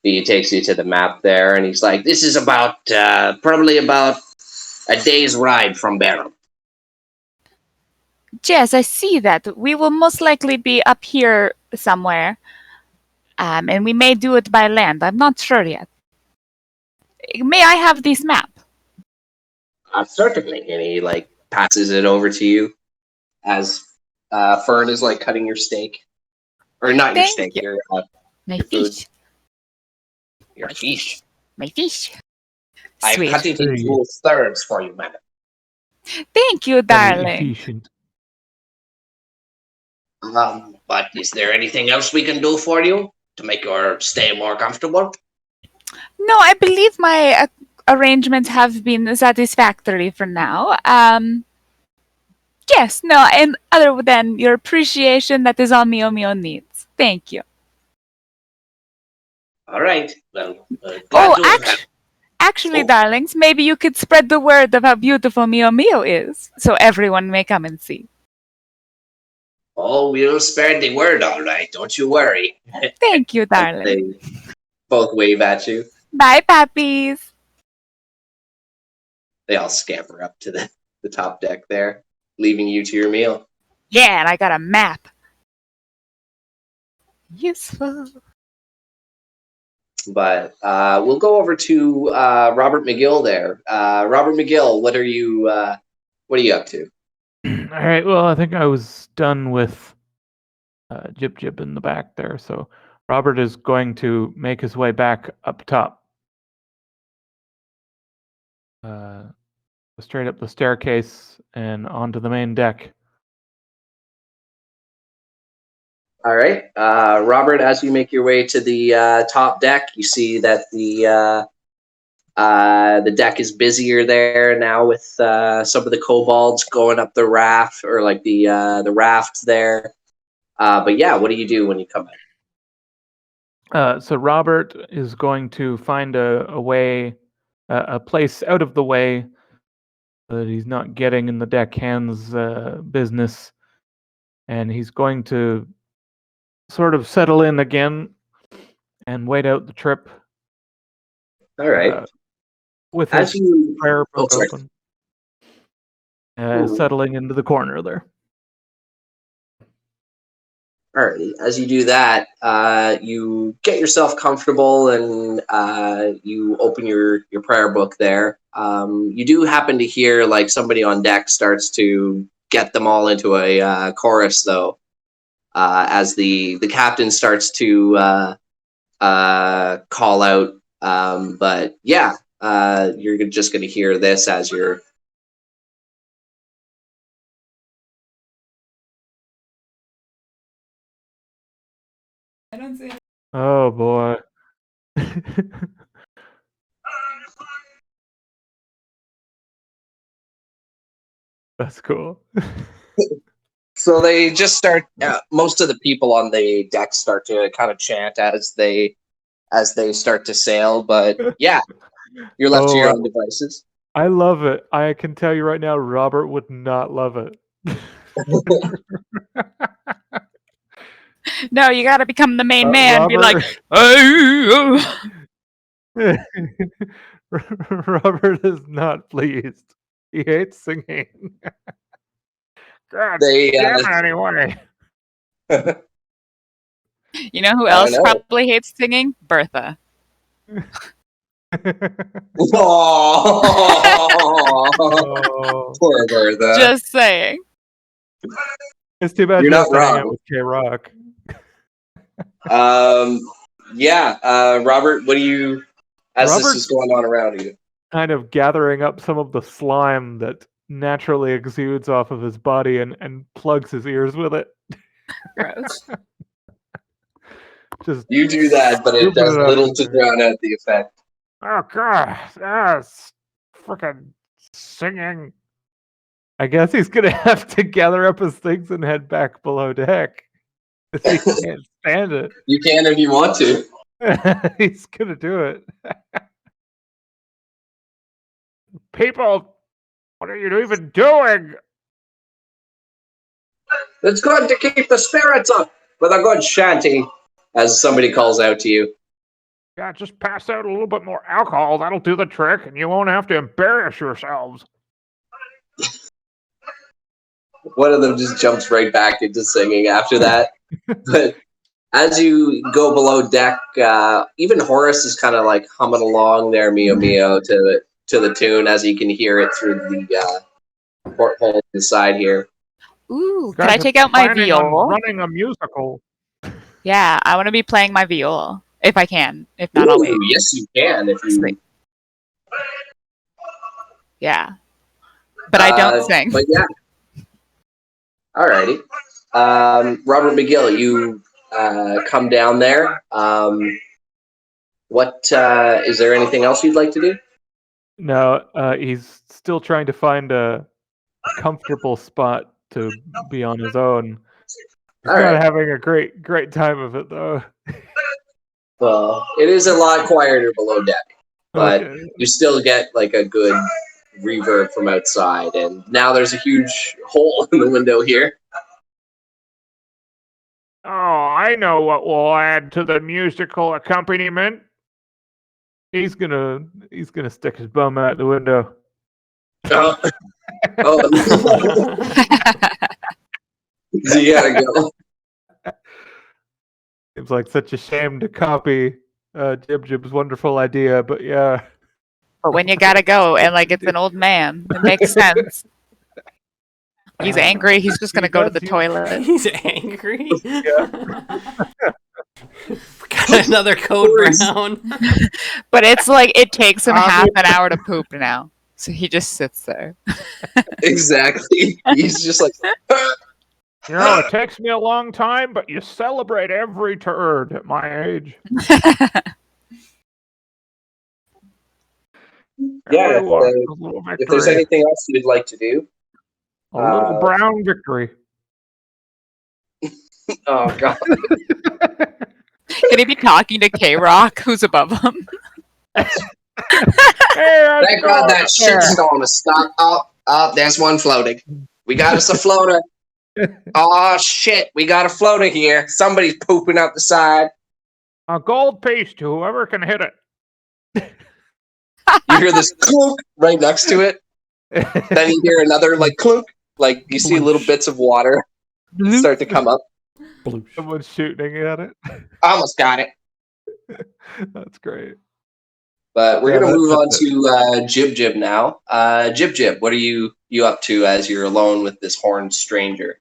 he takes you to the map there, and he's like, this is probably about a day's ride from Benham. Yes, I see that. We will most likely be up here somewhere. And we may do it by land. I'm not sure yet. May I have this map? certainly, and he like passes it over to you as Fern is like cutting your steak, or not your Thank steak, you. your My Your food. fish. Your fish. My fish. I've Sweet. cut it into thirds for you, madam. Thank you, darling. Efficient. But is there anything else we can do for you to make your stay more comfortable? No, I believe my arrangements have been satisfactory for now. Yes, no, and other than your appreciation, that is all Mio Mio needs. Thank you. All right. Well, Oh, glad to have actually, Oh. darlings, maybe you could spread the word of how beautiful Mio Mio is, so everyone may come and see. Oh, we'll spread the word, all right. Don't you worry. Thank you, darling. They both wave at you. Bye, puppies. They all scamper up to the top deck there, leaving you to your meal. Yeah, and I got a map. Useful. But we'll go over to Robert McGill there. Robert McGill, what are you up to? All right. Well, I think I was done with Jib Jib in the back there. So Robert is going to make his way back up top. Straight up the staircase and onto the main deck. All right, Robert. As you make your way to the top deck, you see that the deck is busier there now with some of the kobolds going up the raft or like the raft there. But yeah, what do you do when you come in? So Robert is going to find a way, a place out of the way that he's not getting in the deckhand's business, and he's going to sort of settle in again and wait out the trip. All right. With As his you prayer book sorry. open, settling into the corner there. Alrighty. As you do that, you get yourself comfortable and you open your prayer book there. You do happen to hear like somebody on deck starts to get them all into a chorus though, as the captain starts to call out. But yeah, you're just going to hear this as you're. I don't see it. Oh boy. That's cool. So they just start. Most of the people on the deck start to kind of chant as they start to sail. But yeah, you're left to your own devices. I love it. I can tell you right now, Robert would not love it. No, you got to become the main man. Robert, Be like, oh. Robert is not pleased. He hates singing. God They damn it, anyway. You know who I else know. probably hates singing? Bertha. Oh. Poor Bertha. Just saying. It's too bad You're you not have to hang out wrong. with K-Rock. Yeah, Robert, what do you, as this Robert- is going on around you? Kind of gathering up some of the slime that naturally exudes off of his body and plugs his ears with it. Gross. Just You do that, but it scooping does it up little in to there. drown out the effect. Oh god, that's freaking singing. I guess he's gonna have to gather up his things and head back below deck. He can't stand it. You can if you want to. He's gonna do it. People, what are you even doing? It's good to keep the spirits up with a good shanty, as somebody calls out to you. Yeah, just pass out a little bit more alcohol. That'll do the trick, and you won't have to embarrass yourselves. One of them just jumps right back into singing after that. But as you go below deck, even Horace is kind of like humming along there, Mio Mio, to the tune as you can hear it through the porthole inside here. Ooh, You can I guys are take out my planning on viol? running a musical. Yeah, I want to be playing my viol. If I can. If not, I'll wait. Ooh, yes, you can if you. Sweet. Yeah. But I don't sing. But yeah. Alrighty. Robert McGill, you come down there. What is there anything else you'd like to do? No, he's still trying to find a comfortable spot to be on his own. He's All not right. having a great time of it though. Well, it is a lot quieter below deck, but Okay. you still get like a good reverb from outside, and now there's a huge hole in the window here. Oh, I know what will add to the musical accompaniment. He's gonna stick his bum out the window. Oh, so you gotta go. Seems like such a shame to copy Jib Jib's wonderful idea, but yeah. But when you gotta go, and like it's an old man, it makes sense. He's angry. He's just gonna go to the toilet. He's angry. Yeah. Got another code brown. But it's like it takes him half an hour to poop now, so he just sits there. Exactly. He's just like, You know, it takes me a long time, but you celebrate every turd at my age. yeah. Everyone, If, a little if there's victory. anything else you'd like to do, A little brown victory. oh god, Could he be talking to K-Rock, who's above him? Hey, thank God that shitstorm has stopped. Oh, there's one floating. We got us a floater. Oh shit, we got a floater here. Somebody's pooping out the side. A gold piece to whoever can hit it. You hear this clunk right next to it. Then you hear another like clunk. Like you see little bits of water start to come up. Someone's shooting at it. Almost got it. That's great. But we're Yeah, gonna move on that's to Jib Jib now. Jib Jib, what are you up to as you're alone with this horned stranger?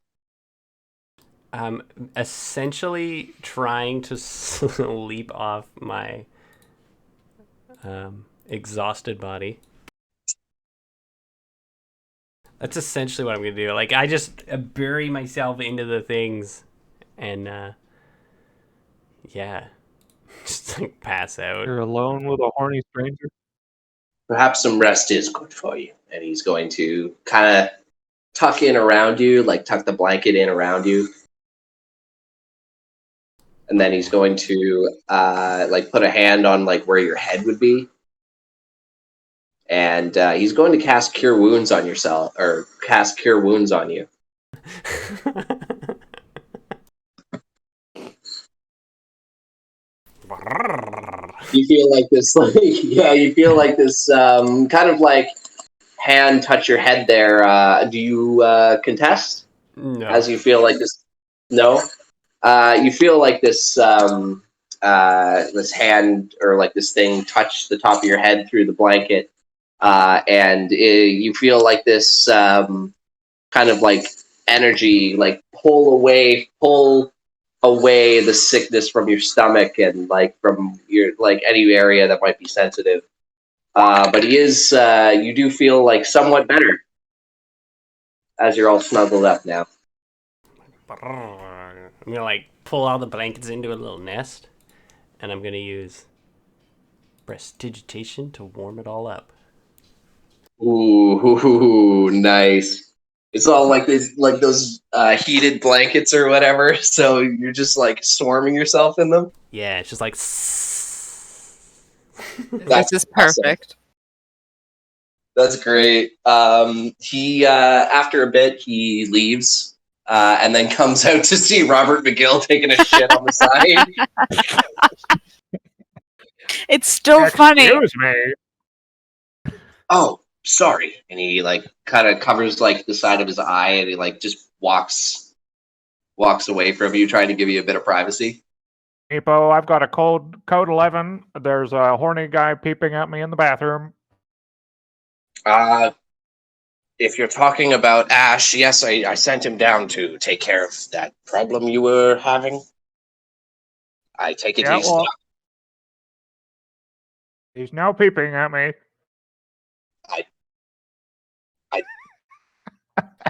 I'm essentially trying to leap off my exhausted body. That's essentially what I'm gonna do. Like I just bury myself into the things, and yeah, just like pass out. You're alone with a horny stranger. Perhaps some rest is good for you. And he's going to kind of tuck in around you, like tuck the blanket in around you. And then he's going to like put a hand on like where your head would be. And he's going to cast Cure Wounds on yourself, or cast Cure Wounds on you. You feel like this, like, yeah, you feel like this kind of like hand touch your head there. Do you contest? No. As you feel like this, no? You feel like this this hand or like this thing touch the top of your head through the blanket, and you feel like this kind of like energy like pull away the sickness from your stomach and like from your like any area that might be sensitive. But he is you do feel like somewhat better as you're all snuggled up now. I'm gonna like pull all the blankets into a little nest, and I'm gonna use prestidigitation to warm it all up. Ooh, nice. It's all like this, like those heated blankets or whatever. So you're just like swarming yourself in them. Yeah, it's just like. That's This is awesome. perfect. That's great. He after a bit he leaves and then comes out to see Robert McGill taking a shit on the side. It's still funny. Excuse me. Oh, sorry. And he like kind of covers like the side of his eye and he like just walks away from you, trying to give you a bit of privacy. Epo, I've got a code 11. There's a horny guy peeping at me in the bathroom. If you're talking about Ash, yes, I sent him down to take care of that problem you were having. I take it Yeah, he's well, he's now peeping at me.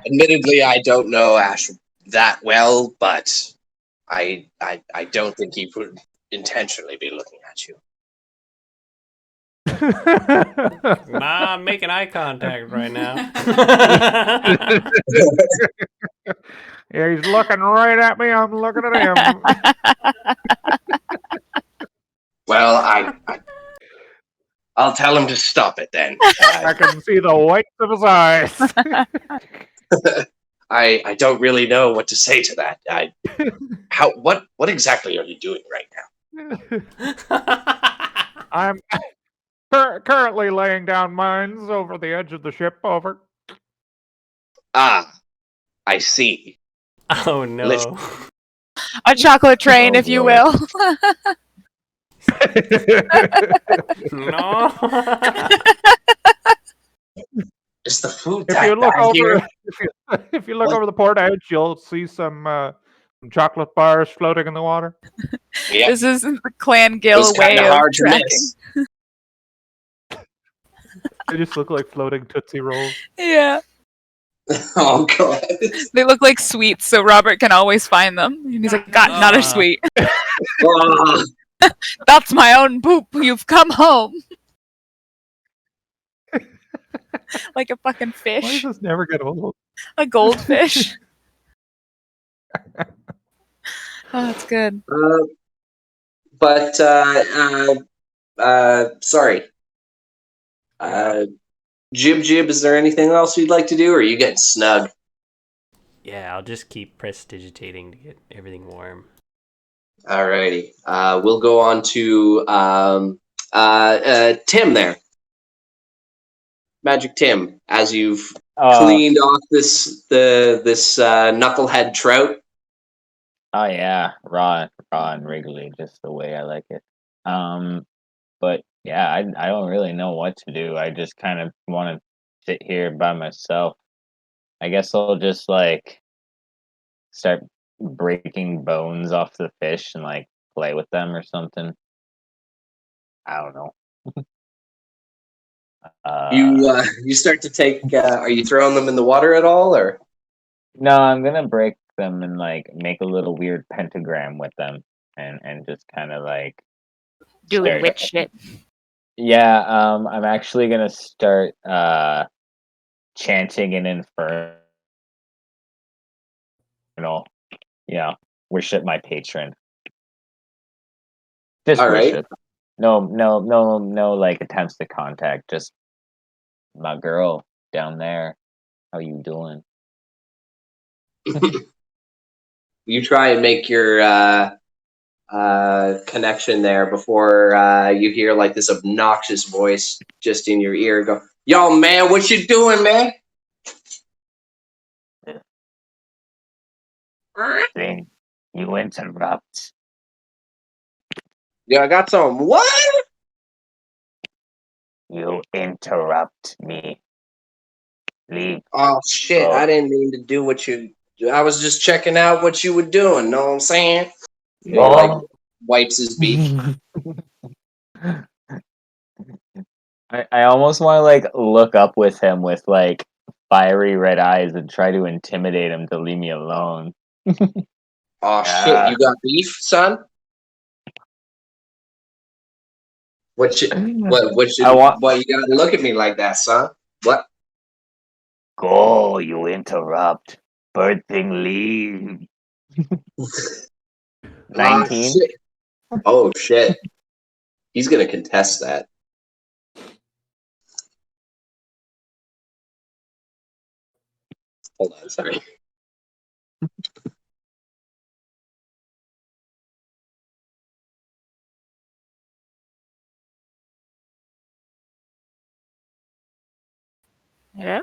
admittedly, I don't know Ash that well, but I don't think he would intentionally be looking at you. Nah, I'm making eye contact right now. Yeah, he's looking right at me. I'm looking at him. Well, I'll tell him to stop it then. I can see the whites of his eyes. I don't really know what to say to that. What exactly are you doing right now? currently laying down mines over the edge of the ship. Over. Ah, I see. Oh no. A chocolate train, Oh, if you boy. will. No. Is the food If that you look bad here? over, if you look What? over the port edge, you'll see some chocolate bars floating in the water. Yeah, This is the Clan it Gill was kind way of of hard to tracking. miss. They just look like floating Tootsie Rolls. Yeah. Oh god. They look like sweets, so Robert can always find them. And he's like, got another sweet. Oh, That's my own poop. You've come home. Like a fucking Why does fish. this never get old? A goldfish. Oh, that's good. but sorry. Jib, is there anything else you'd like to do, or are you getting snug? Yeah, I'll just keep prestidigitating to get everything warm. Alrighty. We'll go on to Tim there. Magic Tim, as you've cleaned off this knucklehead trout. Oh yeah, raw and wriggly, just the way I like it. But yeah, I don't really know what to do. I just kind of want to sit here by myself. I guess I'll just like start breaking bones off the fish and like play with them or something. I don't know. You start to take. Are you throwing them in the water at all, or? No, I'm gonna break them and like make a little weird pentagram with them and just kind of like Doing start. witch shit. Yeah, I'm actually gonna start chanting an infernal. Yeah, worship my patron. Just All right. worship. No, like attempts to contact. Just my girl down there. How you doing? You try and make your connection there before you hear like this obnoxious voice just in your ear go, "Yo, man, what you doing, man?" Thing, you interrupt. Yeah, I got some. What? You interrupt me. Leave. Oh shit! Go. I didn't mean to do what you. I was just checking out what you were doing. Know what I'm saying? He, like wipes his beak. I almost want to like look up with him with like fiery red eyes and try to intimidate him to leave me alone. Oh shit! You got beef, son? What you? I want Why you gotta look at me like that, son? What? go. You interrupt. Bird thing, leave. Ah 19. shit! Oh shit! He's gonna contest that. Hold on, sorry. Yeah.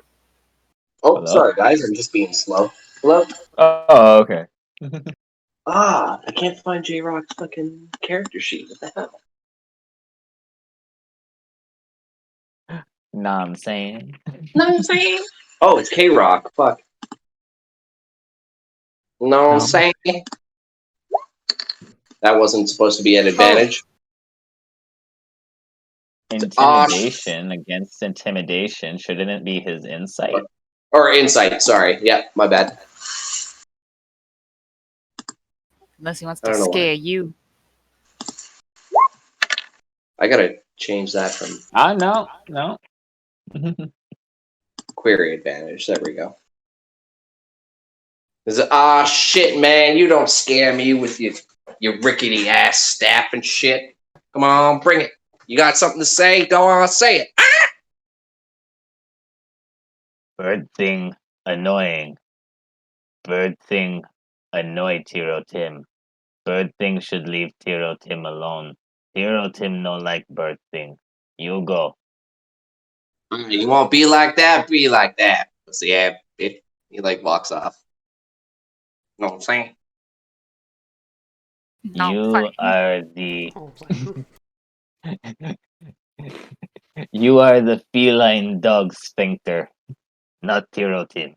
Oh, Hello? sorry guys, I'm just being slow. Hello? Oh, okay. I can't find J Rock's fucking character sheet. What the hell? Nah, I'm saying. Know what I'm saying? Oh, it's K Rock. Fuck. Know what I'm saying? That wasn't supposed to be an advantage. Intimidation against intimidation. Shouldn't it be his insight? Or insight, sorry. Yep, my bad. Unless he wants I to don't know why. scare you. I gotta change that from No. query advantage. There we go. Shit, man, you don't scare me with your rickety ass staff and shit. Come on, bring it. You got something to say? Go on, say it. Bird thing annoying. Bird thing annoy Tiro Tim. Bird thing should leave Tiro Tim alone. Tiro Tim no like bird thing. You go. You won't be like that. Be like that. So yeah, he like walks off. You know what I'm saying? Not You funny. are the Oh, you are the feline dog sphincter, not Tirotin.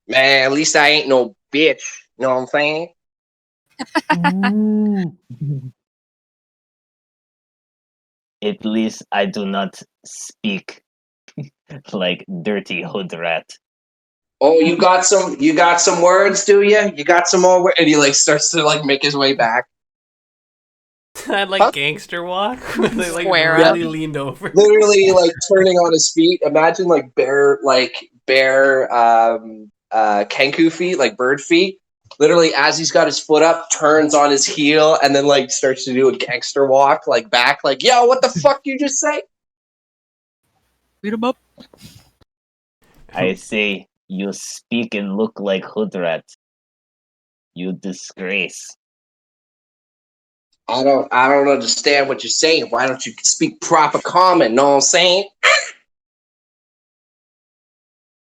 Man, at least I ain't no bitch. You know what I'm saying? At least I do not speak like dirty hood rat. Oh, you got some words, do you? You got some more words? And he like starts to like make his way back. That like Huh? gangster walk where they like Square really up. leaned over. Literally like turning on his feet. Imagine like bare kenku feet, like bird feet. Literally as he's got his foot up, turns on his heel and then like starts to do a gangster walk like back, like, yo, what the fuck you just say? Beat him up. I say you speak and look like hood rat. You disgrace. I don't understand what you're saying. Why don't you speak proper common? Know what I'm saying?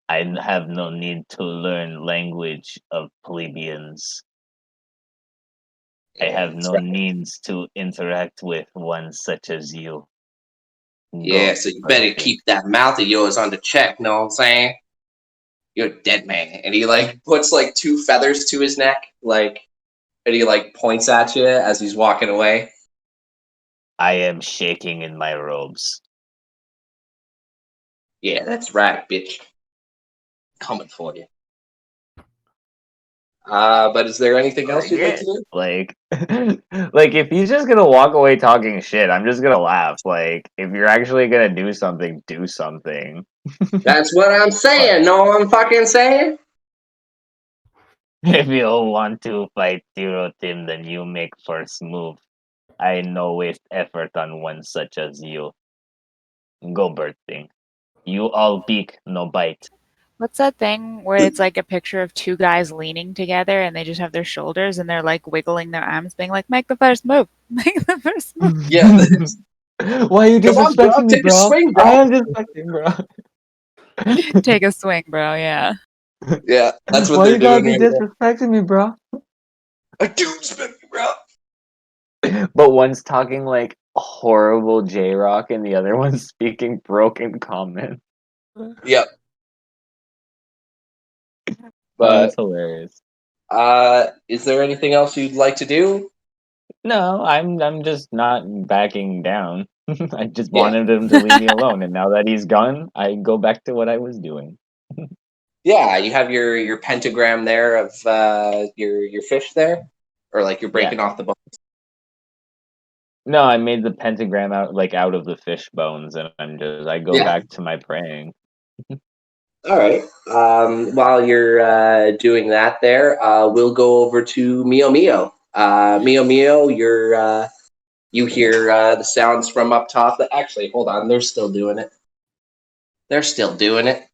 I have no need to learn language of plebeians. I have That's no right. needs to interact with one such as you. Yeah, Go, so you better Percy. keep that mouth of yours under check, know what I'm saying? You're a dead man. And he like puts like two feathers to his neck, like, and he like points at you as he's walking away. I am shaking in my robes. Yeah, that's right, bitch. Coming for you. But is there anything else you'd like Yeah, to do? like, like if he's just gonna walk away talking shit, I'm just gonna laugh. Like, if you're actually gonna do something, do something. That's what I'm saying. Know what I'm fucking saying? If you want to fight Zero Team, then you make first move. I no waste effort on one such as you. Go bird thing. You all beak, no bite. What's that thing where it's like a picture of two guys leaning together and they just have their shoulders and they're like wiggling their arms, being like, "Make the first move, make the first move." Yeah. Why are you Come on, bro. disrespecting me, Take a bro? swing, bro. I am disrespecting, bro. Take a swing, bro. Yeah. Yeah, that's what Why they're you gotta doing be right now. disrespecting me, bro? I do respect you, bro. But one's talking like horrible J Rock and the other one's speaking broken common. Yep. Oh, But that's hilarious. is there anything else you'd like to do? No, I'm just not backing down. I just Yeah. wanted him to leave me alone, and now that he's gone, I go back to what I was doing. Yeah, you have your pentagram there of your fish there, or like you're breaking off the bone. No, I made the pentagram out of the fish bones, and I go Yeah. back to my praying. All right. While you're doing that, there, we'll go over to Mio Mio. Mio Mio, you hear the sounds from up top. Actually, hold on, they're still doing it. They're still doing it.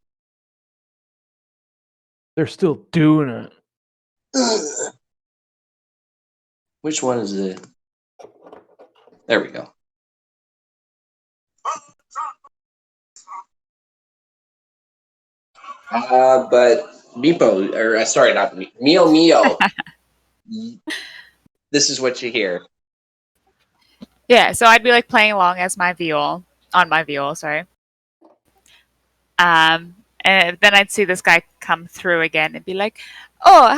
They're still doing it. Which one is it? There we go. But Meepo, or sorry, not Mio Mio. This is what you hear. Yeah. So I'd be like playing along as my viol on my viol. Sorry. And then I'd see this guy come through again and be like, "Oh,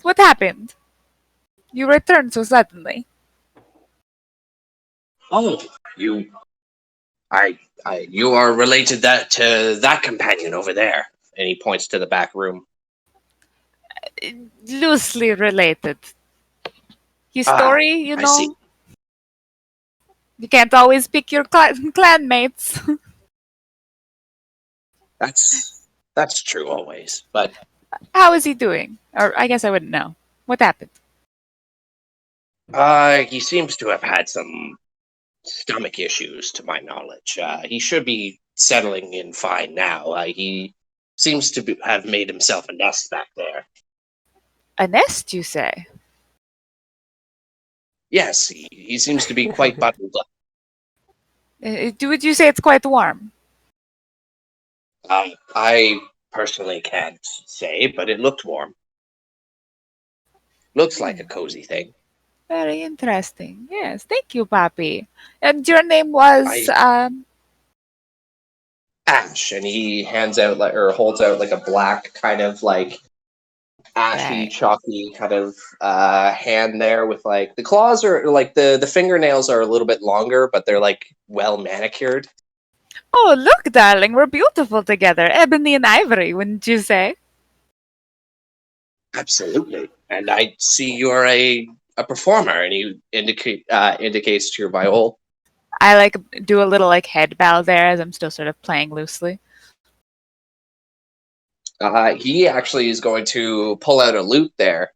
what happened? You returned so suddenly." Oh, you are related to that companion over there, and he points to the back room. Loosely related. His Ah, story, you I know. see. You can't always pick your clan mates. That's true always, but How is he doing? Or I guess I wouldn't know. What happened? he seems to have had some stomach issues, to my knowledge. He should be settling in fine now. He seems to have made himself a nest back there. A nest, you say? Yes, he seems to be quite bundled up. Would you say it's quite warm? I personally can't say, but it looked warm. Looks like a cozy thing. Very interesting. Yes, thank you, Papi. And your name was Ash, and he hands out or holds out like a black kind of like ashy, Right. chalky kind of hand there with like the claws are like the fingernails are a little bit longer, but they're like well manicured. Oh, look, darling, we're beautiful together. Ebony and ivory, wouldn't you say? Absolutely. And I see you're a performer, and he indicates to your viol. I like do a little like head bow there as I'm still sort of playing loosely. He actually is going to pull out a lute there.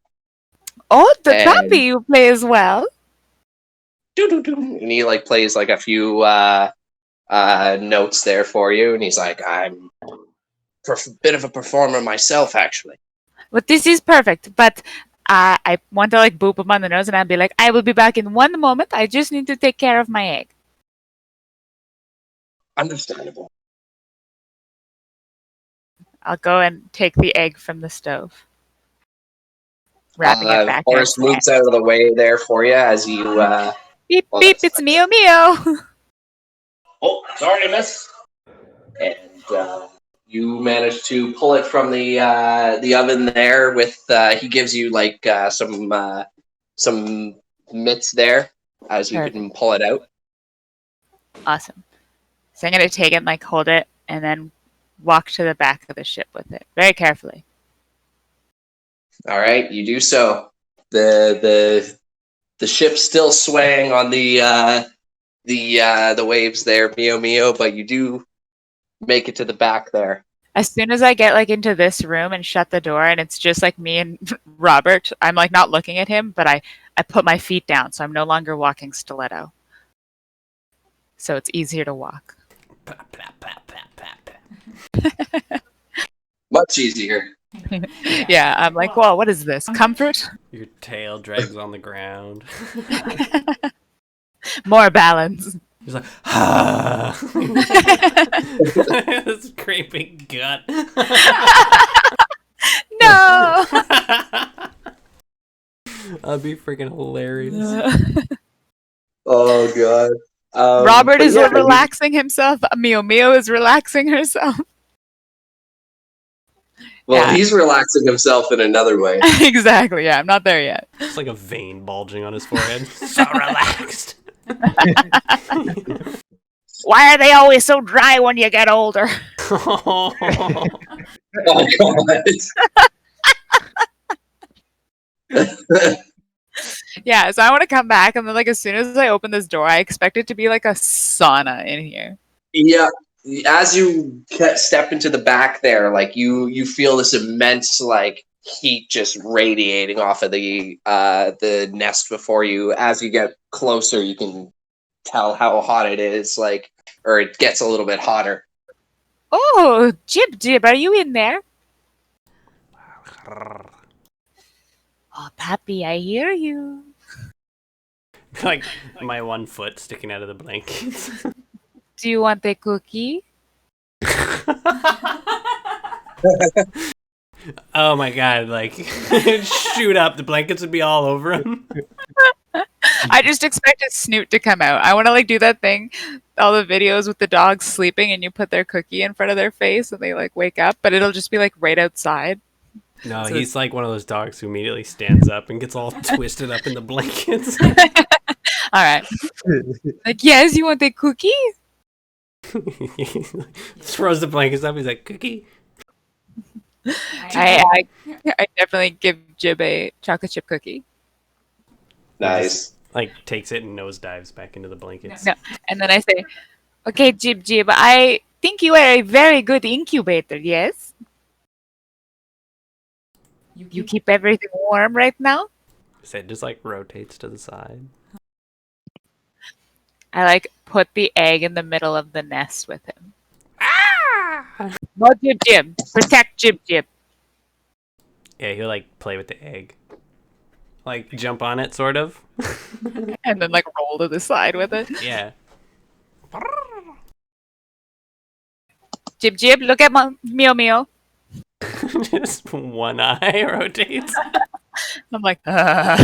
Oh, the And- Papi, you play as well. And he like plays like a few notes there for you, and he's like, I'm a bit of a performer myself, actually. But this is perfect. But I want to like boop him on the nose and I'll be like, I will be back in 1 moment. I just need to take care of my egg. Understandable. I'll go and take the egg from the stove. Wrapping it back. Horace in his moves out of the way there for you as you. Beep, well, beep, that's it's Mio Mio. Oh, sorry, miss. And you manage to pull it from the oven there. With he gives you like some mitts there as you can pull it out. Awesome. So I'm going to take it and like hold it and then walk to the back of the ship with it very carefully. All right, you do so. The ship's still swaying on the waves there, Mio Mio, but you do make it to the back there. As soon as I get like into this room and shut the door and it's just like me and Robert, I'm like not looking at him, but I put my feet down so I'm no longer walking stiletto. So it's easier to walk. Much easier. Yeah, I'm like, whoa, what is this? Comfort? Your tail drags on the ground. More balance. He's like, ah. This great big gut. No! That'd be freaking hilarious. Oh god. Robert but is yeah, relaxing himself. Mio Mio is relaxing herself. Well, Yeah. he's relaxing himself in another way. Exactly, yeah, I'm not there yet. It's like a vein bulging on his forehead. So relaxed. Why are they always so dry when you get older? Oh god. Yeah, so I want to come back, and then like as soon as I open this door, I expect it to be like a sauna in here. Yeah, as you step into the back there, like you feel this immense like heat just radiating off of the nest before you. As you get closer, you can tell how hot it is, like, or it gets a little bit hotter. Oh, Jib Jib, are you in there? Oh, Pappy, I hear you. Like my one foot sticking out of the blankets. Do you want a cookie? Oh my god, like shoot up, the blankets would be all over him. I just expect a snoot to come out. I want to like do that thing, all the videos with the dogs sleeping and you put their cookie in front of their face and they like wake up, but it'll just be like right outside. No, So he's like one of those dogs who immediately stands up and gets all twisted up in the blankets. All right. Like, yes, you want a cookie? Throws the blankets up, he's like, cookie? I definitely give Jib a chocolate chip cookie. Nice. Like takes it and nosedives back into the blankets. No. And then I say, okay, Jib Jib, I think you are a very good incubator, yes? You keep everything warm right now? So it just like rotates to the side. I like put the egg in the middle of the nest with him. No, Jib Jib. Protect Jib Jib. Yeah, he'll like play with the egg. Like jump on it, sort of. And then like roll to the side with it. Yeah. Jib Jib, look at Meow Meow. Just one eye rotates. I'm like, why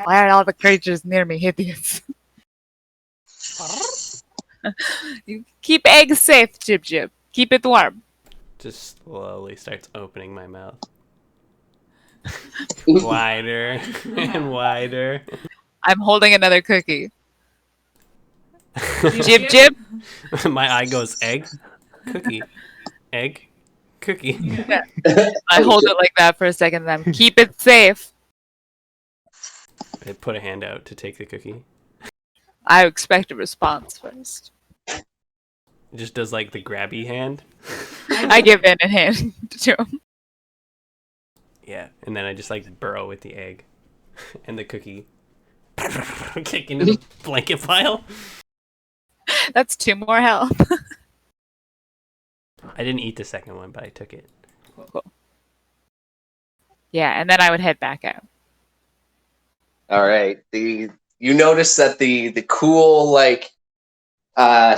are all the creatures near me hideous? You keep eggs safe, Jib Jib. Keep it warm. Just slowly starts opening my mouth. Wider and wider. I'm holding another cookie. Jib Jib. My eye goes egg, cookie, egg, cookie. I hold it like that for a second, and then keep it safe. I put a hand out to take the cookie. I expect a response first. It just does like the grabby hand. I give in a hand to him. Yeah, and then I just like burrow with the egg and the cookie. Kick into the blanket pile. That's 2 more health. I didn't eat the second one, but I took it. Cool. Yeah, and then I would head back out. All right. You notice that the cool like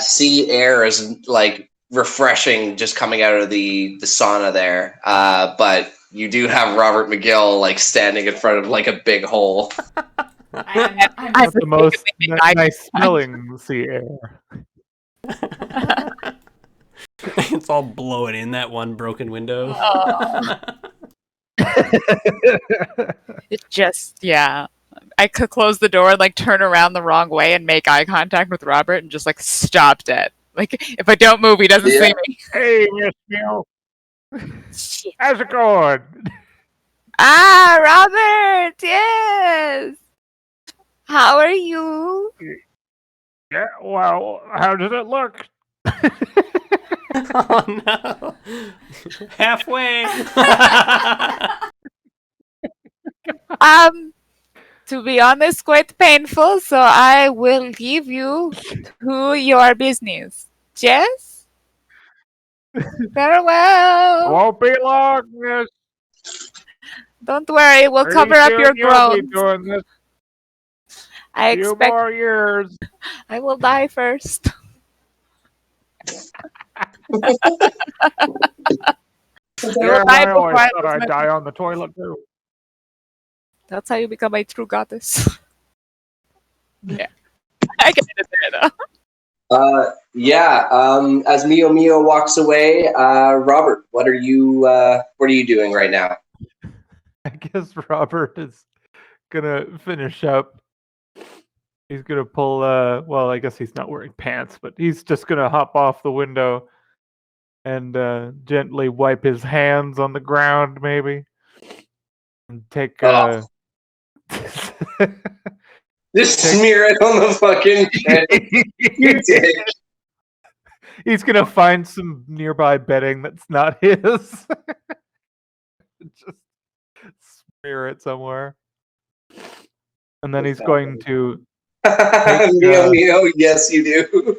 sea air is like refreshing, just coming out of the sauna there. But you do have Robert McGill like standing in front of like a big hole. I'm Not the most I- nice smelling sea air. It's all blowing in that one broken window. It just, yeah. I could close the door and like turn around the wrong way and make eye contact with Robert and just like stop dead. Like if I don't move, he doesn't see me. Hey, Miss Neil. Shit. How's it going? Ah, Robert, yes. How are you? Yeah, well, how does it look? Oh no! Halfway. To be honest, quite painful. So I will leave you to your business. Yes. Farewell. Won't be long, Miss. Don't worry, we'll Pretty cover up soon your you'll be groans. doing this I few expect more years. I will die first. Yeah, die I before always I thought lose I'd my- die on the toilet too. That's how you become a true goddess. Yeah. I get it there though. Yeah. As Mio Mio walks away, Robert, what are you doing right now? I guess Robert is gonna finish up. He's gonna pull. Well, I guess he's not wearing pants, but he's just gonna hop off the window and gently wipe his hands on the ground, maybe, and take. Just smear it on the fucking shit. You dick. He's gonna find some nearby bedding that's not his. Just smear it somewhere, and then he's going to. Mio Mio, yes, you do.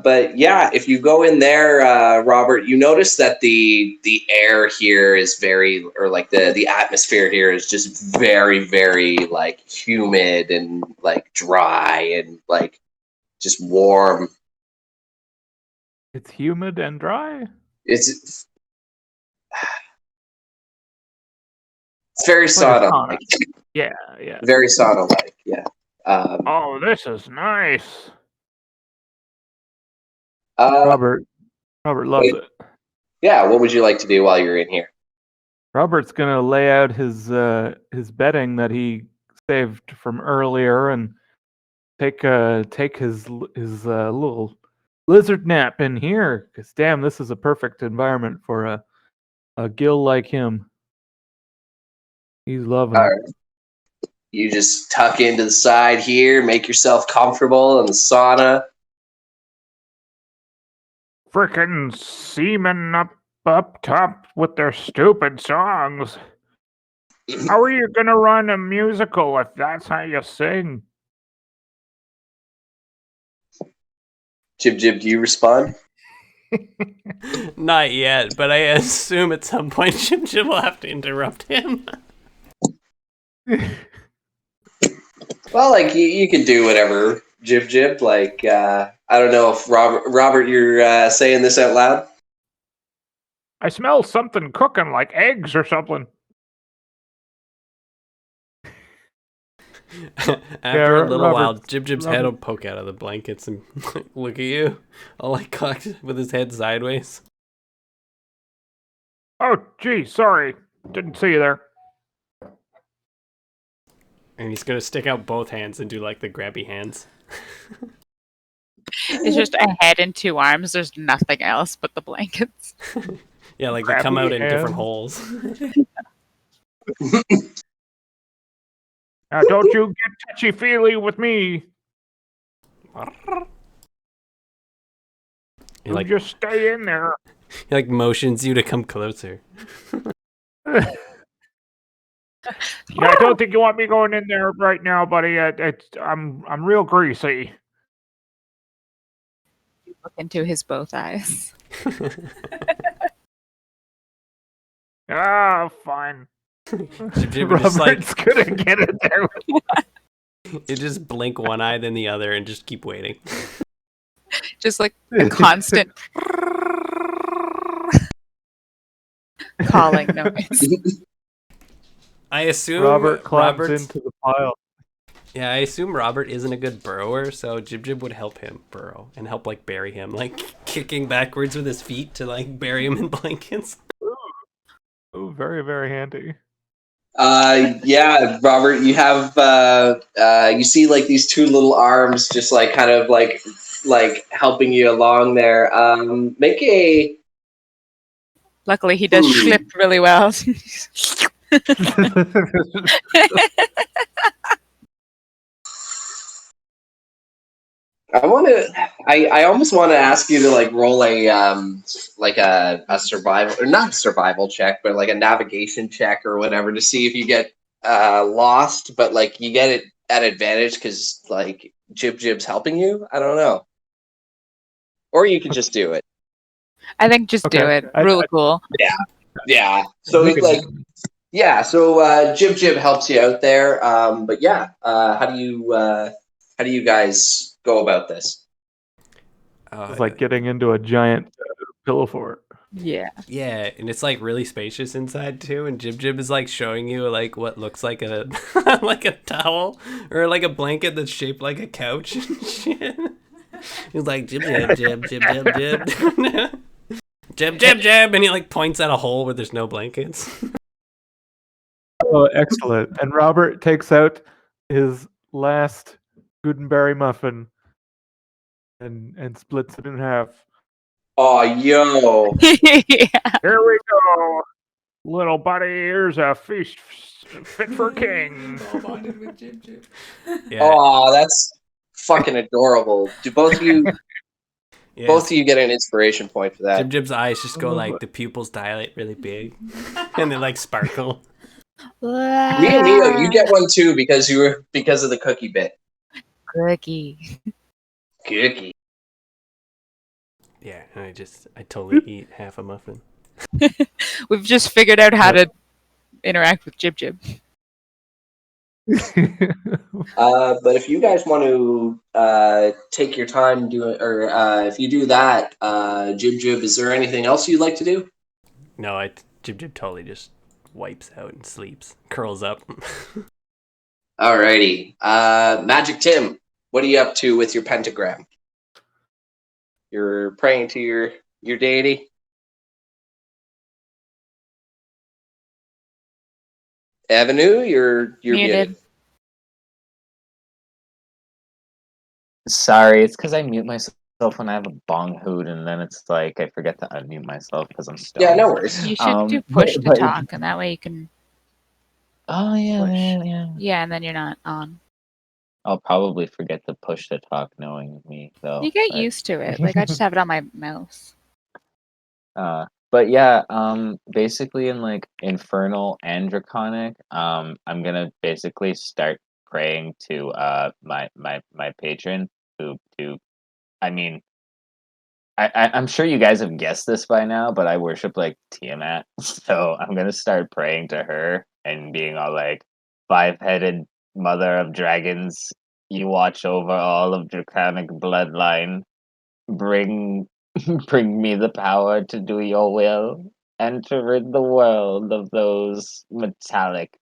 But yeah, if you go in there, Robert, you notice that the air here is very, or like the atmosphere here is just very, very like humid and like dry and like just warm. It's humid and dry. It's very It's like a sauna-like. Yeah, yeah. Very sauna-like, yeah. Oh, this is nice. Robert loves it. Yeah, what would you like to do while you're in here? Robert's gonna lay out his bedding that he saved from earlier and take his little lizard nap in here. Cause damn, this is a perfect environment for a gill like him. He's loving All it. right. You just tuck into the side here, make yourself comfortable in the sauna. Frickin' seamen up top with their stupid songs. How are you gonna run a musical if that's how you sing? Jib Jib, do you respond? Not yet, but I assume at some point Jim will have to interrupt him. Well, like you can do whatever, Jib. Like I don't know if Robert, you're saying this out loud. I smell something cooking, like eggs or something. After a little while, Robert's- Jib's head will poke out of the blankets and look at you, all like cocked with his head sideways. Oh, gee, sorry. Didn't see you there. And he's gonna stick out both hands and do like the grabby hands. It's just a head and two arms. There's nothing else but the blankets. Yeah, like they come out in Grabby different hands. holes. Now, don't you get touchy-feely with me. He You like just stay in there. he like motions you to come closer. Yeah, I don't think you want me going in there right now, buddy. I'm real greasy. Look into his both eyes. Ah, fine. Jib would just like Robert's gonna get in there. you just blink one eye then the other and just keep waiting. Just like a constant calling noise. I assume Robert climbs Robert's- into the pile. Yeah, I assume Robert isn't a good burrower, so Jib would help him burrow and help like bury him, like kicking backwards with his feet to like bury him in blankets. Ooh, very, very handy. Yeah, Robert, you have you see like these two little arms just like kind of like helping you along there. Make a Luckily, he does slip really well. I almost want to ask you to like roll a survival, or not survival check, but like a navigation check or whatever to see if you get lost, but like you get it at advantage because like Jib's helping you. I don't know, or you can just do it. I think just do Okay. it. Rule of cool. Yeah. So We can- like yeah. So Jib helps you out there. But yeah. How do you guys go about this? It's like getting into a giant pillow fort. Yeah. Yeah, and it's like really spacious inside too. And Jib is like showing you like what looks like a like a towel or like a blanket that's shaped like a couch and shit. He's like Jib, and he like points at a hole where there's no blankets. Oh, excellent. And Robert takes out his last Gutenberry muffin and splits it in half. Oh, yo. Yeah. Here we go, little buddy. Here's a feast fit for a king. Yeah, Oh, that's fucking adorable. Do both of you yeah. both of you get an inspiration point for that? Jib's eyes just go like the pupils dilate really big, and they like sparkle. Me and Neo, you get one too because of the cookie bit. Cookie. Cookie. Yeah, and I totally eat half a muffin. We've just figured out how to interact with Jib. But if you guys want to take your time doing, or if you do that, Jib, is there anything else you'd like to do? No, Jib totally just wipes out and sleeps, curls up. Alrighty. Magic Tim, what are you up to with your pentagram? You're praying to your deity? Avenue, you're muted. Sorry, it's because I mute myself when I have a bong hoot, and then it's like I forget to unmute myself because I'm stoned. Yeah, no worries. You should do push to but- talk, and that way you can. Oh yeah, Push. yeah. Yeah, and then you're not on. I'll probably forget to push to talk, knowing me though. You get but- used to it. Like I just have it on my mouse. But yeah, basically in like Infernal and Draconic, I'm gonna basically start praying to my patron who I mean I'm sure you guys have guessed this by now, but I worship like Tiamat. So I'm gonna start praying to her and being all like 5-headed Mother of Dragons, you watch over all of Draconic bloodline. Bring bring me the power to do your will and to rid the world of those metallic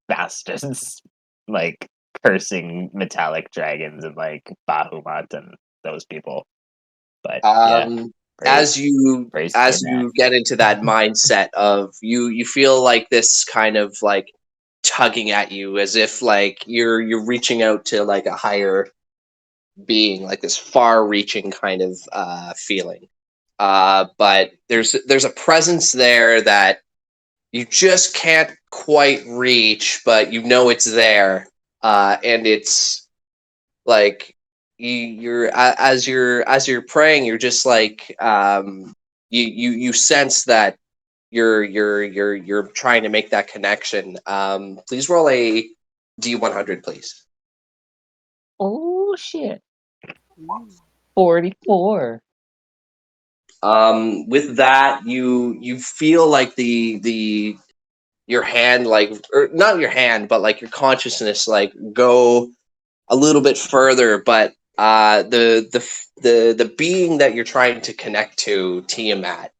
bastards. Like cursing metallic dragons and like Bahamut and those people. But yeah, As you praise to the man. get into that mindset of you feel like this kind of like tugging at you, as if like you're reaching out to like a higher being, like this far-reaching kind of feeling. But there's a presence there that you just can't quite reach, but you know it's there, and it's like as you're praying, you're just like you sense that you're trying to make that connection. Please roll a D100, please. Oh shit. 44. With that, you feel like the your hand, like, or not your hand, but like your consciousness, like go a little bit further, but the being that you're trying to connect to, Tiamat,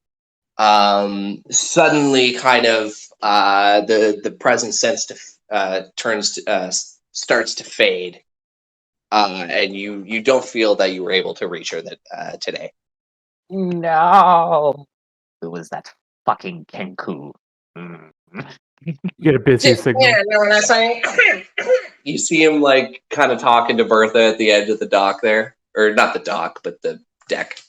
suddenly kind of the present sense to starts to fade, and you don't feel that you were able to reach her today. No. It was that fucking Kenku. Mm. You get a busy signal. Yeah, you know what I'm saying? You see him like kind of talking to Bertha at the edge of the dock there, or not the dock, but the deck.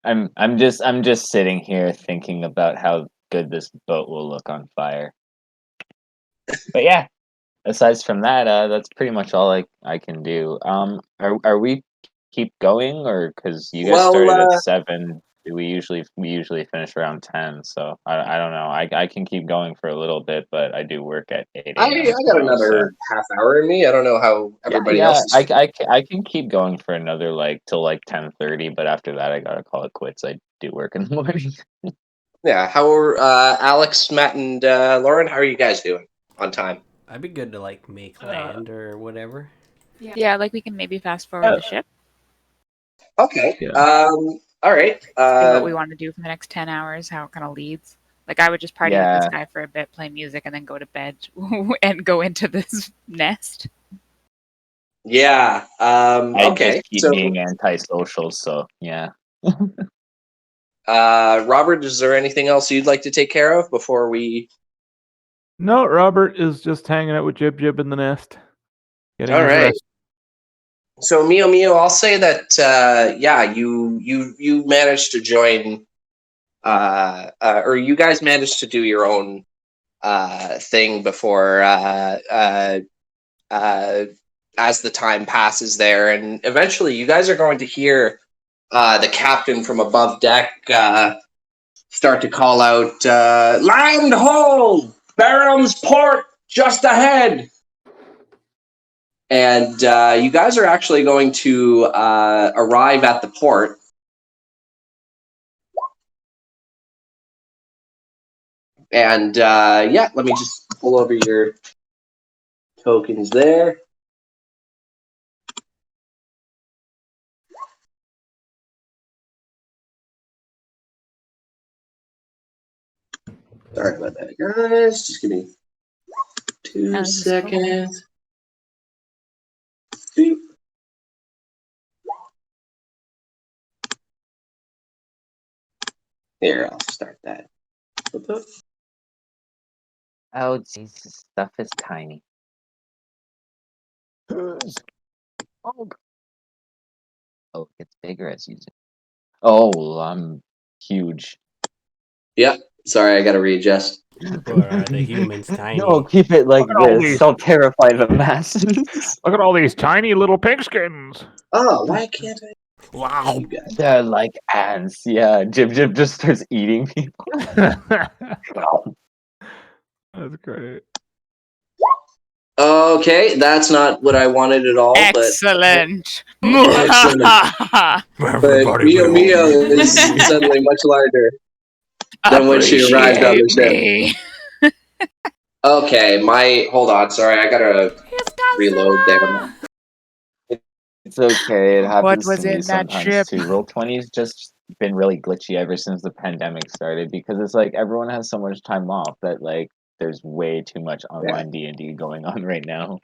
I'm just sitting here thinking about how good this boat will look on fire. But yeah, aside from that, that's pretty much all I can do. Are we keep going, or because you guys started at 7? We usually finish around 10, so I don't know. I can keep going for a little bit, but I do work at 8 I a.m. got another half hour in me. I don't know how everybody else is. I can keep going for another till 10:30, but after that I gotta call it quits. I do work in the morning. Yeah, how are Alex, Matt, and Lauren? How are you guys doing on time? I'd be good to like make land or whatever. Yeah, like we can maybe fast forward the ship. Okay. Yeah. All right. See what we want to do for the next 10 hours, how it kind of leads. Like, I would just party with this guy for a bit, play music, and then go to bed and go into this nest. Yeah. Okay. Just keep being antisocial, so yeah. Robert, is there anything else you'd like to take care of before we? No, Robert is just hanging out with Jib Jib in the nest. All right. So Mio, I'll say that you managed to join, or you guys managed to do your own thing before as the time passes there, and eventually you guys are going to hear the captain from above deck start to call out, "Land ho! Barham's Port just ahead!" And you guys are actually going to arrive at the port. And let me just pull over your tokens there. Sorry about that, guys. Just give me 2 seconds. Beep. Here, I'll start that. Oh, Jesus, stuff is tiny. Oh, it gets bigger as you zoom. Oh, I'm huge. Yep. Sorry, I got to readjust. Or are the humans tiny? No, keep it like Look at all this. these- Don't terrify the masses. Look at all these tiny little pigskins. Oh, why can't I? Wow. You guys. They're like ants. Yeah, Jib Jib just starts eating people. That's great. Okay, that's not what I wanted at all. Excellent. But Mio is suddenly much larger than when she arrived on the ship. Okay, hold on. Sorry, I gotta reload there. It's okay. It What happens was to me in that sometimes ship? too. Roll 20's just been really glitchy ever since the pandemic started because it's like everyone has so much time off that like there's way too much online D&D going on right now.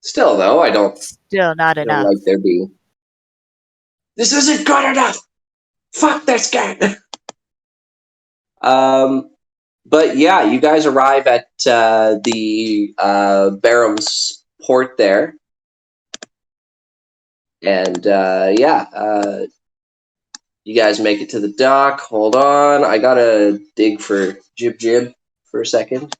Still, though, I don't Still not feel enough. like there be. This isn't good enough. Fuck this game. But yeah, you guys arrive at the Barham's port there, and you guys make it to the dock. Hold on, I gotta dig for Jib for a second.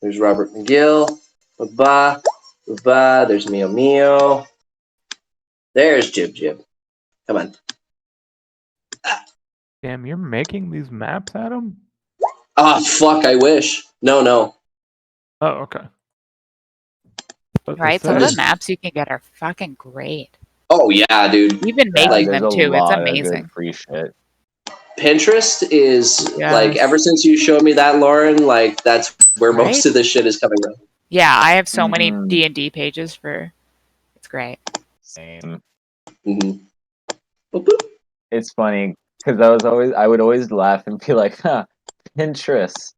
There's Robert McGill. Ba ba. There's Mio Mio. There's Jib. Come on. Damn, you're making these maps, Adam? Oh fuck! I wish. No. Oh, okay. But Right? the Some of the just- maps you can get are fucking great. Oh yeah, dude. We've been Yeah, making there's them a too. It's lot of amazing. good free shit. Pinterest is like Yes. ever since you showed me that, Lauren. Like that's where Right? most of this shit is coming from. Yeah, I have so many Mhm. D&D pages for. It's great. Same. Mm-hmm. Boop, boop. It's funny because I would always laugh and be like, huh, Pinterest.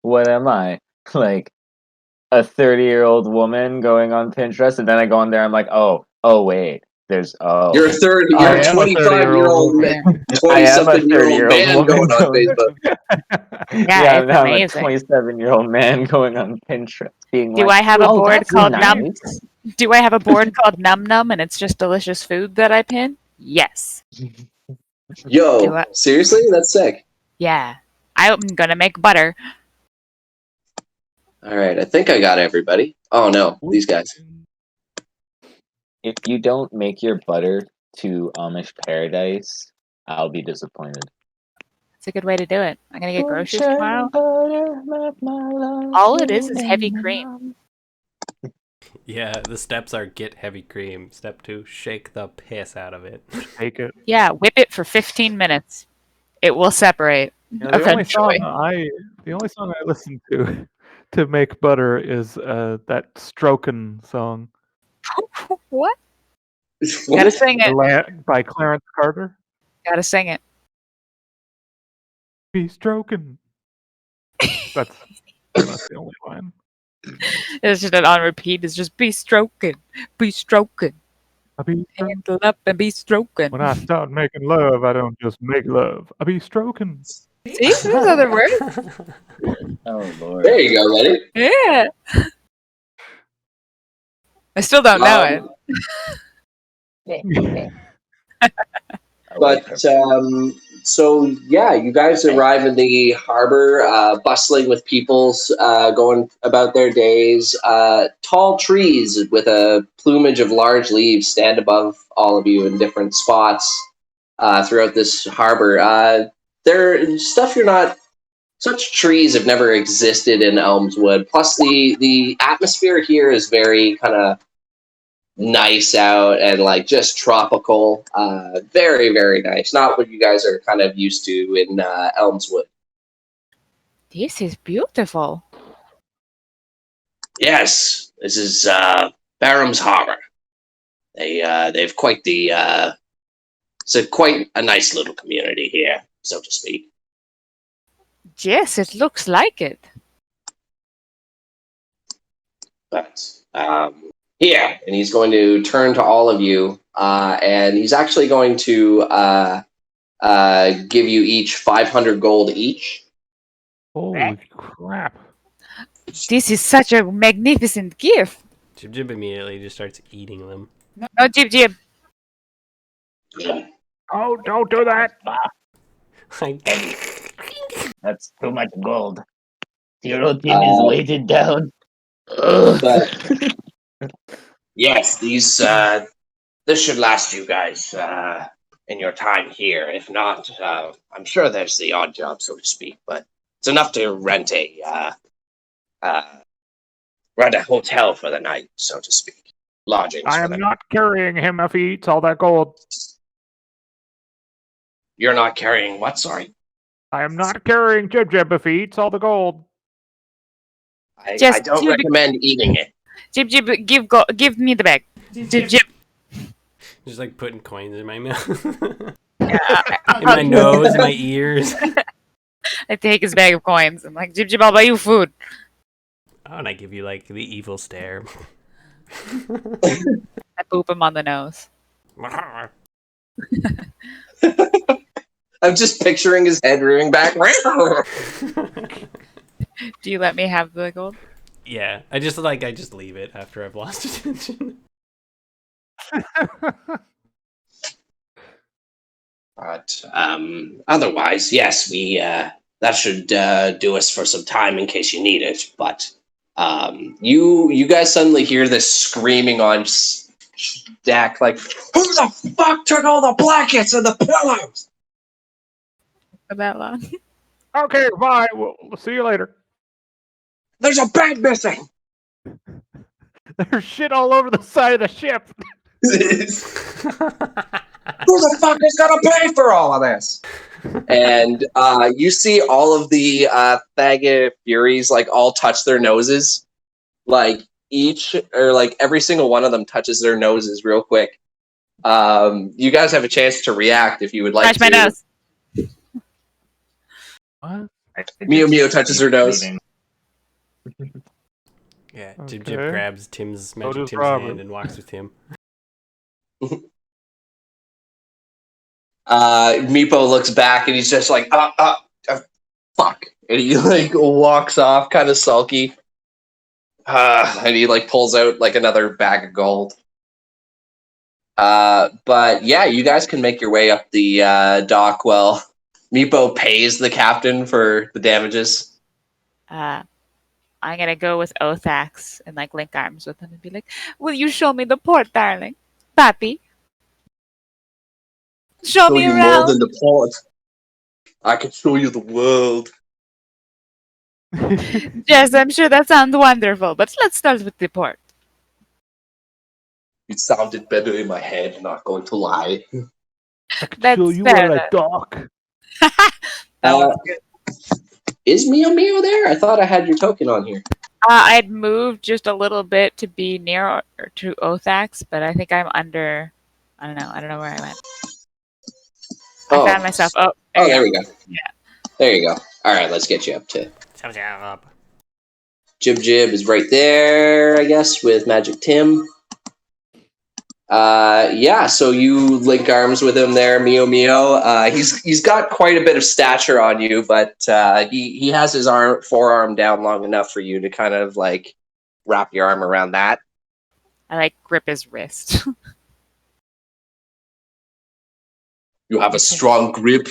What am I? Like a 30-year-old woman going on Pinterest, and then I go on there, I'm like, oh wait, there's You're a third. I You're a am a 25-year-old, Yeah, 20-something-year-old man woman going on going- Facebook. yeah, it's now I'm a amazing. 27-year-old man going on Pinterest, being Do like, I have a oh, board that's called nice. Num? Do I have a board called Num Num and it's just delicious food that I pin? Yes. Do Yo, I- seriously, that's sick. Yeah. I'm gonna make butter. All right, I think I got everybody. Oh no, these guys. If you don't make your butter to Amish paradise, I'll be disappointed. It's a good way to do it. I'm gonna get groceries tomorrow. All it is heavy cream. Yeah, the steps are get heavy cream. Step 2, shake the piss out of it. Take it. Yeah, whip it for 15 minutes. It will separate You know, the only eventually. song I listen to make butter is that Strokin' song What? Gotta sing it. by Clarence Carter. Gotta sing it. Be stroking. That's the only line. It's just on repeat. It's just be stroking, I be handle up and be stroking. when I start making love, I don't just make love. I be stroking. See, there's other words. Oh lord. There you go, ready? Yeah. I still don't know it. But so yeah, you guys arrive in the harbor, bustling with people going about their days. Tall trees with a plumage of large leaves stand above all of you in different spots throughout this harbor. They're stuff you're not. Such trees have never existed in Elmswood. Plus, the atmosphere here is very kind of nice out and like just tropical. Very, very nice. Not what you guys are kind of used to in Elmswood. This is beautiful. Yes, this is Barham's Harbor. They've quite the it's quite a nice little community here, so to speak. Yes, it looks like it. But here, and he's going to turn to all of you, and he's actually going to give you each 500 gold each. Holy crap. This is such a magnificent gift. Jib immediately just starts eating them. No, Jib. Oh, don't do that. Like, That's too much gold. Zero Team is weighted down. But yes, these this should last you guys in your time here. If not, I'm sure there's the odd job, so to speak, but it's enough to rent a hotel for the night, so to speak. lodgings I for am them. not carrying him if he eats all that gold. You're not carrying what? Sorry. I am not carrying Jib Jib if he eats all the gold. I Just don't to be- recommend eating it. Jib Jib, give me the bag. Jib Jib. Just like putting coins in my mouth. Yeah, In my nose, in my ears. I take his bag of coins. I'm like, Jib Jib, I'll buy you food. Oh, and I give you like the evil stare. I boop him on the nose. I'm just picturing his head rearing back. Do you let me have the gold? Yeah, I just leave it after I've lost attention. But otherwise, yes, we that should do us for some time in case you need it. But you guys suddenly hear this screaming on deck, like, "Who the fuck took all the blankets and the pillows?" For that long? Okay, bye. We'll see you later. There's a bed missing. There's shit all over the side of the ship. Who the fuck is gonna pay for all of this? And you see all of the Thaga Furies like all touch their noses, like each or like every single one of them touches their noses real quick. You guys have a chance to react if you would like Touch my to. nose. What? Mio touches her nose. Yeah, Okay. Jib grabs Tim's magic does Tim's Robert. hand and walks with him. Meepo looks back and he's just like, fuck. And he like walks off kind of sulky. And he like pulls out like another bag of gold. But yeah, you guys can make your way up the dock while Meepo pays the captain for the damages. I'm gonna go with Othax and like link arms with him and be like, "Will you show me the port, darling, Pappy? Show me around." the port. I can show you the world. Yes, I'm sure that sounds wonderful, but let's start with the port. It sounded better in my head, not going to lie. I can That's show you fair where I enough. dock. That one's good. Is Mio there? I thought I had your token on here. I'd moved just a little bit to be near or to Othax, but I think I'm under. I don't know where I went. I found myself. Oh, there we go. Yeah. There you go. All right, let's get you up to. Up. Jib is right there, I guess, with Magic Tim. Yeah, so you link arms with him there, Mio. He's got quite a bit of stature on you, but he has his forearm down long enough for you to kind of like wrap your arm around that. I like grip his wrist. You have a strong grip.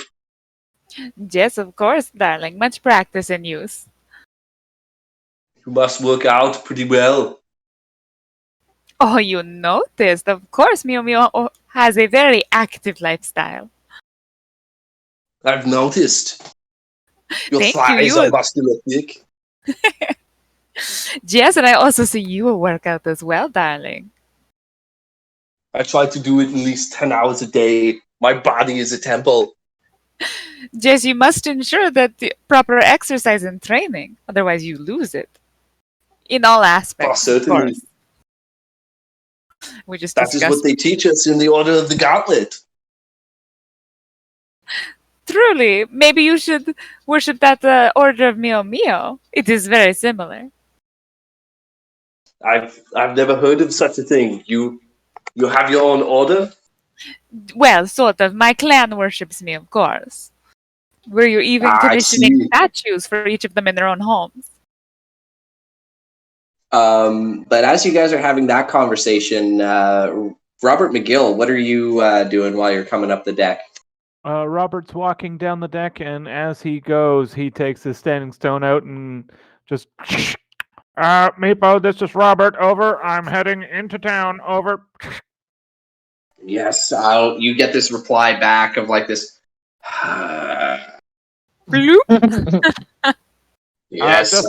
Yes, of course, darling. Much practice and use. You must work out pretty well. Oh, you noticed. Of course, Mio has a very active lifestyle. I've noticed. Your Thank thighs you. are muscular thick. Yes, and I also see you work out as well, darling. I try to do it at least 10 hours a day. My body is a temple. Jess, you must ensure that the proper exercise and training, otherwise you lose it. In all aspects, of certainly. course. We just That is discussed. what they teach us in the Order of the Gauntlet. Truly, maybe you should worship that order of Mio. It is very similar. I've never heard of such a thing. You have your own order? Well, sort of. My clan worships me, of course. We're even I commissioning see. statues for each of them in their own homes. But as you guys are having that conversation, Robert McGill, what are you doing while you're coming up the deck? Robert's walking down the deck, and as he goes, he takes his standing stone out and just. Meepo, this is Robert. Over. I'm heading into town. Over. Yes, you get this reply back of like this. Bloop. Yes. Just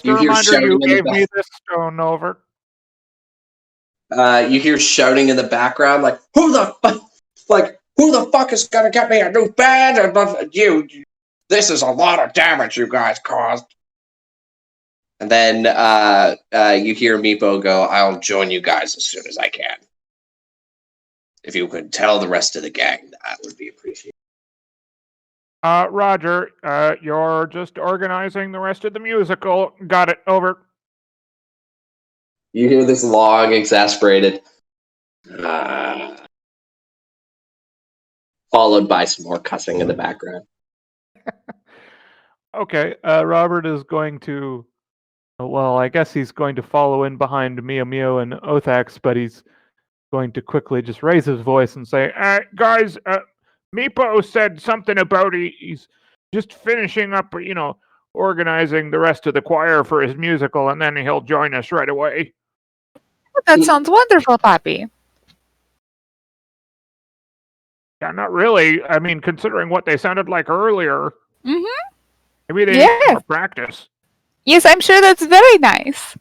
a You hear reminder, you shouting in the gave me back. this stone. Over. You hear shouting in the background, like, who the fuck is gonna get me a new bed? This is a lot of damage you guys caused. And then you hear Meepo go, I'll join you guys as soon as I can. If you could tell the rest of the gang, that would be appreciated. Roger, you're just organizing the rest of the musical. Got it, over. You hear this long, exasperated, followed by some more cussing in the background. Okay, Robert is going to. Well, I guess he's going to follow in behind Mio and Othax, but he's going to quickly just raise his voice and say, guys, Meepo said something about he's just finishing up, organizing the rest of the choir for his musical, and then he'll join us right away. That sounds wonderful, Poppy. Yeah, not really. I mean, considering what they sounded like earlier. Mm-hmm. Maybe they need more practice. Yes, I'm sure that's very nice.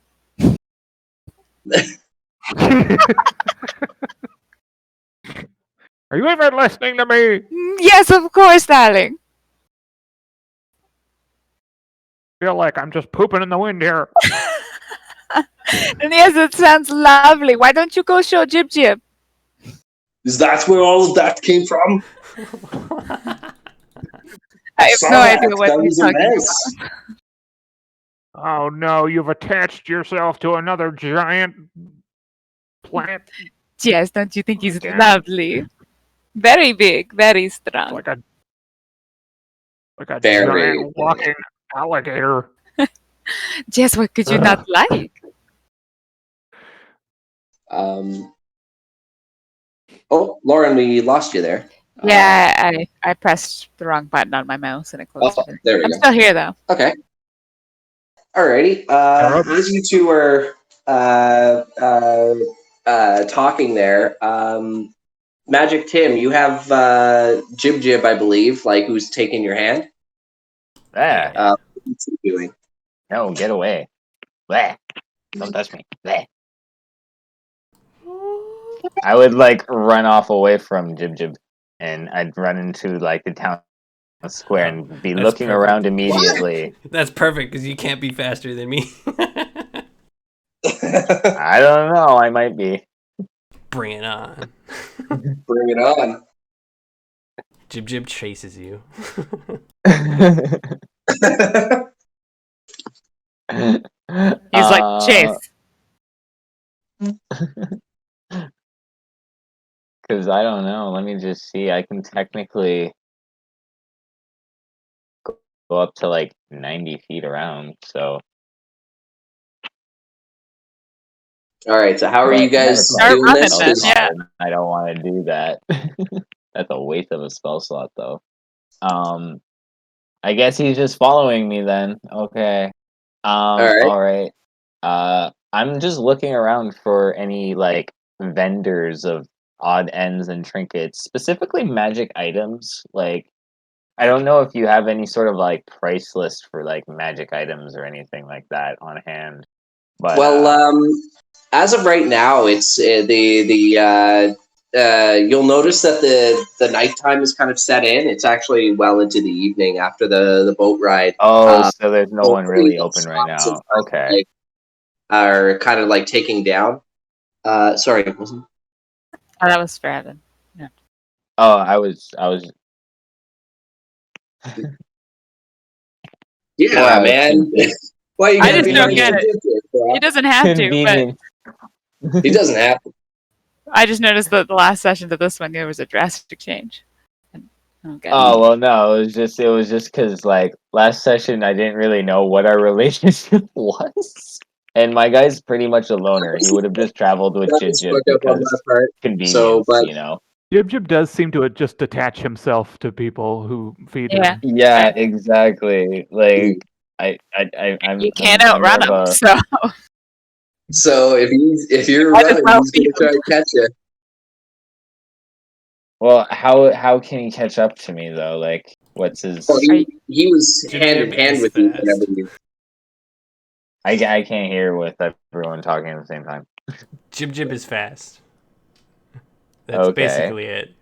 Are you even listening to me? Yes, of course, darling. I feel like I'm just pooping in the wind here. And yes, it sounds lovely. Why don't you go show Jib Jib? Is that where all of that came from? I have no idea what you're talking about. Oh no, you've attached yourself to another giant plant. Yes, don't you think he's lovely? Very big, very strong. Like a Very giant walking alligator. Yes, what could you not like? Oh, Lauren, we lost you there. Yeah, I pressed the wrong button on my mouse and it closed it. There we I'm go. still here though. Okay. Alrighty. As you two were talking there, Magic Tim, you have Jib Jib, I believe, like who's taking your hand. What's he doing? No, get away. Bleh. Don't touch me. Bleh. I would run off away from Jib Jib, and I'd run into the town square and be looking around immediately. That's perfect because you can't be faster than me. I don't know. I might be. Bring it on. Bring it on. Jib Jib chases you. He's like, Chase. Because I don't know. Let me just see. I can technically go up to 90 feet around. So. All right. So how are you guys doing this? Yeah. I don't want to do that. That's a waste of a spell slot, though. I guess he's just following me then. Okay. All right. I'm just looking around for any vendors of odd ends and trinkets, specifically magic items. I don't know if you have any sort of price list for magic items or anything like that on hand. But as of right now, it's you'll notice that the nighttime is kind of set in. It's actually well into the evening after the boat ride. Oh, so there's no one really open right now. Okay. Are kind of taking down. Sorry, wasn't. Oh, that was for Evan. Yeah. Oh, I was. Yeah, man. Why you I just don't get it. He doesn't have to, but he doesn't have to. I just noticed that the last session to this one there was a drastic change. Oh well, no, it was just because last session I didn't really know what our relationship was, and my guy's pretty much a loner. He would have just traveled with Jib Jib because convenience, Jib Jib does seem to just attach himself to people who feed him. Yeah, exactly. I'm. You can't outrun him, so. So if you're running, he's gonna try to catch you. Well, how can he catch up to me though? What's his? Well, he was hand in hand with you whenever you. I can't hear with everyone talking at the same time. Jib Jib is fast. That's Okay. basically it.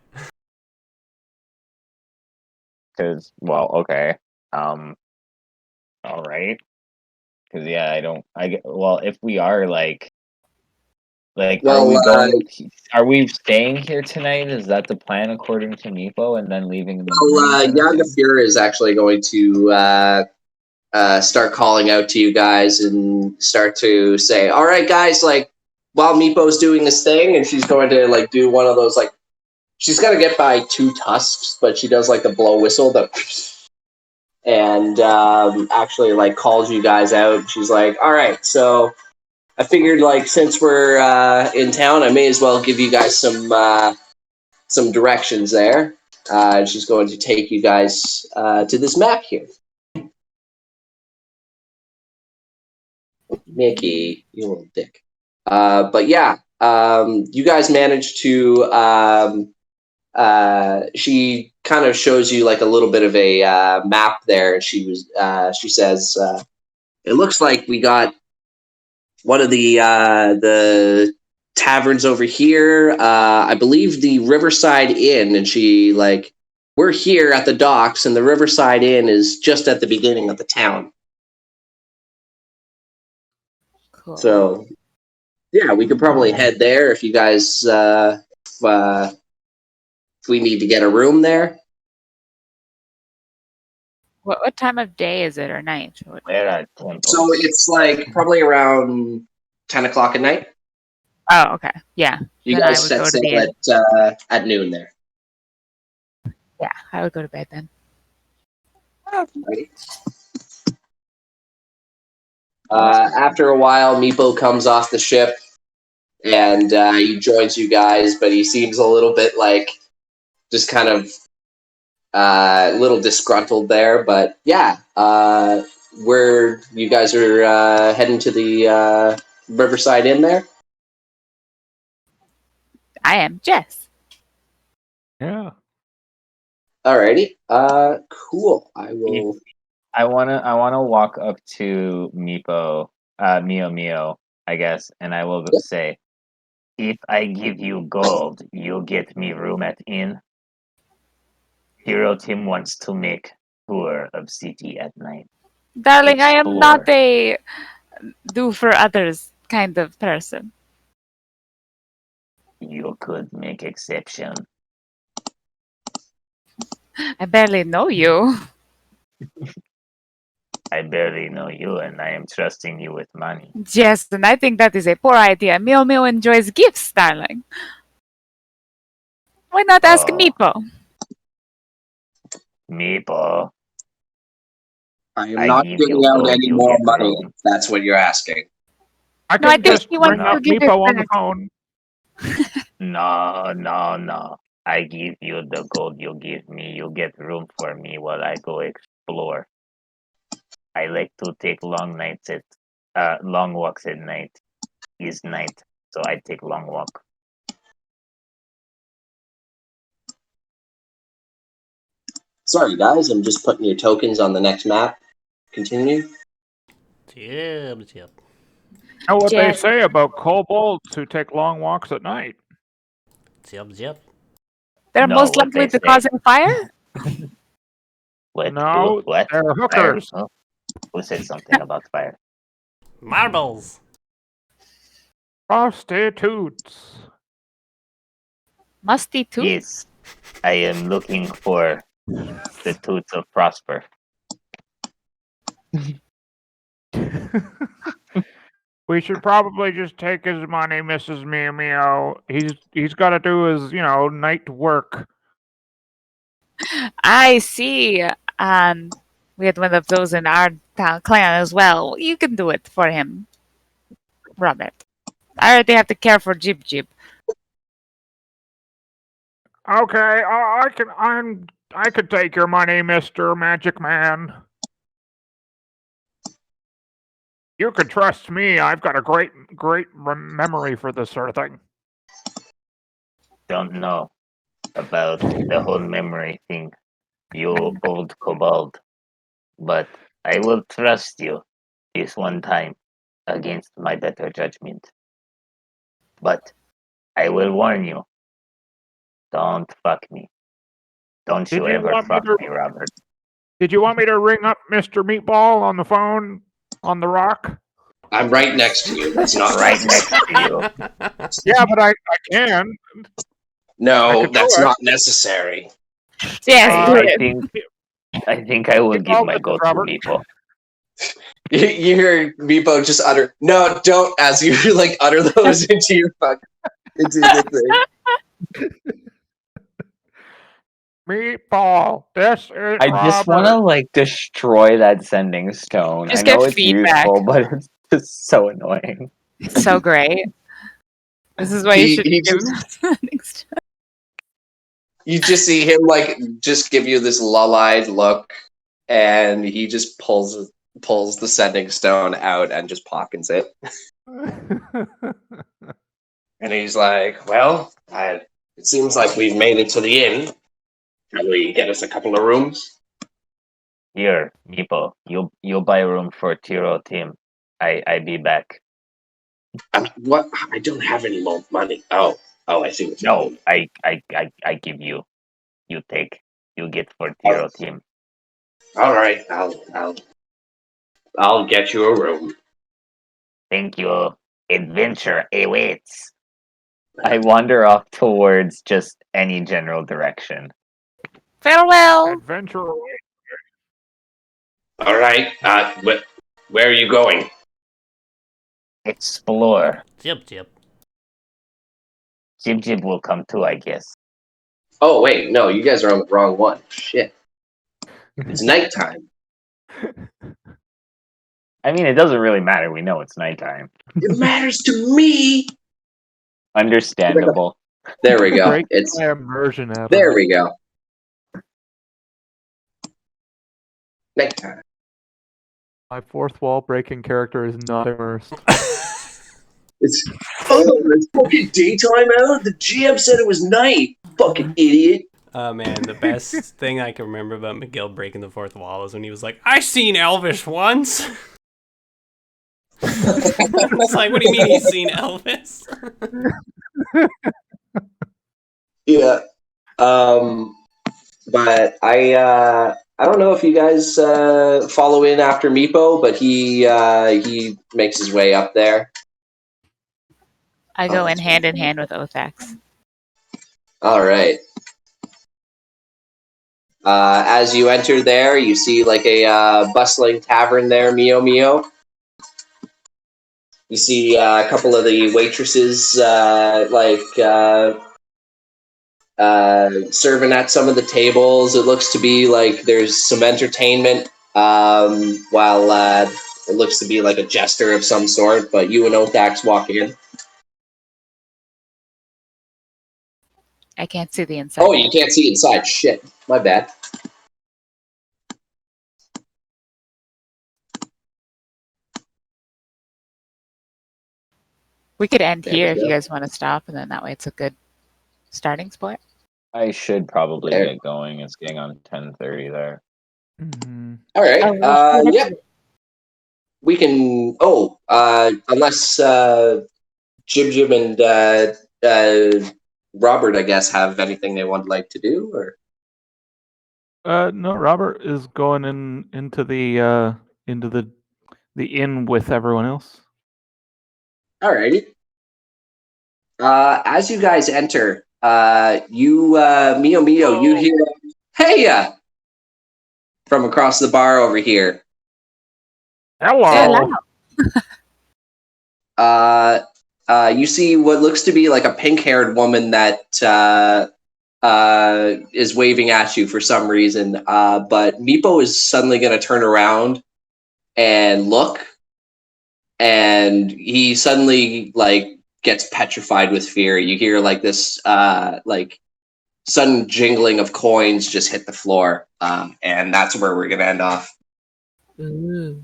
Because, well, okay. All right. Because, yeah, well, if we are, are we going, are we staying here tonight? Is that the plan according to Meepo, and then leaving in the morning? Yagafir is actually going to start calling out to you guys and start to say, all right, guys, like, while Meepo's doing this thing, and she's going to, like, do one of those, like, she's going to get by 2 tusks, but she does, like, the blow whistle, and actually, like, calls you guys out. She's like, all right, so I figured, like, since we're in town, I may as well give you guys some directions there. She's going to take you guys to this map here. Mickey, you little dick. But yeah, you guys managed to. She kind of shows you like a little bit of a map there. She says, "It looks like we got one of the taverns over here. I believe the Riverside Inn." And she like, "We're here at the docks, and the Riverside Inn is just at the beginning of the town." Cool. So, yeah, we could probably head there if you guys, if we need to get a room there. What time of day is it or night? Where are temples? So it's like probably around 10 o'clock at night. Oh, okay. Yeah. You Then I guys would set go to the sail at noon there. Yeah, I would go to bed then. Alrighty. After a while, Meepo comes off the ship and he joins you guys, but he seems a little bit like just kind of a little disgruntled there. But yeah, where you guys are heading to the Riverside Inn there? I am Jess. Yeah. Alrighty. Cool. I will. I wanna walk up to Meepo, Mio, I guess, and I will say, if I give you gold, you'll get me room at inn. Hero Tim wants to make tour of city at night. Darling, I am not Explore. a do for others kind of person. You could make exception. I barely know you. I barely know you, and I am trusting you with money. Yes, and I think that is a poor idea. Mio enjoys gifts, darling. Why not ask Oh. Meepo? Meepo, I am I not give giving you out gold, any you more get money. room. If that's what you're asking. I No, I can think just he wants ring to up give it Meepo on the back. phone. No. I give you the gold you give me. You get room for me while I go explore. I like to take long walks at night. Is night, so I take long walk. Sorry, guys. I'm just putting your tokens on the next map. Continue. Jib. Know what they Jess. say about kobolds who take long walks at night? Jib. They're No, most what likely they to say. cause a fire? What? No, What? they're Fire? hookers. Oh, who said something about fire? Marbles. Prostitutes. Musty too? Yes, I am looking for the toots of prosper. We should probably just take his money, Mrs. Mio. He's got to do his, night work. I see. We had one of those in our clan as well. You can do it for him, Robert. I already have to care for Jib Jib. Okay, I could take your money, Mr. Magic Man. You can trust me. I've got a great memory for this sort of thing. Don't know about the whole memory thing, you old kobold. But I will trust you this one time against my better judgment. But I will warn you. Don't fuck me. Don't Did you you ever want me fuck to- me, Robert. Did you want me to ring up Mr. Meatball on the phone on the rock? I'm right next to you. That's not Right necessary. next to you. Yeah, but I can. I No, could do that's it. not necessary. Yes, do I it. think I will give Meatball, my this is go to Robert. Meepo. You hear Meepo just utter, "No, don't," as you like utter those into your into the thing. Meatball, this is I just want to Robert. destroy that sending stone. Just I know get it's feedback. useful, but it's just so annoying. It's so great. This is why you should He give just- him next time. You just see him just give you this lull-eyed look, and he just pulls the sending stone out and just pockets it. And he's like, "Well, it seems like we've made it to the inn. Can we get us a couple of rooms?" Here, Meepo, you buy a room for Tiro team. I be back. What? I don't have any more money. Oh, I see what you're No, doing. I give you. You take. You get for Tiro team. All right, I'll get you a room. Thank you. Adventure awaits. I wander off towards just any general direction. Farewell. Adventure away. All right. Where are you going? Explore. Jib jib. Jib Jib will come too, I guess. Oh wait, no, you guys are on the wrong one. Shit. It's nighttime. I mean, it doesn't really matter. We know it's nighttime. It matters to me. Understandable. There we go. Break It's my immersion out. there we go. Nighttime. My fourth wall breaking character is not immersed. It's fucking daytime out. The GM said it was night. Fucking idiot. Oh man, the best thing I can remember about McGill breaking the fourth wall is when he was like, "I seen Elvis once." It's like, what do you mean he's seen Elvis? Yeah. But I don't know if you guys follow in after Meepo, but he makes his way up there. I go in hand with Othax. All right. As you enter there, you see like a bustling tavern there, Mio Mio. You see a couple of the waitresses serving at some of the tables. It looks to be like there's some entertainment, while it looks to be like a jester of some sort. But you and Othax walk in. I can't see the inside. Oh, you can't see inside. Shit, my bad. We could end There here we if go. you guys want to stop, and then that way it's a good starting spot. I should probably There. get going. It's getting on 10:30 there. Mhm. All right. Oh, Yeah. We can. Unless Jib Jib and Robert, I guess, have anything they would like to do, or No, Robert is going into the inn with everyone else. alrighty. As you guys enter, you Mio Mio, you hear "Hey!" From across the bar over here. Hello. You see what looks to be like a pink-haired woman that is waving at you for some reason. But Meepo is suddenly going to turn around and look, and he suddenly gets petrified with fear. You hear this sudden jingling of coins just hit the floor, and that's where we're going to end off. Ooh.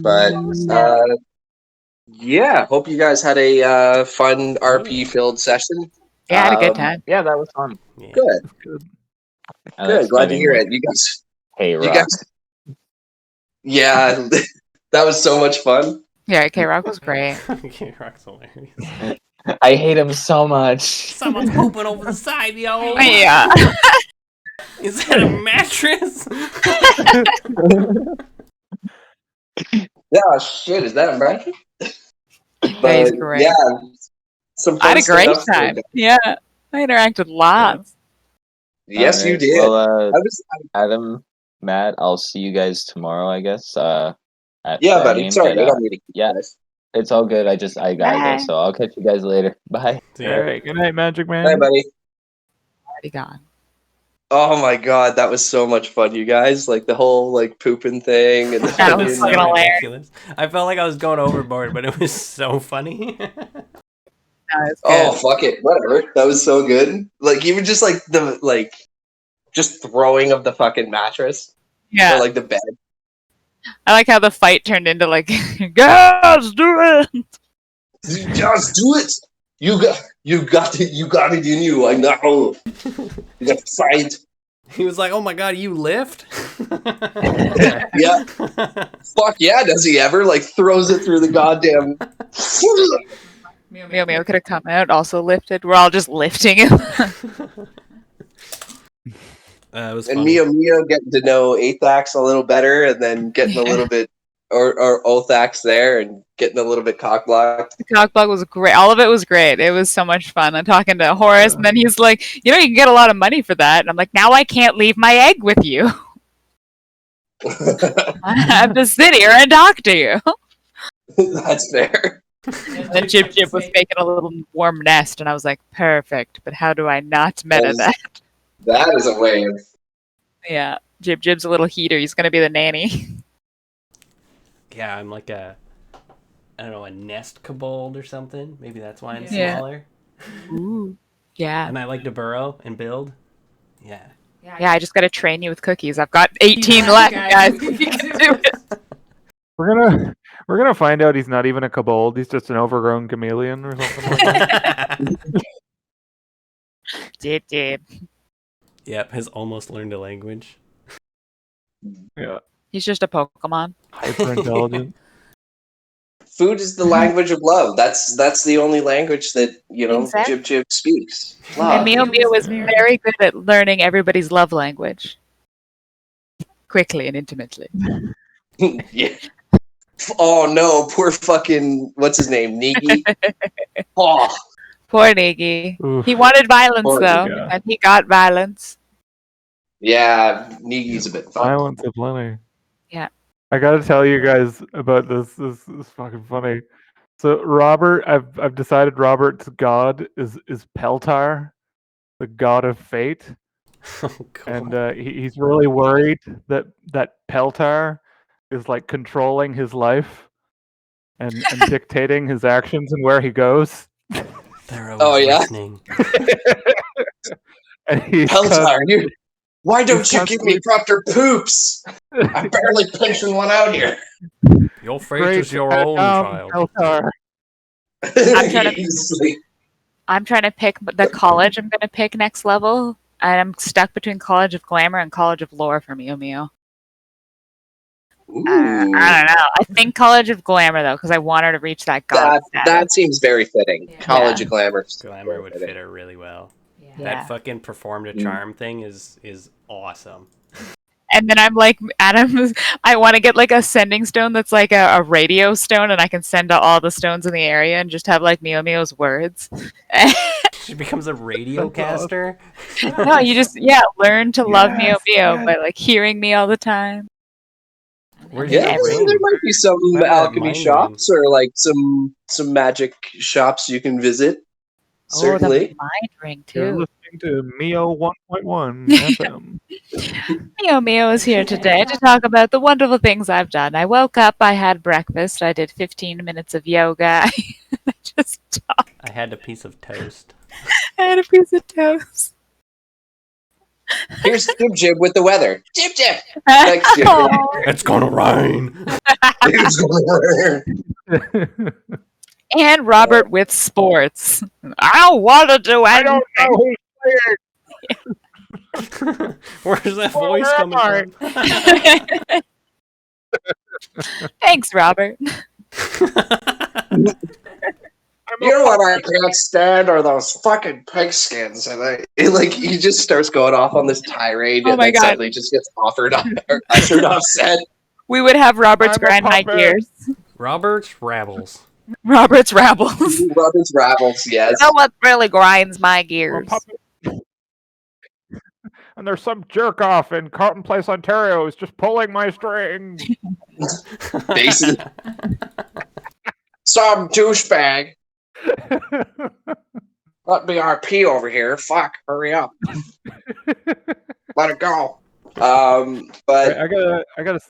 But yeah, hope you guys had a fun RP-filled session. Yeah, I had a good time. Yeah, that was fun. Yeah. Good, Good. I good. like Glad to fighting hear with it. You guys, Hey you Rock. guys, yeah, that was so much fun. Yeah, K-Rock was great. K-Rock's hilarious. I hate him so much. Someone's pooping over the side, yo. Yeah. Is that a mattress? Yeah, shit, is that a magic? Yeah, he's great. Yeah, some I fun had a great stuff. time. Yeah. I interacted lots. Yes, you Alright, did. Well, I was, Adam, Matt, I'll see you guys tomorrow, I guess. At yeah, fair buddy. game, Sorry, but I don't mean to keep yeah, this. it's all good. I gotta go, Bye. so I'll catch you guys later. Bye. See All ya. right. Good night, Magic Man. Bye, buddy. Already gone. Oh my god, that was so much fun, you guys. Like the whole like pooping thing and the That was fucking- fucking hilarious. ridiculous. I felt like I was going overboard, but it was so funny. No, it's good. Oh fuck it, whatever. That was so good. Like even just like the like just throwing of the fucking mattress Yeah. or like the bed. I like how the fight turned into like, guys, do it. Just do it. You got it in you. I know. You got to fight. He was like, "Oh my god, you lift?" Yeah. Fuck yeah, does he ever? Like throws it through the goddamn Meow Meow could have come out, also lifted. We're all just lifting him. It was and funny. Mio getting to know Athax a little better and then getting a little bit or Othax there and getting a little bit cockblocked. The cockblock was great. All of it was great. It was so much fun. I'm talking to Horace, and then he's like, you can get a lot of money for that. And I'm like, now I can't leave my egg with you. I have to sit here and talk to you. That's fair. And then Jib Jib was making a little warm nest, and I was like, perfect. But how do I not meta that? That is a way of Yeah. Jib Jib's a little heater. He's going to be the nanny. Yeah, I'm like a nest kobold or something. Maybe that's why I'm Yeah. smaller. Ooh. Yeah. And I like to burrow and build. Yeah. Yeah, I just got to train you with cookies. I've got 18 left, guys. You can do it. We're gonna find out he's not even a kobold. He's just an overgrown chameleon or something like that. Jib. Yep, has almost learned a language. Yeah, He's just a Pokemon. hyper intelligent. food is the language of love. That's the only language that, Exactly. Jib Jib speaks. And Love. Meow Meow was very good at learning everybody's love language. Quickly and intimately. Yeah. Oh no, poor fucking what's his name? Negi. Oh, Poor Negi. Oof. He wanted violence, Poor though, Negi. and he got violence. yeah, Negi's a bit fun. Violence aplenty. Yeah. I gotta tell you guys about this. This is fucking funny. So Robert, I've decided Robert's god is Peltar, the god of fate, Oh, cool. and he's really worried that Peltar is like controlling his life and dictating his actions and where he goes. They're Oh, always yeah? listening. And he's Peltar, why don't he's you give me proper poops? I'm barely pinching one out here. Your fate Great, is your cut own, down, child. Peltar. He's like, I'm trying to pick the college I'm going to pick next level, and I'm stuck between College of Glamour and College of Lore for Mew Mew. ooh, I don't know. I think College of Glamour, though, because I want her to reach that god status. that seems very fitting. Yeah. College of Glamour. Glamour would fit her really well. Yeah. That fucking performed a charm thing is awesome. And then I'm like, Adam, I want to get like a sending stone that's like a radio stone, and I can send out all the stones in the area and just have like Mew Mew's words. She becomes a radio caster. No, you just learn to love Mew Mew yes. by like hearing me all the time. Where's Yeah, that there ring? might be some What about alchemy mind shops or like some magic shops you can visit. Oh, Certainly. the mind ring You're too. listening to Mio 1.1 FM. Mew Mew is here today to talk about the wonderful things I've done. I woke up, I had breakfast, I did 15 minutes of yoga. I just talked. I had a piece of toast. I had a piece of toast. Here's Jib Jib with the weather. Jib Jib. Thanks, Jib. Aw. It's gonna rain. And Robert with sports. I don't want to do I anything. don't know who's playing. Where's that voice coming from? Thanks, Robert. You know what I can't stand are those fucking pigskins, and he just starts going off on this tirade, Oh and my then God. suddenly just gets offered up or ushered off set. We would have Robert's I'm a grind my puppet. gears. Robert's Rabbles. Robert's rabbles. Robert's Ravels, yes. You know what really grinds my I'm a gears? puppet. And there's some jerk off in Carlton Place, Ontario, who's just pulling my strings. Basically, some douchebag. Let me RP over here. Fuck, hurry up. Let it go. But I gotta